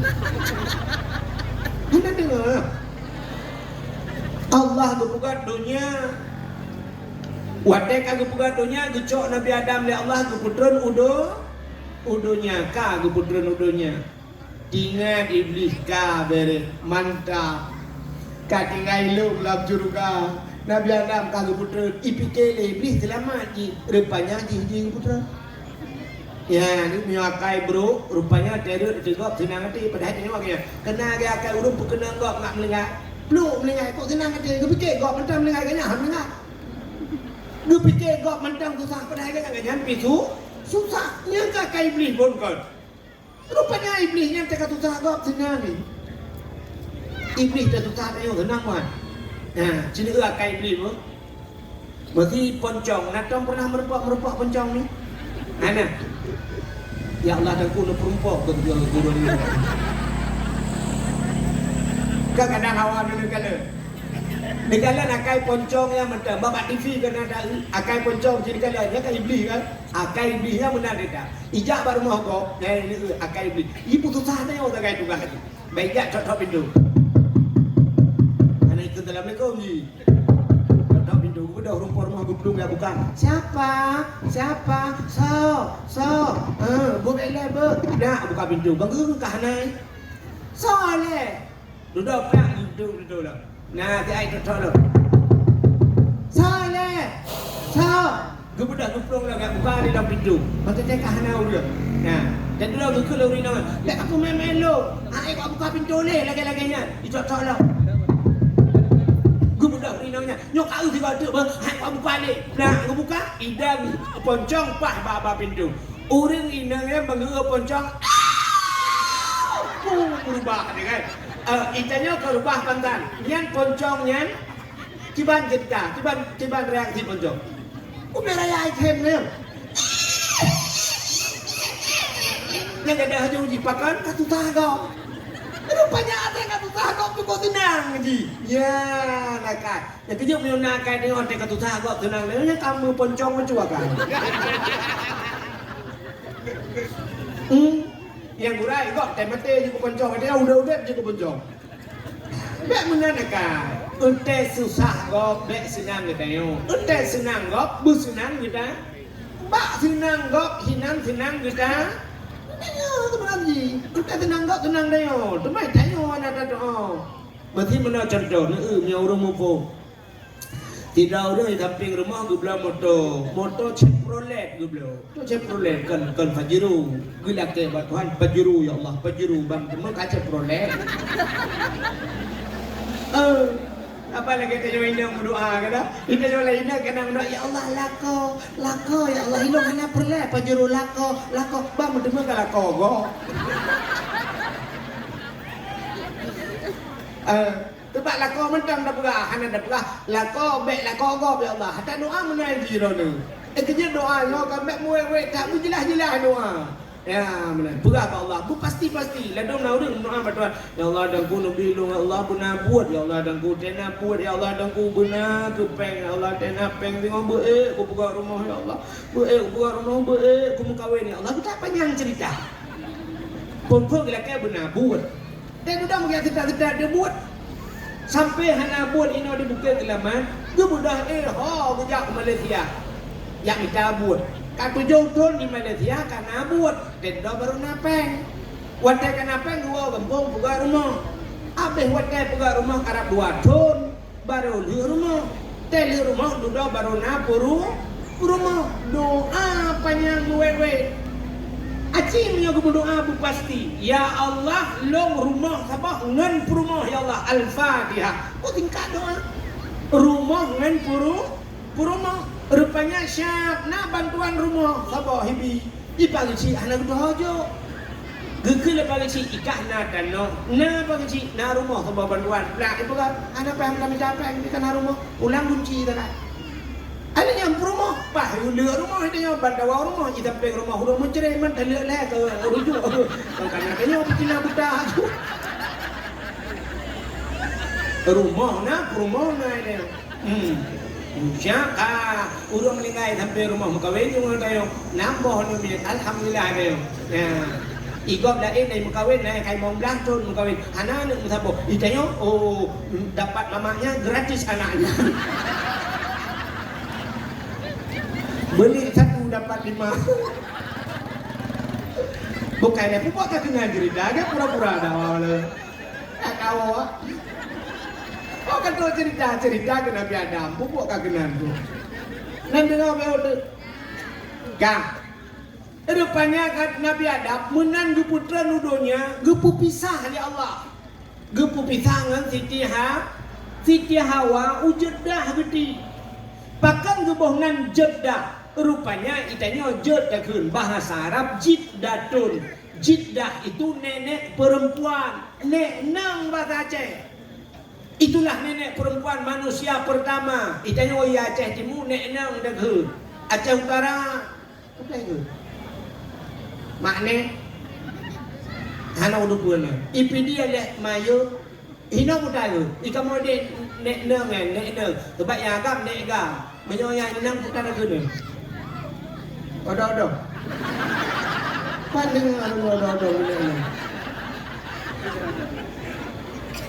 Anda dengar? Allah gepegadonya. Wate gepegadonya gecok Nabi Adam le Allah geputron udonya ka geputron udonya. Tinggal iblis ka bere mantap. Ka tinggal lu lab juruga. Nabi Adam kagak putra ipikele iblis selamat ji rupanya ji putra ya ni miakai bro rupanya terus tegok senang hati pada hati ni maknya kena dia akan urung kena gok nak melengah belum melengah kok senang hati ke fikir gok mentang melengah kanya han melengah ge fikir gok mentang susah pada hati kanya jangan pisu susah nya ka iblis pun kan rupanya iblis yang tak susah gok senang ni iblis dah susah dah senang kan. Nah, sini akai beli pun. Mesti poncong. Natong pernah merupak poncong ni. Mana? Ya Allah dan kuno perumpok ke guru ni. Kadang hawa ni kala. Negala akai poncong yang mentang babak TV kena ada akai poncong jadi kala dia kan iblis kan. Akai iblis yang benar dia. Ijak baru mau kok. Nah ini akai iblis. Ibu susah dah orang akai tu kan. Baik jak cok pintu. Assalamualaikum ji. Dah pintu udah rumah gedung ya bukan. Siapa? So. Boleh le ber. Dah buka pintu. Banggung ke hanai. So le. Duduk pak duduk lah. Nah, ti ai tok lo. So le. So. Gebudak geplong lah kat buka di dalam pintu. Mata tek ke hanau dia. Nah, dan dulu ke lori nama. Lek aku main lo. Ai kau buka pintu le lagi-laginya. Ditok lo. Budak ni namanya nyok au tiba tu bah hai kau buka ni nak kau buka idang poncong pah baba pintu urang inangnya mengeu poncong berubah ni kan itanya berubah pandan nyan poncong nyan ciban kita ciban reaksi poncong udah raya item ni yang ada haju jipakan katu tagaw rupanya ada yang katu tagaw tu kau tenang je ya nakai yang kejap punya nakai ni orang katu tagaw tenang ni kamu poncong mencuakan yang gurai kok temate je ku poncong dia udah je ku poncong bek mana nakai ente susah kok bek senang kita yo ente senang kok bu senang kita bak senang kok senang kita tenang ji, kita tenang dah yo. Temai tayo ada doa. Berarti mana contoh ni orang mupo. Tidak ada di samping rumah gubla motor Chevrolet gubla. Tu Chevrolet kan Pajero. Gila ke Tuhan Pajero ya Allah Pajero bang cuma kaca Chevrolet. Apa lagi kita yang berdoa kata kita lain kena berdoa ya Allah lako ya Allah hilang hanya perle Pajero lako bang mendengar ke lako go tempat lako mentang dah berah hanya dah berah lako baik lako go ya Allah hatta doa menai jiro ni kerja doa yo kan baik muai tak jelas doa ya mana berah Allah bu pasti ladong na urang doa Tuhan ya Allah dan ku nabi long Allah benar buat ya Allah dan ku tena buat ya Allah dan ku benar ku peng ya Allah tena peng tengok ku buka rumah ya Allah ku buka rumah ku mengkawin ya Allah kita panjang cerita pun gila ke benar buat dan udah mungkin cerita dia buat sampai hana buat ini di Bukit Kelaman dia mudah kejak ke Malaysia yang kita buat Katu jauh di Malaysia karena buat denda baru napeng. Wadah kan napeng dua gempung buka rumah. Abis wadah buka rumah karena dua tahun baru li rumah. Teli rumah dua baru napuru rumah doa panjang wewe. Aci punya doa bu pasti. Ya Allah long rumah sabah ngan rumah ya Allah Al-Fatihah. Kau tingkat doa. Rumah ngan rumah. Rupanya siap nak bantuan rumah sabah hibi ipagi ci anak dojo gegel pagi ci ikah na dan no na pagi ci na rumah sabah bantuan lah ibu kan anak paham kami dapat di kana rumah ulang kunci tak ada yang rumah pah leur rumah itu nya bandawa rumah kita peng rumah rumah mencerai man leur le ke rujuk karena kanya bikin buta rumah na ini Siapa urang melingkai sampai rumah mukawin yung tayo nambah no bilik alhamdulillah tayo. Ya. Igop lain dari mukawin naik kai mau belantun mukawin. Anak-anak musabo. Itanya oh dapat mamanya gratis anaknya. Beli satu dapat 5. Bukannya pupuk tak kena cerita, dia pura-pura dah awalnya. Tak tahu. Oh kan tu cerita ke Nabi Adam, pupuk kah kena tu. Nanti dengar apa tu? Kah? Rupanya kat Nabi Adam menan ge putra nudonya, ge pisah oleh Allah. Ge pisah dengan Siti Hawa ujedah gede. Pakan ge bohnan jedah. Rupanya itanya jedah keun bahasa Arab jiddatun. Jiddah itu nenek perempuan, nek nang bahasa Aceh. Itulah nenek perempuan manusia pertama. Itanya oh ya Aceh Timur nek nang dah keun. Aceh Utara apa itu? Makne hana udah punya. Ipi dia lek mayo hina buta tu. Ika mau de nek nang nek nang. Sebab yang agam nek gam. Menyo yang nang buta dah keun. Odo. Pandeng odo ni.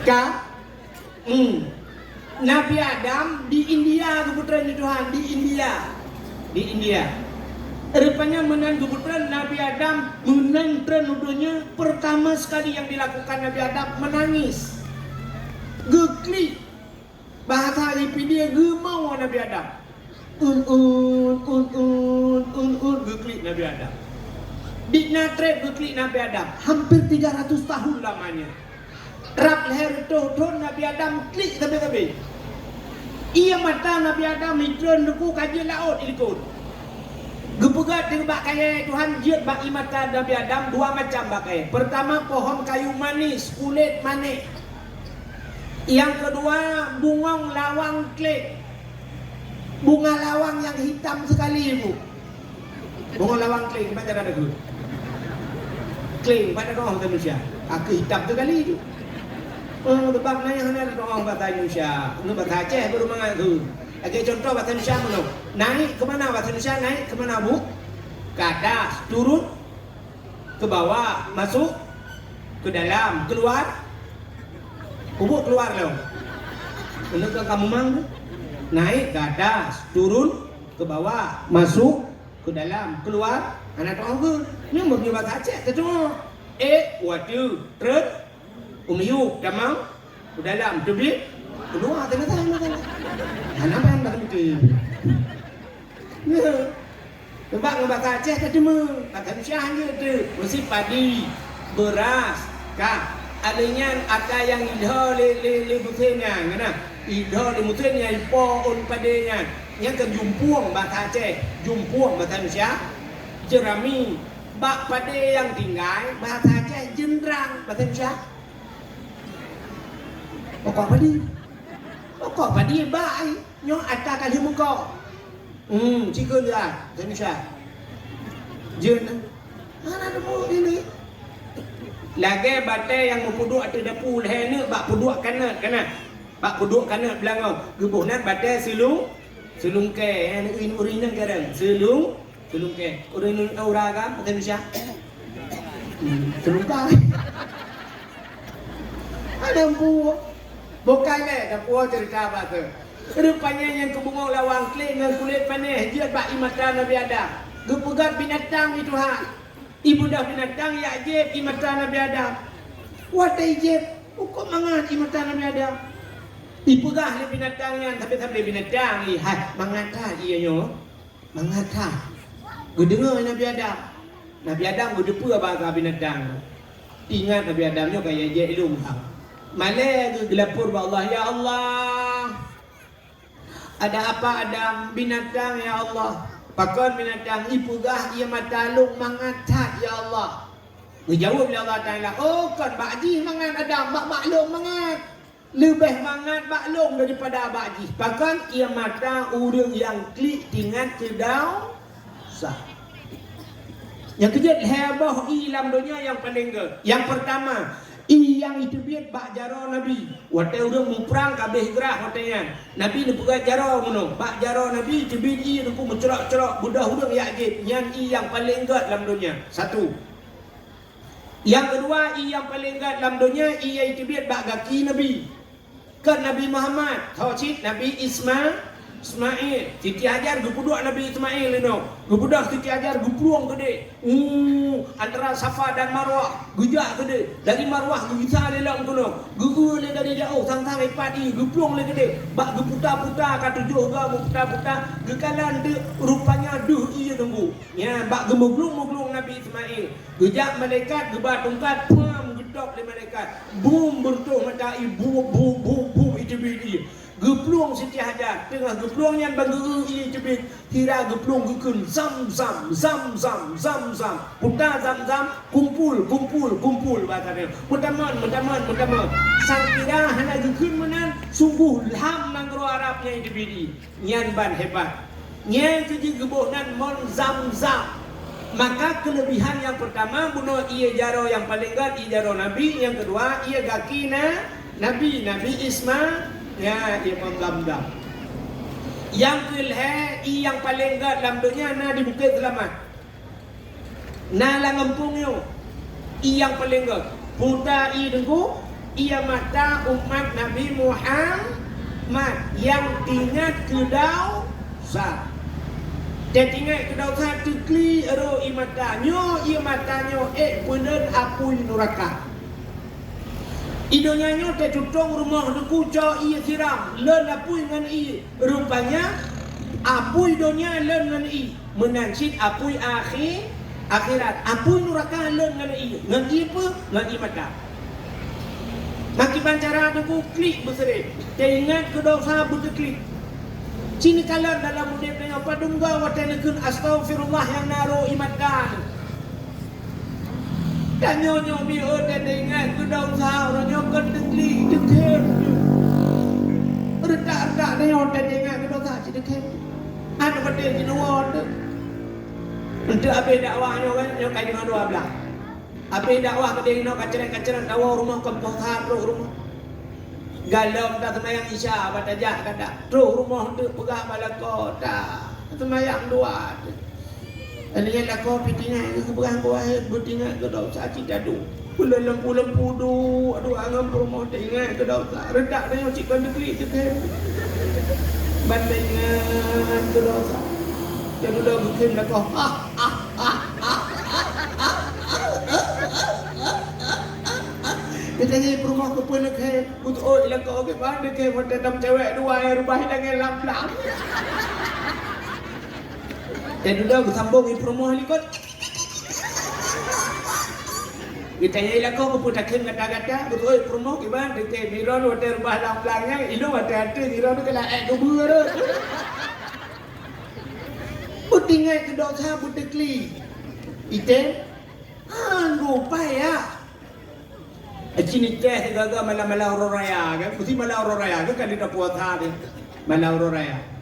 Ka Nabi Adam di India keputraan Tuhan di India. Rupanya menan keputraan Nabi Adam menan trenudonya pertama sekali yang dilakukan Nabi Adam menangis. Geklik bahasa lipi dia gemau Nabi Adam. Geklik Nabi Adam. Di Natret geklik Nabi Adam hampir 300 tahun lamanya. Rap leher don Nabi Adam klik tapi ia mata Nabi Adam mitron nuku kaji laut ikut gepegat dengan bak kaya Tuhan jiat bak mata Nabi Adam dua macam bak kaya. Pertama pohon kayu manis kulit manis, yang kedua bunga lawang klik, bunga lawang yang hitam sekali ibu. Bunga lawang klik macam ada tu klik pada orang Indonesia aku hitam sekali itu. Sebab nanya hanya orang bahasa Indonesia, nu bahasa Aceh baru mengaku. Oke contoh bahasa Indonesia mana? Naik ke mana bahasa Indonesia naik ke mana bu? Ke atas, turun, ke bawah, masuk, ke dalam, keluar. Bubuk keluar loh. Menurut kamu mang? Naik ke atas, turun, ke bawah, masuk, ke dalam, keluar. Anak tahu ke? Ini mau bahasa Aceh, ketemu. Waduh, terus. Umiyu, damang, ke dalam, tubik, keluar, tengah-tengah. Anak yang dah mungkin. Sebab bahasa Aceh tak cuma, bahasa Indonesia hanya tu. Mesti padi, beras, kah. Adanya ada yang idha le butennya, ngana. Idha le butennya ipo on padanya. Yang ke jumpuang bahasa Aceh, jumpuang bahasa Indonesia. Jerami, bak pade yang tinggal bahasa Aceh jendrang bahasa Indonesia. Pokok padi baik nyo ada kali muka cikgu dia Indonesia jen mana ada ini lagi batai yang mempuduk ada dapur lehene bak puduk kanan bak puduk kanan belakang gebuhnan batai selung ke yang urinan kadang selung ke urinan aura kan Indonesia selung ke ada empu. Bukan dah puas cerita apa tu. Rupanya yang kebungau lawang klik dengan kulit panas dia bak mata Nabi Adam. Gepegat binatang itu hak. Ibu dah binatang ya jeb mata Nabi Adam. Watai jeb ukur mangat mata Nabi Adam. Dipegah le binatangnya tapi binatang lihat mangata ia nyo. Mangata. Gedengar Nabi Adam. Nabi Adam gedepa bahasa binatang. Ingat Nabi Adam nyo kaya jeb ilmu hak. Malai gelapur Allah, ya Allah. Ada apa ada binatang ya Allah. Pakon binatang ipugah ia matalung mangatat ya Allah. Menjawab Allah Taala, oh kan bakji mangat ada maklum mangat. Lebih mangat maklum daripada bakji. Pakon ia mata urang yang klik tingat kedau sah. Yang kejut hebah ilam dunia yang paling ke. Yang pertama Iyang itu biat bak jaro Nabi. Watai urang mu perang kabeh hijrah wataian. Nabi ni pegat jaro ngono. Bak jaro Nabi itu biat iya ku mencerok-cerok budak urang yak gip. Yang iyang paling gat dalam dunia. Satu. Yang kedua, yang paling gat dalam dunia ia itu biat bak gaki Nabi. Kan Nabi Muhammad, tauhid Nabi Ismail, Siti Hajar gebudak Nabi Ismail ni no. Gebudak Siti Hajar gepluang gede. Antara Safa dan Marwah, gejak gede. Dari Marwah gegisah le lang kono. Gugu le dari jauh sang-sang ipadi gepluang le gede. Bak geputa-puta ka tujuh ga puta-puta gekalan de rupanya duh iya tunggu. Ya, bak gemuglung-muglung Nabi Ismail. Gejak malaikat gebat tungkat pam gedok le malaikat. Bum bertuh mata ibu bum itu bidi. Gepluang Siti Hajar tengah gepluang yang banggu ini cebit kira gepluang gukun zam puta zam kumpul bahasa dia mutaman sang kira hana gukun menan sungguh ham nangro Arabnya itu bidi nyan ban hebat nyan keji gebonan mon zam maka kelebihan yang pertama bunuh ia jaro yang paling gat ia jaro Nabi, yang kedua ia gakina Nabi Ismail. Ya, dia menggam-gam. Yang kelha yang paling gat dalam dunia na di Bukit Selamat. Na la ngempung yo. Yang paling gat. Puta i dengku ia mata umat Nabi Muhammad yang tinggal kedau sa. Dan tinggal kedau sa tukli ero i mata nyo i mata nyo punen apui neraka. Idonya nyote tutong rumah deku co iya siram len apui ngan i rupanya apui donya len ngan i menansit apui akhirat apui neraka len ngan i ngan i apa ngan i mata maki pancara deku klik besere teingat ke dosa butuh klik cini kalan dalam udep dengan padungga watenekun astagfirullah yang naruh i mata dan nyonya biar dan dengan kedau sahur nyonya kedengli dekem retak-retak nyonya dan dengan kedau sahur dekem anu pada jinuat untuk apa dakwahnya kan nyonya kaji dengan dua belah apa dakwah pada nyonya kaceran dakwah rumah kempah sahur rumah galau tak semayang isya batajak kata terus rumah untuk pegah balakota semayang dua Aliyah lah kau pitingan ke berang kau air bertingan ke dosa cik dadu. Pula lempu du, aduh angam promo tingan ke dosa. Redak dia cik kan negeri tu kan. Bandingan ke dosa. Yang udah bikin lah kau. Katanya promo ke pun nak hai. Untuk oh ilang kau ke mana ke mata tam cewek dua air rumah dengan lam-lam. Dan sudah bersambung di promo helikot. Kita ialah kau berputakan kata-kata, betul promo gimana? Kita miron water rumah lam-lamnya, ini water miron kena dua tu. Putingan ke dosa putekli. Ite, lupa ya. Cini teh gagal malam-malam raya kan? Mesti malam raya kan kalau dah puasa ni, malam raya.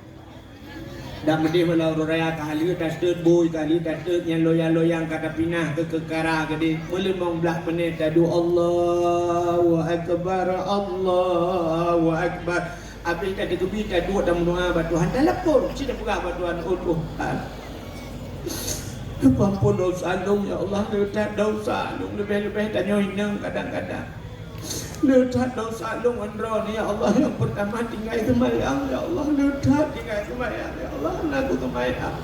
Dan mesti malau raya kali tas tut boy kali tas tut yang loyang kata pinah ke kekara gede boleh belah menit tadu Allahu akbar habis tadi kebi tadu dan mendoa batuhan telepon sida pegah batuhan ampun dosa dong ya Allah letak dosa dong lebih-lebih tanya hinang kadang-kadang letak dosa dong andron ya Allah yang pertama tinggal semayang ya Allah letak tinggal semayang ya Allah anakku semayang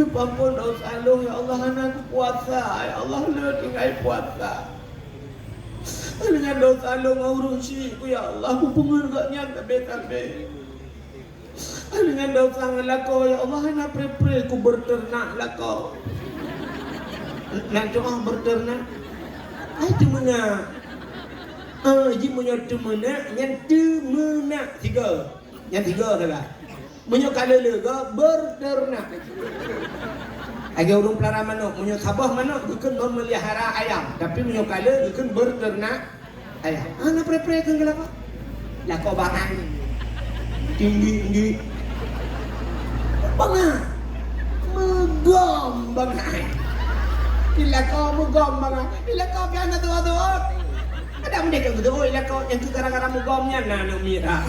ampun dosa dong ya Allah anakku puasa ya Allah letak tinggal puasa dengan dosa dong urusiku ya Allah aku pengergaknya tabe-tabe dengan dosa ngelako ya Allah anak pre-pre ku berternak lako nak doa berternak itu mana? Ji punya temena, yang temena tiga, yang tiga adalah punya kalalaga berternak. Agak orang pelara mana, punya sabah mana, bukan memelihara ayam, tapi punya kala bukan berternak ayam. Anak pre-pre kan kelapa? Lako bangan, tinggi, bangan, megam bangan. Ila kau mugom bang. Ila kau biar tu. Ada mereka gitu. Oh ila kau yang tu gara-gara mugomnya nana mira.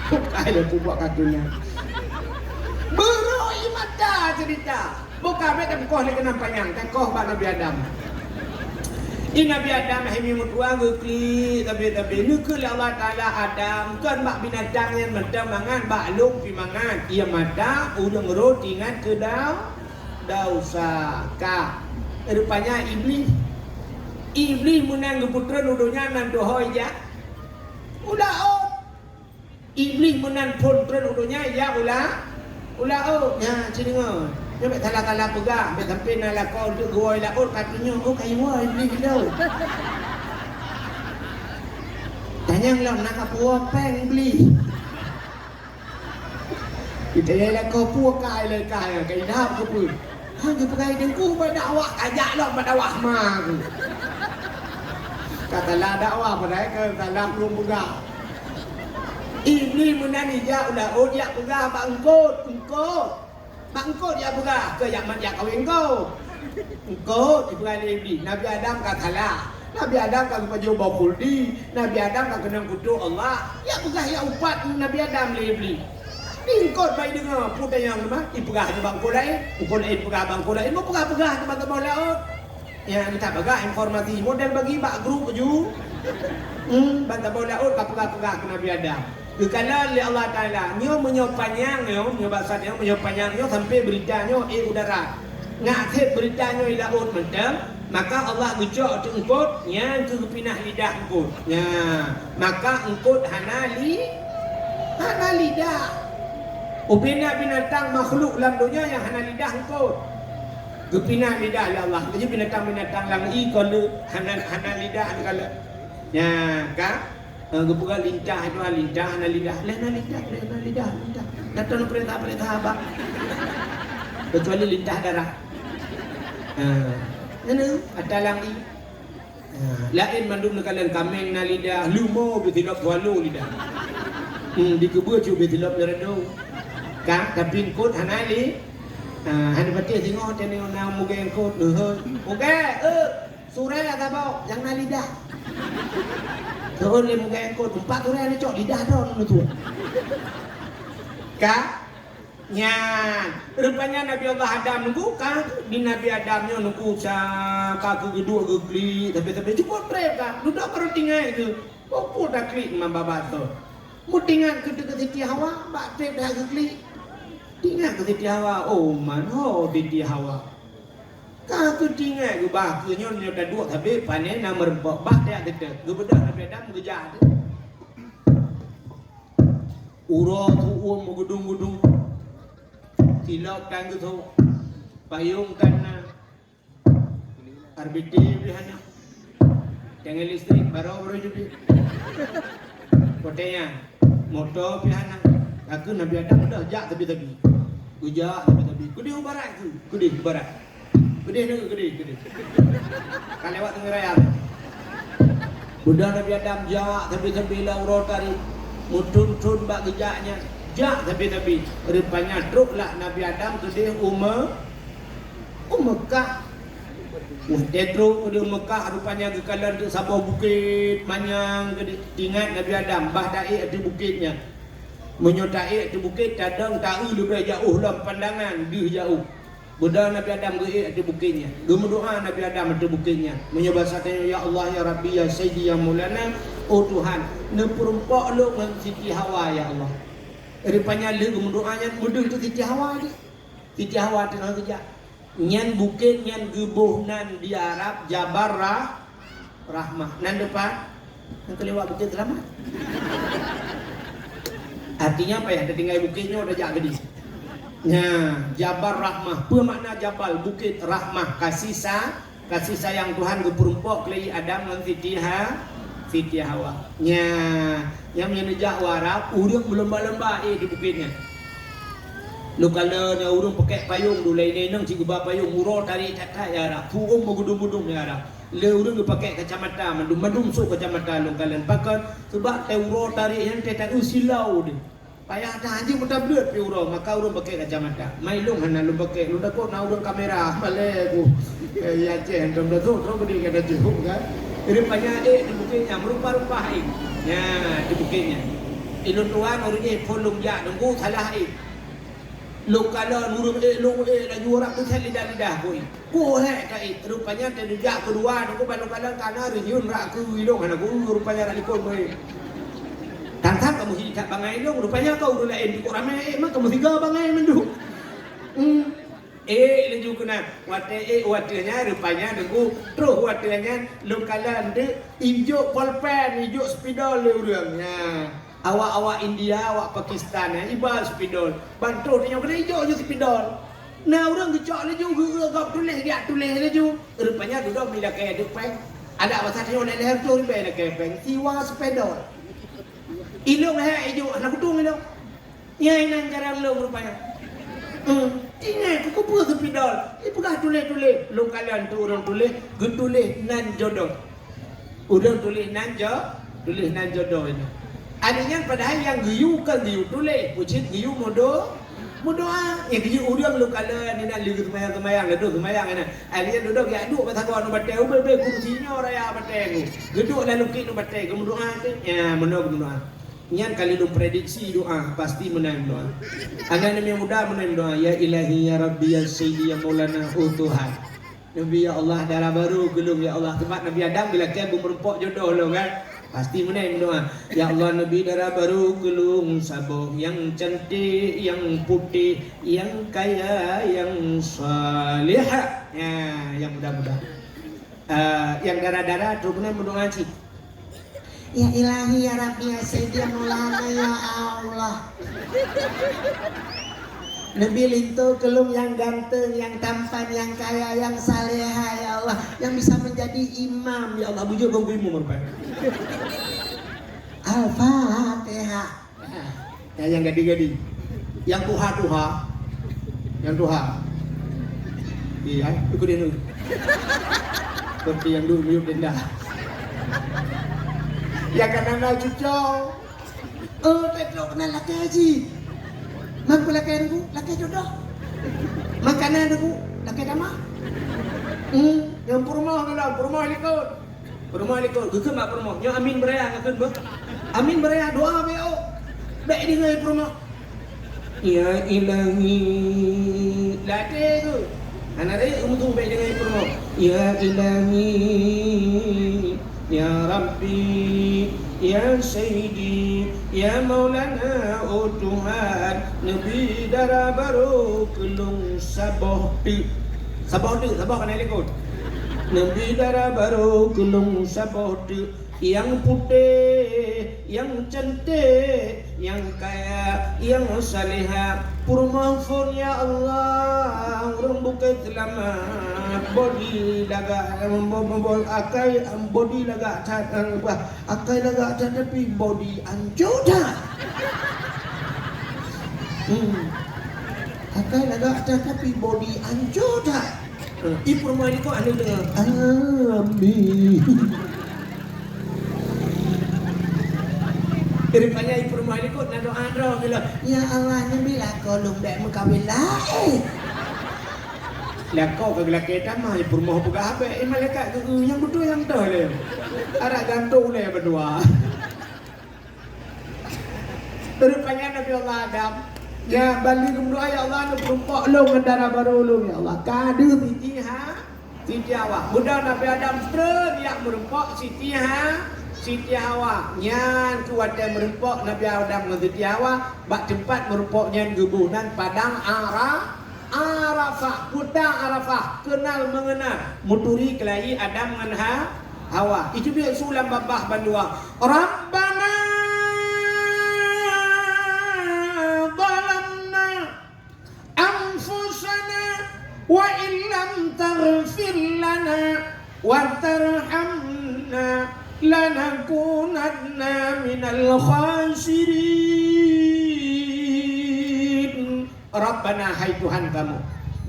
Bukai le buat katunya. Bero imada cerita. Bukan mereka kau lagi nampaknya. Kan kau bak Nabi Adam. Ini Nabi Adam hemi mutua gukli tapi nukul Allah Taala Adam kan bak binatang yang mentang mangan bak lung pi mangan ia mata udang roti ngan ke dausa ka rupanya iblis menang putra nudunya nan dohoi ya ulah iblis menang putra nudunya ya ulah ya cendengar dia mek kala-kala pegang, mek sampai nak lakau untuk goi laut katanya, oh kayu woi ni gila. Tanya lah nak apa peng beli. Kita lakau puak kai le kai dah ke pun. Hang ke pakai dengku pada awak ajak lah pada awak mah. Kata lah dakwah pada ke dalam belum pegang. Ini menani ya ulah dia pegang bang engkau. Bangko dia buka ke yang dia kawin kau. Engkau diberani iblis. Nabi Adam katalah. Nabi Adam kan berjumpa khuldi. Nabi Adam kan kena kutuk Allah. Ya buka ya upat Nabi Adam le iblis. Ingkot baik dengar putar yang mana? Ipegah di bangko lain. Engkau lain pegah bangko lain. Mau pegah teman-teman laut. Ya minta pegah informasi model bagi bak grup ju. Teman-teman laut kau pegah ke Nabi Adam. Kalau Allah Ta'ala nyo menyopanyang nyo bahasa dia menyopanyang nyo sampai beritanya udara ngakit beritanya laut mentang maka Allah gejok tu engkot yang ke pinah lidah engkot ya maka engkot hana lidah ubina binatang makhluk dalam dunia yang hana lidah engkot kepinah lidah ya Allah jadi binatang-binatang lang kalau hana lidah kalau ya kan Gebuka lidah itu lidah. Datang perintah abang. Kecuali lidah darah. Ini ada lagi. Lain mandum kalian kameng na lidah, lumo betilap walu lidah. Di kebun cuba betilap leredo. Kak tapi kot hanali. Hanya pati tengok tengok nama muka yang kot. Okey, surai ada bau, jangan lidah. Turun le muka engkau tempat tu ni cok lidah dah nu tu. Kak nyan rupanya Nabi Allah Adam nunggu kan di Nabi Adamnya nunggu ka ke kedua ke klik tapi cukup trep kan dudak baru tinggal ke opo dah klik mamba tu mutingan ke Siti Hawa bak trep dah ke klik tinggal ke Siti Hawa oh man ho Siti Hawa ka ke tinggal ke bah ke nyon dah dua habis panen nama rempok bah dia gede gebedah Nabi Adam gejar uro tu mengudung-udung tilap kan gitu payung kan RBT bihana dengan listrik baru jadi kotanya motor bihana aku Nabi Adam dah jak tapi ujak tapi kudi barat tu kudi barat gede kan lewat tengah raya budak Nabi Adam jak tapi lah urut tadi mutun bak gejaknya jak tapi rupanya truk lah Nabi Adam tu dia Mekah Tetro di Mekah rupanya kekalan tu sabah bukit manyang ingat Nabi Adam bah daik di bukitnya menyotai di bukit kadang tahu lebih jauh lah pandangan dia jauh budak Nabi Adam di bukitnya berdoa Nabi Adam di bukitnya menyebasatnya ya Allah ya Rabbi ya Sayyidi ya Maulana oh Tuhan neperumpok lu dengan Siti Hawa ya Allah rupanya lu berdoanya mudah tu Siti Hawa ni Siti Hawa tengah kerja nyan bukit nyan gebuh nan di Arab Jabar Rahmah nan depan yang kelewat bukit selamat artinya apa ya ada tinggal bukitnya udah jak gede nah Jabar Rahmah apa makna Jabal bukit Rahmah kasih sayang Tuhan geperumpok kelai Adam dan Siti Hawa nya yang menjak warap urang berlembah-lembah di bukitnya lu kalau nya urang pakai payung dulu lain nang ci geba payung murah tarik catat ya arab tuum megudung-gudung ya arab le urang pakai kacamata mandum so kacamata lu kalian pakai sebab teh urang tarik yang teh silau dia payah dah anjing mudah belut pi urang maka urang pakai kacamata mai lu hana lu pakai lu dakok na urang kamera balik aku Ya ceh dom dah tu beri kata cukup kan. Rupanya di bukitnya merupa-rupa ya di bukitnya. Ilun tuan orangnya polong ya nunggu salah Lokala nurung laju orang tu saya lidah koi. Ko kai rupanya tadi jak kedua aku lokala kana riun rak ku widong ana ku rupanya rak likon boy. Tantang kamu hidup bangai dong rupanya kau udah lain di ramai mak kamu tiga bangai mendu. Laju kena watenya rupanya nunggu terus watenya lokala ande ijo polpen ijo spidol le urangnya. Awak-awak India, awak Pakistan ibal spidol. Bantu dia kena hijau je spidol. Nah orang kecok laju gagap tulis laju. Rupanya duduk bila kayak dupeng. Ada pasal dia nak leher tu ribai nak kayak peng. Siwa spidol. Ilung leher hijau anak kutung ilung. Ya ini cara ilung rupanya. Ingat aku pun spidol. Pegah tulis. Lu kalian tu orang tulis, tulis nan jodoh. Orang tulis nan jodoh ini. Adanya padahal yang giyu tulis pucit giyu modoh yang giyu udang lu kala ni nak lihat semayang ni alian duduk ya duduk pasal kau nak batai ube kursinya raya batai geduk lalu kit nak batai kamu doa ya doa nyan kali lu prediksi doa pasti menang doa anak yang muda menang doa ya ilahi ya rabbi ya sayyidi ya maulana Tuhan Nabi ya Allah darah baru gelung ya Allah tempat Nabi Adam bila dia berempok jodoh lo kan pasti menang doa. Ya Allah Nabi darah baru gelung saboh yang cantik, yang putih, yang kaya, yang salihah. Ya, yang mudah-mudah. Yang darah-darah tu benar berdoa sih. Ya ilahi ya Rabbi ya Sayyidi ya Maulana ya Allah. Nabi lintu gelung yang ganteng, yang tampan, yang kaya, yang salihah ya Allah, yang bisa menjadi imam ya Allah. Bujur ganggu imam rupanya. Al-Fatihah. Ya yang gadi-gadi, yang tuha. Iya, ikutin dulu. Seperti yang dulu miup denda. Ya karena cucok. Tetap kenal laki haji. Mampu laki jodoh. Makanan aku laki dama. Yang rumah likut. Rumah likut. Gekem mak rumah. Yang amin beraya ngakun bu. Amin beraya doa beo. Baik di ngai rumah. Ya ilahi. Laki tu. Anak dia umtu baik di ngai rumah. Ya ilahi. Ya Rabbi. Ya Sayyidi, Ya Maulana, oh Tuhan, Nabi darah baru kelung saboh kan ikut. Nabi darah baru kelung saboh yang putih, yang cantik, yang kaya, yang salihah. Purmaafun ya Allah, orang bukan selamat. Body laga, akai body laga catang, akai laga catang tapi body anjoda. Akai laga catang tapi body anjoda. Ibu rumah ini kok anu dengar? Amin. Rupanya ibu rumah ini kok nak doa bila ya Allah ni bila kau lumbek mengkawin lain. Lah kau kagak kita mah ibu rumah buka apa? Malaikat yang betul yang dah le. Arak gantung le berdua. Rupanya Nabi Allah Adam ya balik berdoa ya Allah nak perempak lu darah baru lu ya Allah. Kadu Siti Hawa. Mudah Nabi Adam terus yang merempak Siti Hawa nyan kuat yang merempok Nabi Adam dengan Siti Hawa bak tempat merempoknya gubunan padang Arafah kudang Arafah kenal mengenal muturi kelahi Adam dengan Hawa itu dia sulam babah bandua Rabbana zalamna anfusana wa illam taghfir lana wa tarhamna lanakunanna minal khasirin. Rabbana hai Tuhan kamu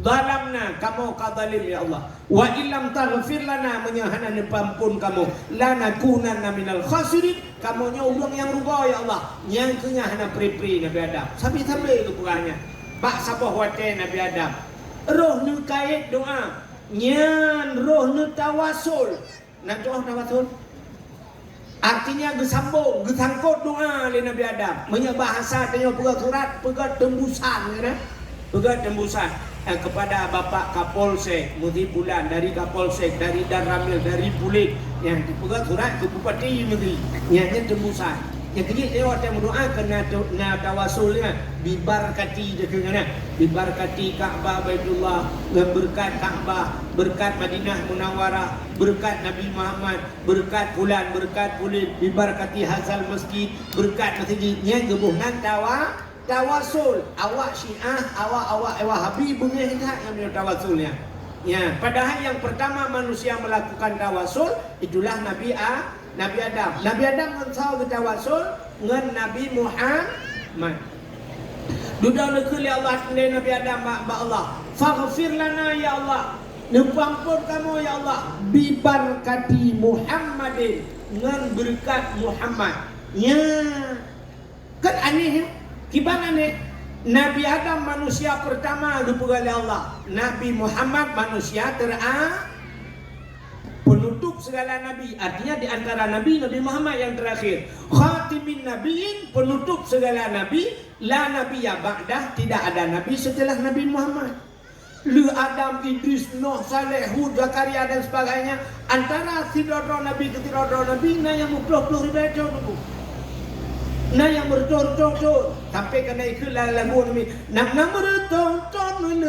zalamna kamu kadzalim ya Allah wa illam taghfir lana menyahana nepampun kamu lanakunanna minal khasirin kamu nya urang yang ruba ya Allah yang kenya hana pri-pri Nabi Adam sampai itu kurangnya bak sabah wate Nabi Adam roh nu kait doa nyan roh nu tawasul. Nak doa tawasul? Artinya gesambung, gesangkut doa oleh Nabi Adam. Banyak bahasa tanya pegat surat, pegat tembusan kan? Pegat tembusan kepada Bapak Kapolsek Muti Bulan, dari Kapolsek, dari Dan Ramil, dari Pulik. Yang pegat surat ke Bupati Negeri. Yang tembusan. Yang kini lewat yang berdoa kena tawasulnya bibarkati dekengana bibarkati Ka'bah Baitullah, berkat Ka'bah, berkat Madinah Munawwarah, berkat Nabi Muhammad, berkat bulan, berkat bulan, bibarkati hazal masjid, berkat masjidnya gebuhan tawasul. Awak Syiah, awak Wahabi bunyi tak yang tawasulnya. Ya, padahal yang pertama manusia melakukan tawasul itulah Nabi Adam. Nabi Adam mensau ke tawasul dengan Nabi Muhammad. Duda nekeli Allah dengan Nabi Adam ba Allah. Faghfir lana ya Allah. Nepampun kamu ya Allah bi barakati Muhammadin, dengan berkat Muhammad. Ya. Kan aneh ya? Gimana aneh? Nabi Adam manusia pertama dipegali Allah. Nabi Muhammad manusia penutup segala nabi. Artinya di antara nabi Muhammad yang terakhir. Khatimin nabiin, penutup segala nabi. La nabiyya ba'dah, tidak ada nabi setelah Nabi Muhammad. Lu Adam, Idris, Nuh, Saleh, Hud, Zakaria dan sebagainya. Antara tidadro nabi ke tidadro nabi, nah yang berpuluh-puluh ribu dulu. Nah yang bertonton sampai kena ikut lagu ni. Nak bertonton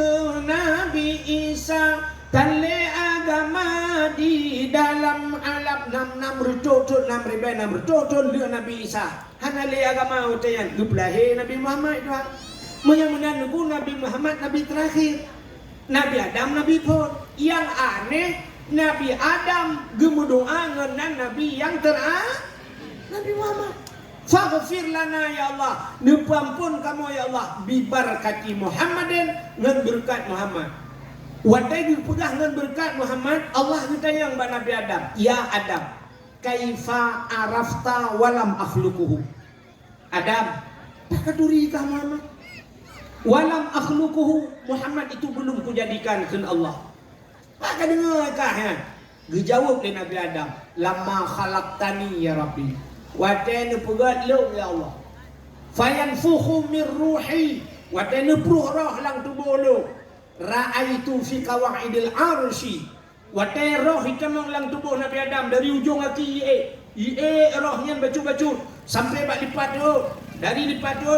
Nabi Isa tale agama di dalam alam nam bertonton dia Nabi Isa. Hana le agama utayan gublahe Nabi Muhammad itu. Menyamuna nubu Nabi Muhammad Nabi terakhir. Nabi Adam Nabi pun. Yang aneh Nabi Adam gemudoa ngenan Nabi yang terakhir Nabi Muhammad. Faghfir lana ya Allah, nepampun kamu ya Allah bi barakati Muhammadin, dengan berkat Muhammad. Wadai dipegah dengan berkat Muhammad, Allah ditanya yang Nabi Adam, ya Adam, kaifa arafta walam akhluquhu. Adam, takaduri kah Muhammad? Walam akhluquhu, Muhammad itu belum kujadikan ke Allah. Maka dengar kah ya? Dijawab oleh Nabi Adam, lama khalaqtani ya Rabbi. Wadai pegat lu ya Allah. Fayanfukhu min ruhi. Wadai pruh roh lang tubuh lu. Ra'aitu fi qawaidil arsy. Wadai roh hitamang lang tubuh Nabi Adam dari ujung kaki ie rohnya baju sampai bak lipat tu. Dari lipat tu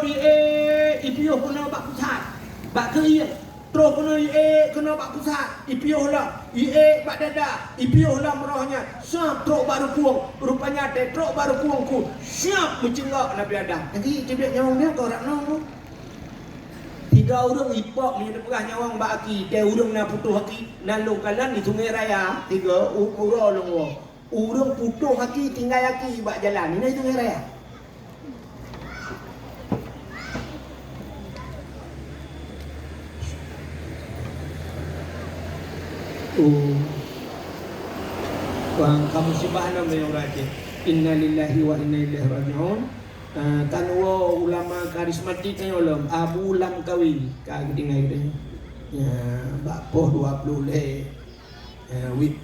ipiuh kena bak pusat. Bak ke terus kena bak pusat. Ipiuh lah. Bak dada. Ipiuh lah rohnya. Siap teruk baru kuang. Rupanya ada teruk baru kuangku. Siap mencenggak Nabi Adam. Nanti cebik nyawang dia kau rak nong. Tiga orang ipak ni dia pegah nyawang bak aki. Dia orang nak putus haki. Nalung kalan di Sungai Raya. Tiga orang long. Orang putus haki tinggal haki bak jalan. Ini Sungai Raya. Wang kamu subhanallah yang raja. Inna lillahi wa inna ilaihi raji'un. Tanwa ulama karismatik kan ulama Abu Lamkawi kag dengai dia. Ya, bapoh 20 le. Wit.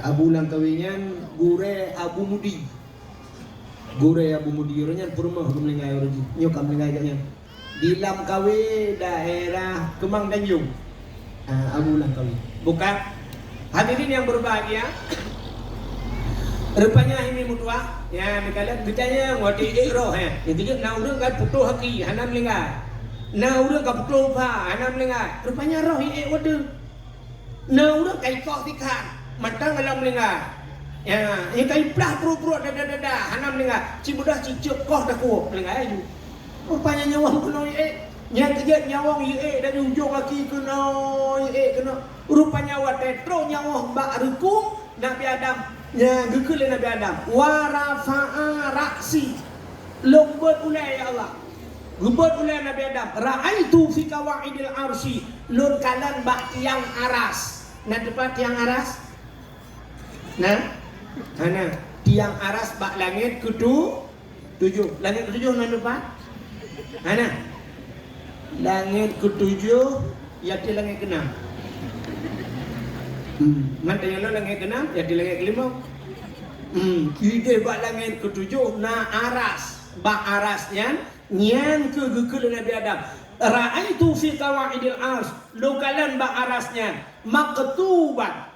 Abu Lamkawinya gure Abu Mudi. Gure Abu Mudi orangnya purmah mendengai orang. Nyokam mendengai dia. Di Lamkawi daerah Kemang Tanjung. Abu Lamkawi. Bukan. Hadirin yang berbahagia, rupanya ini mutua. Ya, kalian bertanya wati roh ya. Yang tiga na urang kan putuh haki hanam lengai. Na urang kan putuh pa hanam lengai. Rupanya roh wade. Na urang kai kok tikan matang alam lengai. Ya, yang kai plah pro dada hanam lengai. Cibudah cicuk koh dah ku lengai aju. Rupanya nyawang kuno yang kejat nyawang dari ujung kaki kena rupanya watetro nyawang bak rukung Nabi Adam yang gekul Nabi Adam warafa'a raksi lembut ulai ya Allah lembut ulai Nabi Adam ra'aitu fi qawaidil arsy lun kanan bak tiang aras nah depan tiang aras nah mana tiang aras bak langit ketujuh langit ketujuh nah depan mana langit ketujuh, yaitu langit keenam. Mantap yang langit ke-6, jadi langit ke-5. Ide bak langit ke-7 na aras. Bak arasnya nyan ke Nabi Adam. Ra'aitu fi qawaidil ars. Lokalan bak arasnya maktuban.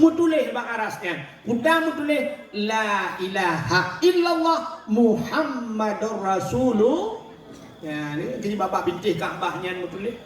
Mutulih bak arasnya. Udah mutulih la ilaha illallah Muhammadur Rasulullah. Ya, ni jadi bapak bintih Kaabah nyan mutulih.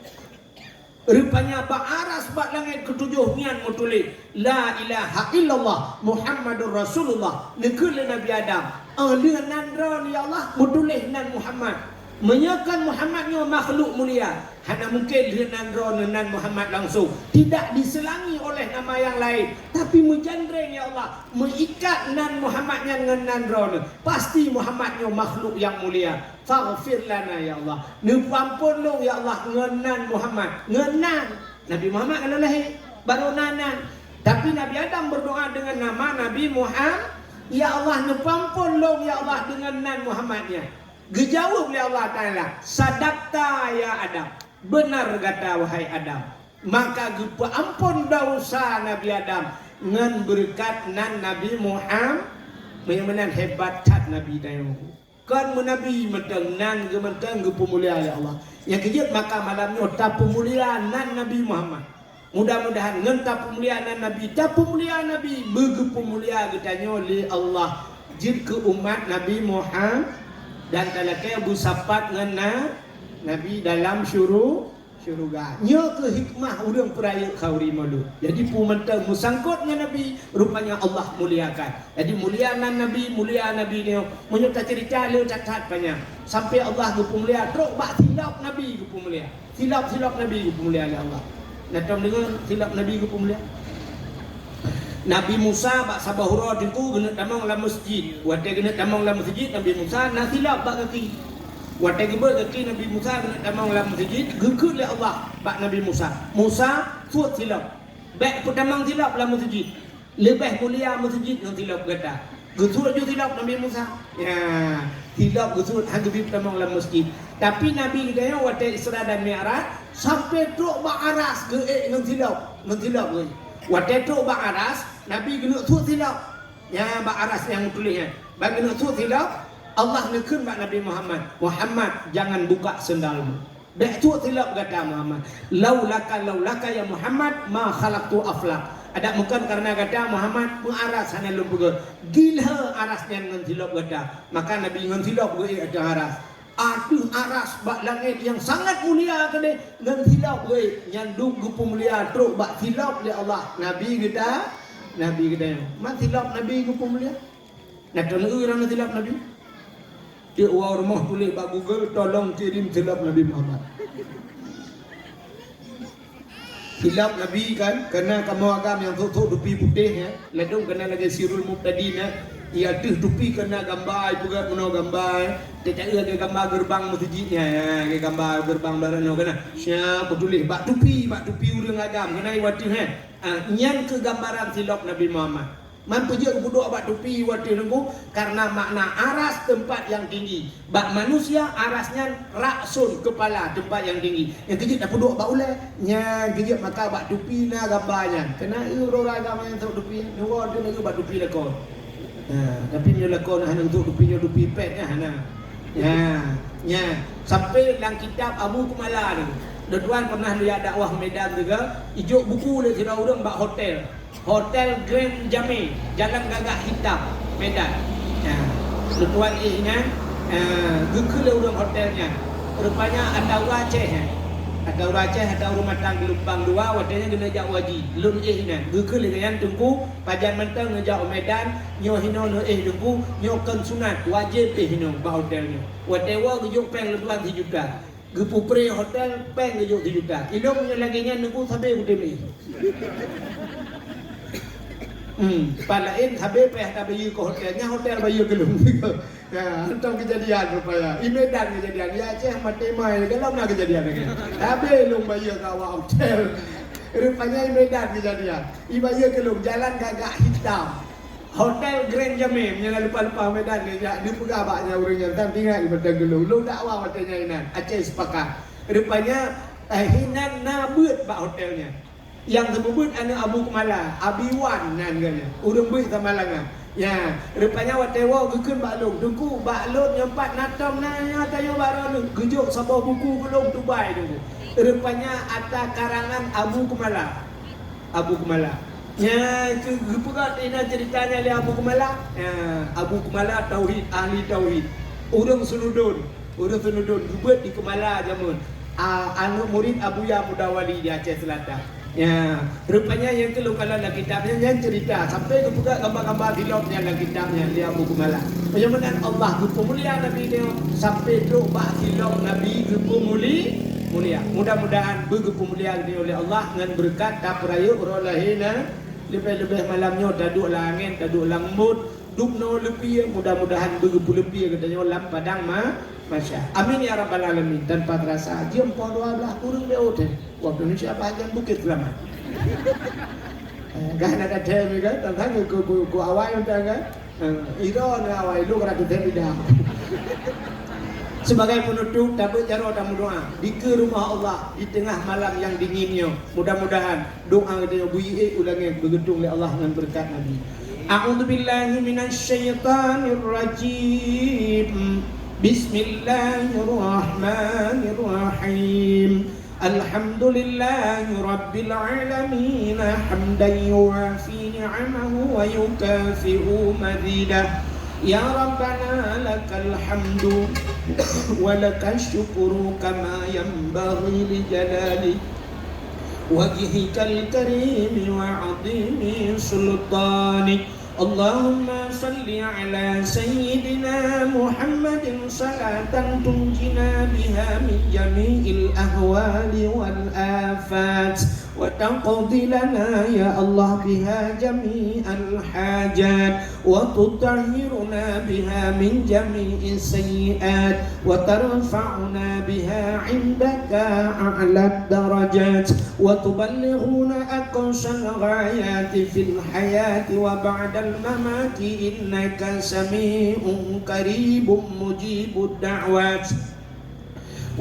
Rupanya bak aras bak langit ke-7 nyan mutulih la ilaha illallah Muhammadur Rasulullah. Nekul Nabi Adam. Nan ron ya Allah mutulih nan Muhammad. Menyakan Muhammadnya makhluk mulia. Hanya mungkin nan ron nan Muhammad langsung. Tidak diselangi oleh nama yang lain. Tapi menjandreng ya Allah. Mengikat nan Muhammadnya dengan nan ron. Pasti Muhammadnya makhluk yang mulia. Faghfir lana ya Allah. Nupampun lo ya Allah ngenan Muhammad. Ngenan. Nabi Muhammad kalau lahir baru nanan. Tapi Nabi Adam berdoa dengan nama Nabi Muhammad. Ya Allah nupampun lo ya Allah dengan nan Muhammadnya. Gejawab oleh Allah Ta'ala. Sadaqta ya Adam. Benar kata wahai Adam. Maka gupa ampun dosa Nabi Adam. Ngan berkat nan Nabi Muhammad. Menan hebat cat Nabi Dayo. Kan menabi mentang nan ke mentang gupa mulia ya Allah. Yang kejut maka malamnya tak pemuliaan nan Nabi Muhammad. Mudah-mudahan ngan tak pemuliaan nan Nabi. Tak pemuliaan Nabi. Begu pemuliaan katanya oleh Allah. Jid ke umat Nabi Muhammad. Dan talakai Abu Sapat dengan Nabi dalam syurga. Nya ke hikmah urang peraya khauri malu. Jadi pumentang musangkut dengan Nabi, rupanya Allah muliakan. Jadi muliaan Nabi ni menyerta cerita le cacat banyak. Sampai Allah ku mulia, teruk bak silap Nabi ku mulia. Silap Nabi ku mulia ya Allah. Nak tahu dengan silap Nabi ku mulia. Nabi Musa bak sabahura tengku kena tamang dalam masjid. Watai kena tamang dalam masjid Nabi Musa nak silap bak kaki. Watai gebel kaki Nabi Musa kena tamang dalam masjid. Gekut oleh Allah bak Nabi Musa. Musa suat silap. Baik pertamang silap dalam masjid. Lebih mulia masjid yang silap kata. Gesut je silap Nabi Musa. Ya, silap gesut hanggebi pertamang dalam masjid. Tapi Nabi kita yang watai Isra dan Mi'raj sampai truk bak aras ke dengan silap. Mensilap ke. Watai truk bak aras Nabi kena suat silap. Ya bak aras yang tulisnya. Bak kena suat silap. Allah nekun bak Nabi Muhammad. Muhammad jangan buka sendalmu. Dek suat silap kata Muhammad. Laulaka ya Muhammad ma khalaqtu aflak. Ada bukan karena kata Muhammad mengaras hanya lumpuh. Gila arasnya dengan silap kata. Maka Nabi dengan silap ke ada aras. Aduh aras bak langit yang sangat mulia kene dengan silap ke. Nyandung gupu mulia truk bak silap oleh Allah. Nabi kita mat silap Nabi gupu mulia. Nak tahu orang silap Nabi? Dia orang rumah tulis bak Google tolong kirim silap Nabi Muhammad. Silap Nabi kan kena kamu agam yang tutup dupi putih ya. Ledung kena lagi sirul mubtadin ya. Ia tuh dupi kena gambar juga puno gambar. Tidak ada gambar gerbang masjidnya ya. Gambar gerbang barano kena. Siapa tulis bak dupi urang agam kena iwati ha. Nyan ke gambaran silap Nabi Muhammad. Mampu je buduk bak dupi wati nunggu karena makna aras tempat yang tinggi. Bak manusia arasnya raksun kepala tempat yang tinggi. Yang kejut dah buduk bak ulai. Nyan kejut maka bak dupi na gambarnya. Kena orang agama yang tahu dupi. Nunggu dia nak bak dupi lekor. Tapi dia lekor hanya untuk dupi petnya hana. Ya. Sampai dalam kitab Abu Kumala ni. Tuan pernah lihat dakwah Medan juga. Ijuk buku dia tidak orang bak hotel. Hotel Grand Jamil, Jalan Gagak Hitam, Medan. Tuan ini gekul orang hotelnya. Rupanya ada wajah. Ada rumah tangga Lumpang 2, wadahnya kena jak waji. Lun ihna. Gekul dengan tunggu pajan mentang ngejak Medan, nyo hino no tunggu, nyo kan sunat wajib hino ba hotelnya. Wadewa gejuk peng lebuan 3 juta. Gepu pre hotel peng gejuk 3 juta. Ilmu nya lagi nya nunggu sampai udah ni. Palain habis tak bayi ke hotelnya, hotel bayi gelung. Ya, tentang kejadian rupanya. Di Medan kejadian. Ya Aceh mati mai kalau nak kejadian lagi. Habis lung bayi ke awak hotel. Rupanya di Medan kejadian. Di bayi gelung Jalan Gagak Hitam. Hotel Grand Jamil, jangan lupa Medan ni. Dia pegang baknya orangnya dan tinggal di Medan gelung. Lu dakwah hotelnya Inan. Aceh sepakat. Rupanya hinan na beut bak hotelnya. yang terbubut anak Abu Kumala Abiwan nan kan urang bui samalangan ya rupanya watewa gekeun baklong dengku baklong nyempat natong nanya tayo baro gejuk sabah buku belum tubai dengku rupanya ada karangan Abu Kumala ya itu gepegat ina ceritanya li Abu Kumala ya Abu Kumala tauhid ahli tauhid urang sunudun gebet di Kumala jamun anu murid Abu Ya Mudawali di Aceh Selatan. Ya, rupanya yang itu kalau dalam kitabnya yang cerita sampai ke buka gambar-gambar filmnya dalam kitabnya dia Abu Kumala. Bagaimana Allah mulia Nabi dia sampai tu bak film Nabi mulia. Mudah-mudahan begitu mulia oleh Allah dengan berkat daprayu rolahina lebih-lebih malamnya daduk langit, daduk lambut, dukno lebih mudah-mudahan begitu lebih katanya lam padang Masya. Amin ya rabbal alamin. Tanpa terasa jam pon 12 kurang beote. Waktu Indonesia bahagian Bukit Selamat. Gak ada tem kan? Tentang ku awal kan? Itu awal itu kerana tem tidak. Sebagai penutup dapat jaro tamu doa di ke rumah Allah di tengah malam yang dinginnya. Mudah-mudahan doa kita buyi ulangi begitu oleh Allah dengan berkat Nabi. A'udzubillahi minasyaitonir rajim. Bismillahirrahmanirrahim. Alhamdulillahi rabbil alamin hamdan yuwafi ni'amahu wa yukafi'u mazidah. Ya Rabbana lakal hamdu wa lakal syukru kama yanbaghi li jalali wajhikal karim wa 'azimi sultanik. Allahumma salli ala sayyidina Muhammadin salatan tunjina biha min jami'il ahwali wal afat wa taqdi lana ya Allah biha jami'al hajat wa tutahhiruna biha min jami'is sayyi'at wa tarfa'una biha 'indaka a'la darajat wa tuballighuna aqsal ghayati fil hayati wa ba'dal mamati innaka sami'un qaribun mujibud da'wat.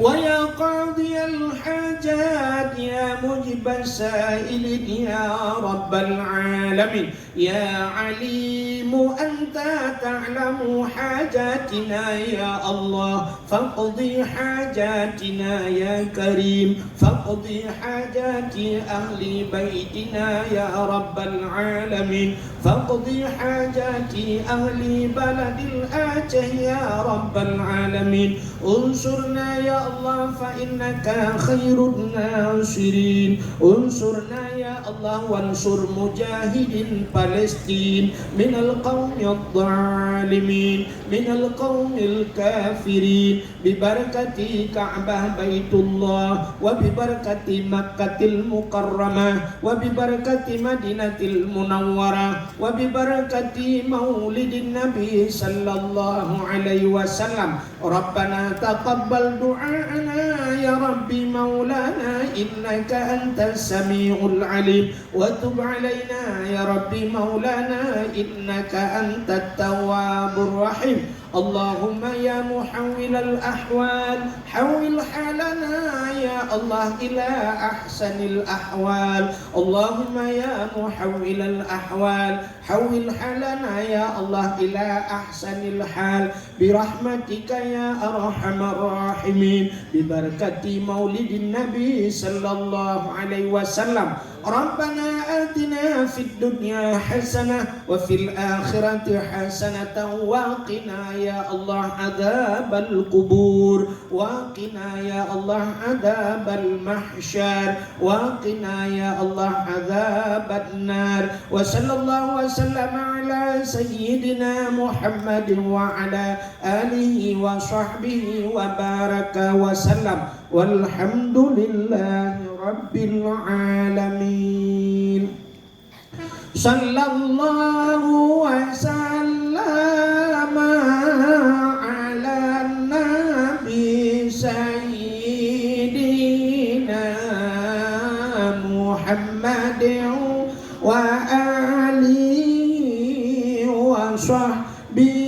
ويا قاضي الحاجات يا مجيب السائلين يا رب العالمين يا عليم أنت تعلم حاجاتنا يا الله فاقضي حاجاتنا يا كريم فاقضي حاجات أهل بيتنا يا رب العالمين فاقضي حاجات أهل بلد الآتي يا رب العالمين انصرنا يا الله فإنك خير الناصرين انصرنا يا الله وانصر مجاهد فلسطين من القوم الظالمين من القوم الكافرين ببركة كعبة بيت الله وببركة مكة المكرمة وببركة مدينة المنورة وببركة مولد النبي صلى الله عليه وسلم ربنا تقبل دعاءنا يا ربي مولانا إنك أنت السميع العليم وتب علينا يا ربي مولانا إنك أنت التواب الرحيم اللهم يا محول الأحوال حول حالنا يا الله إلى أحسن الأحوال اللهم يا محول الأحوال حول حالنا يا الله إلى أحسن الحال برحمتك يا أرحم الراحمين ببركة مولد النبي صلى الله عليه وسلم ربنا آتنا في الدنيا حسنة وفي الآخرة حسنة وقنا يا الله عذاب القبور وقنا يا الله عذاب المحشر وقنا يا الله عذاب النار وصلى الله وسلم على سيدنا محمد وعلى آله وصحبه وبارك وسلم والحمد لله رب العالمين صلى الله وسلم على النبي سيدنا محمد وآله وصحبه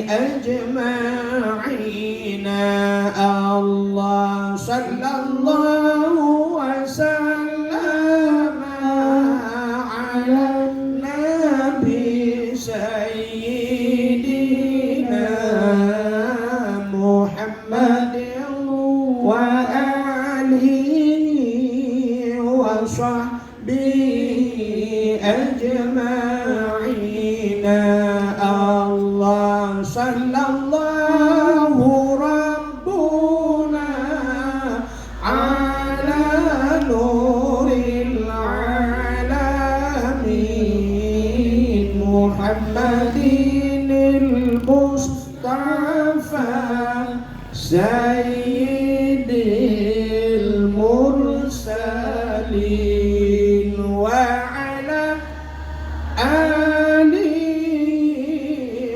أجمعين الله صلى الله وسلم alihi wa sahbihi ajma'ina. Allah sallallahu rabbuna ala nuril alamin Muhammadinil Mustafa Sayyidil Mursalin wa ala alihi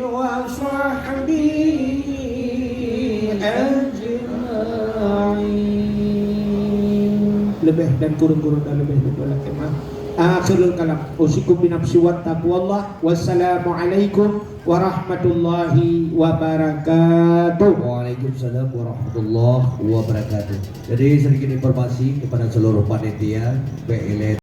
wa sahbihi ajma'in. Lebih dan kurang dan lebih dan kemah. Akhirul kalam usikum binafsi wa taqwallah. Wassalamualaikum warahmatullahi wabarakatuh. Waalaikumsalam warahmatullahi wabarakatuh. Jadi sedikit informasi kepada seluruh panitia PLN